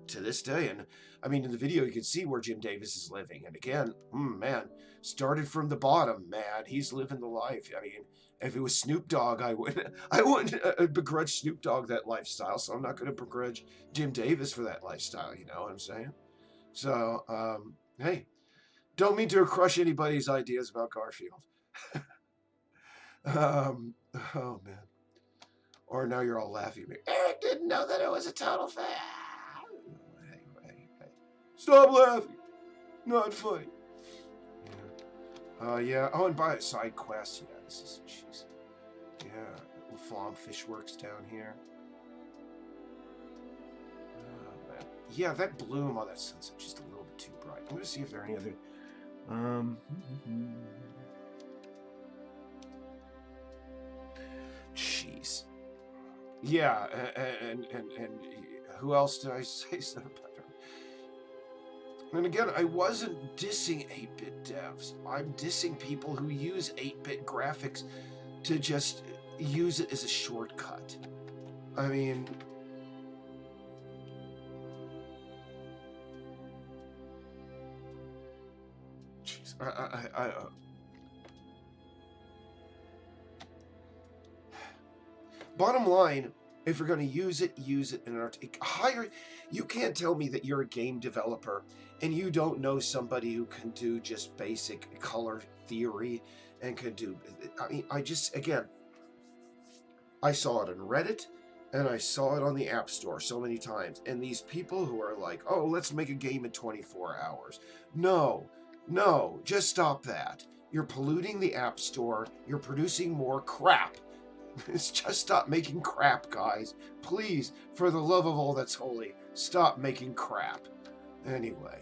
to this day, and I mean, in the video, you can see where Jim Davis is living. And again, man, started from the bottom, man. He's living the life. I mean, if it was Snoop Dogg, I wouldn't begrudge Snoop Dogg that lifestyle. So I'm not going to begrudge Jim Davis for that lifestyle. You know what I'm saying? So, hey, don't mean to crush anybody's ideas about Garfield. Oh man. Or now you're all laughing at me. Eric didn't know that it was a total fan. Hey. Stop laughing. Not funny. Yeah. Oh, and by side quests. Yeah, this is, jeez. Yeah. Flom Fish Works down here. Oh, man. Yeah, that bloom on that sunset just a little bit too bright. I'm gonna see if there are any other. Jeez. Yeah, and who else did I say something about? And again, I wasn't dissing 8-bit devs. I'm dissing people who use 8-bit graphics to just use it as a shortcut. I mean, jeez, bottom line, if you're going to use it in an hire. You can't tell me that you're a game developer and you don't know somebody who can do just basic color theory and can do. I mean, I saw it on Reddit and I saw it on the App Store so many times. And these people who are like, oh, let's make a game in 24 hours. No, just stop that. You're polluting the App Store. You're producing more crap. It's just stop making crap, guys. Please, for the love of all that's holy, stop making crap. Anyway.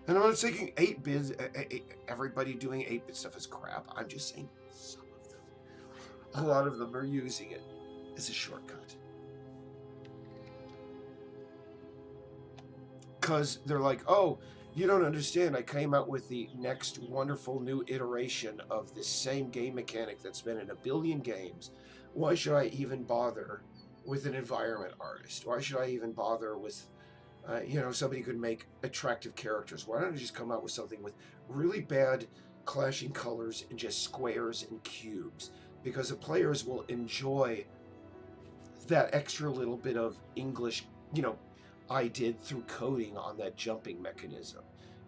And I'm not saying 8-bit, everybody doing 8-bit stuff is crap. I'm just saying some of them. A lot of them are using it as a shortcut. Because they're like, oh, you don't understand. I came out with the next wonderful new iteration of this same game mechanic that's been in a billion games. Why should I even bother with an environment artist? Why should I even bother with, somebody who could make attractive characters? Why don't I just come out with something with really bad clashing colors and just squares and cubes, because the players will enjoy that extra little bit of English, I did through coding on that jumping mechanism.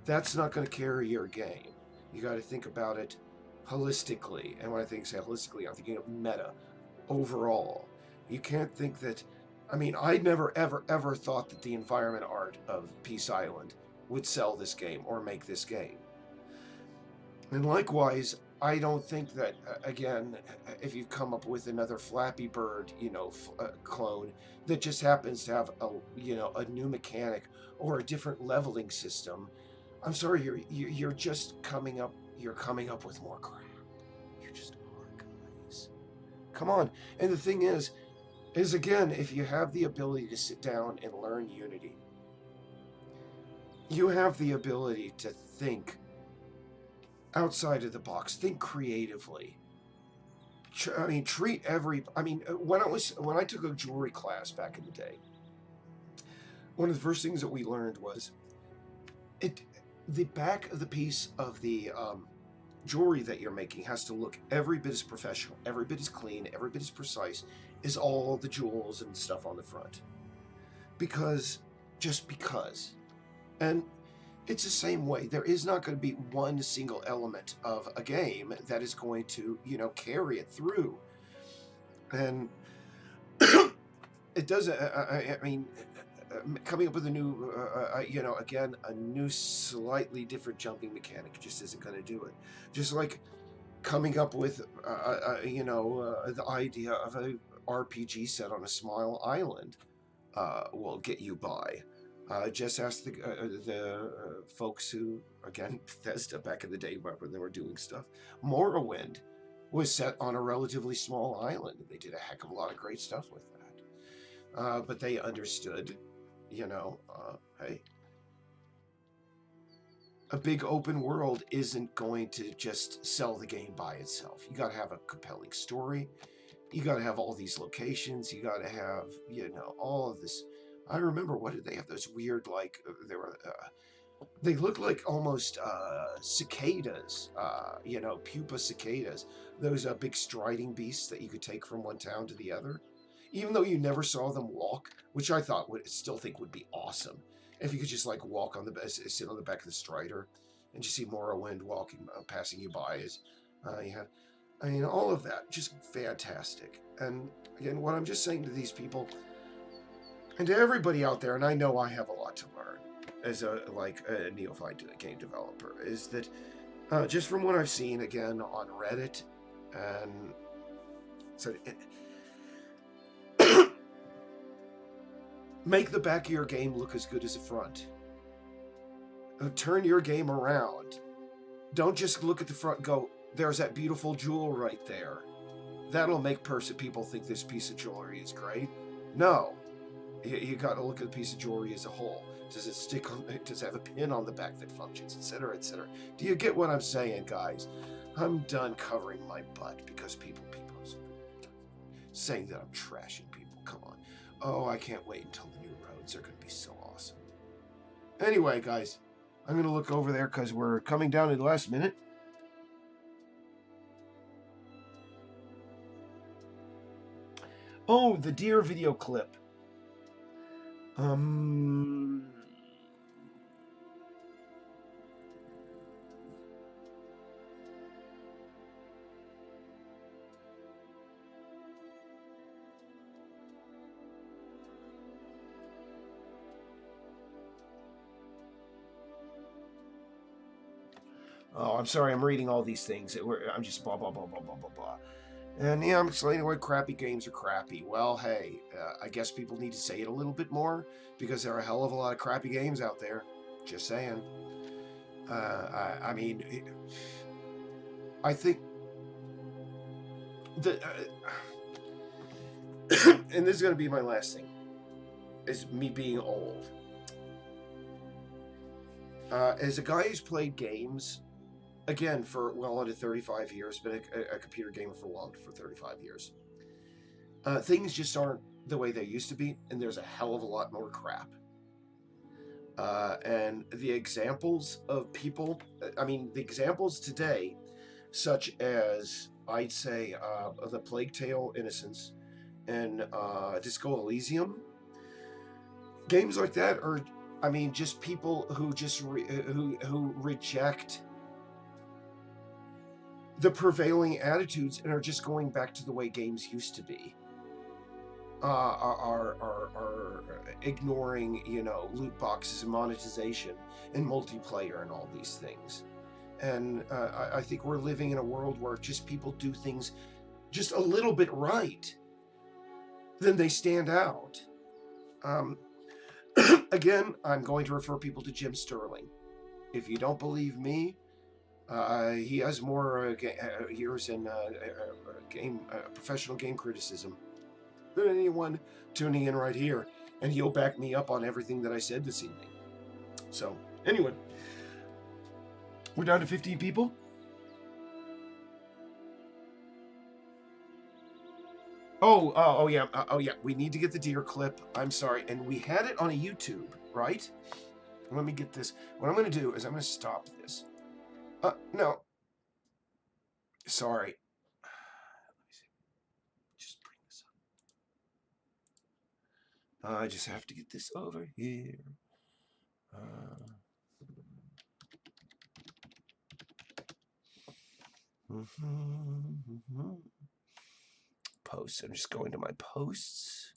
That's not going to carry your game. You got to think about it holistically. And when I say holistically, I'm thinking of meta overall. You can't think that. I mean, I never, ever, ever thought that the environment art of Peace Island would sell this game or make this game. And likewise, I don't think that, again, if you come up with another Flappy Bird, clone that just happens to have a new mechanic or a different leveling system, I'm sorry, you're just coming up. You're coming up with more crap. You just are, guys. Come on. And the thing is again, if you have the ability to sit down and learn Unity, you have the ability to think outside of the box, think creatively. I mean, when I took a jewelry class back in the day, one of the first things that we learned was the back of the piece of the jewelry that you're making has to look every bit as professional, every bit as clean, every bit as precise as all the jewels and stuff on the front. Just because. And it's the same way. There is not going to be one single element of a game that is going to, carry it through. And it does, coming up with a new, again, a new slightly different jumping mechanic just isn't going to do it. Just like coming up with, the idea of a RPG set on a small island will get you by. Just ask the folks who, again, Bethesda back in the day when they were doing stuff. Morrowind was set on a relatively small island, and they did a heck of a lot of great stuff with that. But they understood, hey, a big open world isn't going to just sell the game by itself. You got to have a compelling story. You got to have all these locations. You got to have, all of this. I remember, what did they have? Those weird, they look like almost cicadas, pupa cicadas. Those big striding beasts that you could take from one town to the other. Even though you never saw them walk, which I still think would be awesome. If you could just walk sit on the back of the Strider and just see Morrowind walking, passing you by. All of that, just fantastic. And again, what I'm just saying to these people, and to everybody out there, and I know I have a lot to learn as a neophyte game developer, is that just from what I've seen, again, on Reddit, and so make the back of your game look as good as the front. Turn your game around. Don't just look at the front and go, there's that beautiful jewel right there. That'll make people think this piece of jewelry is great. No. You got to look at the piece of jewelry as a whole. Does it stick on? Does it have a pin on the back that functions, etc., etc.? Do you get what I'm saying, guys? I'm done covering my butt because people saying that I'm trashing people. Come on. Oh, I can't wait until the new roads are going to be so awesome. Anyway, guys, I'm going to look over there because we're coming down to the last minute. Oh, the deer video clip. Oh, I'm sorry, I'm reading all these things. I'm just blah, blah, blah, blah, blah, blah, blah. And yeah, I'm explaining why crappy games are crappy. Well, hey, I guess people need to say it a little bit more because there are a hell of a lot of crappy games out there. Just saying. I think that, and this is going to be my last thing, is me being old. As a guy who's played games, again, for well under 35 years, been a computer gamer for 35 years. Things just aren't the way they used to be, and there's a hell of a lot more crap. And the examples of people, I mean, the examples today, such as I'd say the Plague Tale Innocence and Disco Elysium, games like that are, I mean, just people who just who reject the prevailing attitudes and are just going back to the way games used to be. Are ignoring, you know, loot boxes and monetization and multiplayer and all these things. And I think we're living in a world where just people do things just a little bit right, then they stand out. Um, Again, I'm going to refer people to Jim Sterling. If you don't believe me, he has more years in professional game criticism than anyone tuning in right here, and he'll back me up on everything that I said this evening. So, anyway, we're down to 15 people. Oh yeah, we need to get the deer clip. I'm sorry, and we had it on a YouTube, right? Let me get this. What I'm going to do is I'm going to stop this. No. Sorry. Let me see. Just bring this up. I just have to get this over here. Posts. I'm just going to my posts.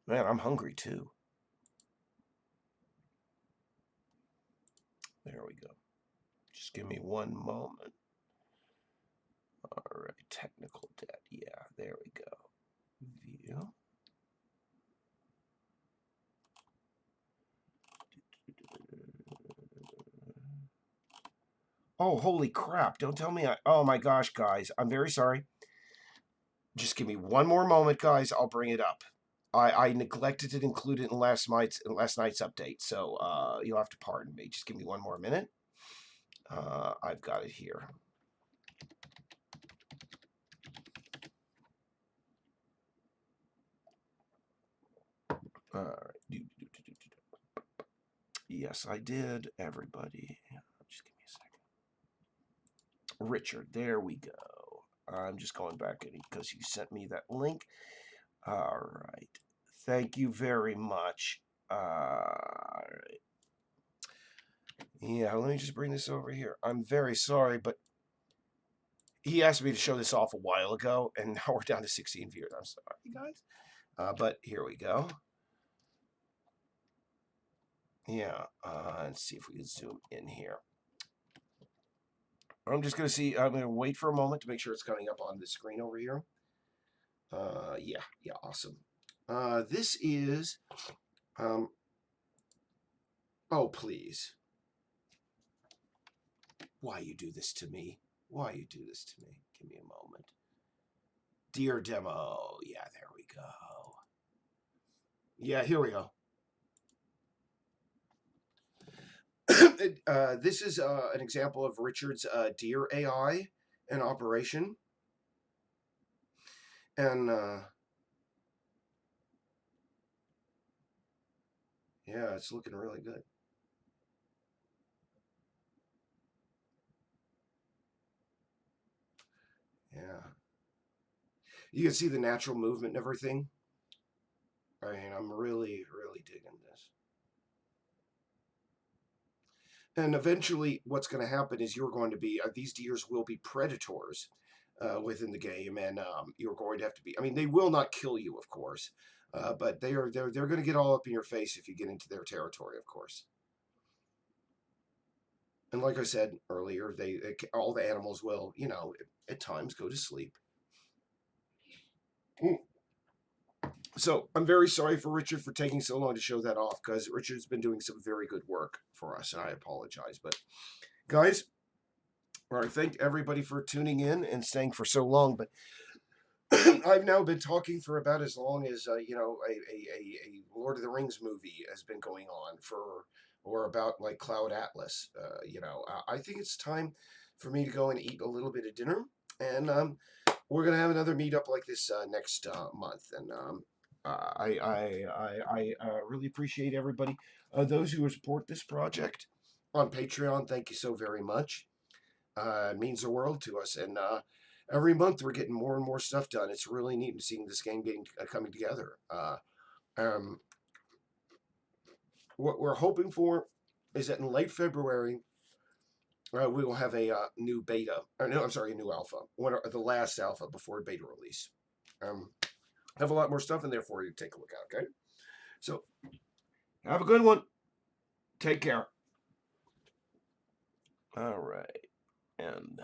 Man, I'm hungry too. There we go. Just give me one moment. All right, technical debt. Yeah, there we go. View. Oh, holy crap. Don't tell me oh my gosh, guys. I'm very sorry. Just give me one more moment, guys. I'll bring it up. I neglected to include it in last night's update, so you'll have to pardon me. Just give me one more minute. I've got it here. All right. Yes, I did, everybody. Just give me a second. Richard, there we go. I'm just going back in because you sent me that link. All right. Thank you very much. All right. Yeah, let me just bring this over here. I'm very sorry, but he asked me to show this off a while ago, and now we're down to 16 viewers. I'm sorry, guys. But here we go. Yeah, let's see if we can zoom in here. I'm just going to see. I'm going to wait for a moment to make sure it's coming up on the screen over here. Yeah, awesome. This is, oh, please. Why you do this to me? Why you do this to me? Give me a moment. Dear demo. Yeah, there we go. Yeah, here we go. This is an example of Richard's deer AI in operation. And yeah, it's looking really good. Yeah. You can see the natural movement and everything. I mean, I'm really, really digging this. And eventually, what's going to happen is you're going to be, these deers will be predators within the game, and you're going to have to be, I mean, they will not kill you, of course, but they're going to get all up in your face if you get into their territory, of course. And like I said earlier, all the animals will, you know, at times go to sleep. So I'm very sorry for Richard for taking so long to show that off, because Richard's been doing some very good work for us, and I apologize. But guys, all right, thank everybody for tuning in and staying for so long. But I've now been talking for about as long as you know, a Lord of the Rings movie has been going on for, or about like Cloud Atlas. You know, I think it's time for me to go and eat a little bit of dinner, and we're gonna have another meetup like this next month, and I really appreciate everybody. Those who support this project on Patreon, thank you so very much. It means the world to us. And every month we're getting more and more stuff done. It's really neat seeing this game coming together. Um, what we're hoping for is that in late February, we will have a new beta. Or no, I'm sorry, a new alpha. The last alpha before beta release. Have a lot more stuff in there for you to take a look at, okay? So, have a good one. Take care. All right. And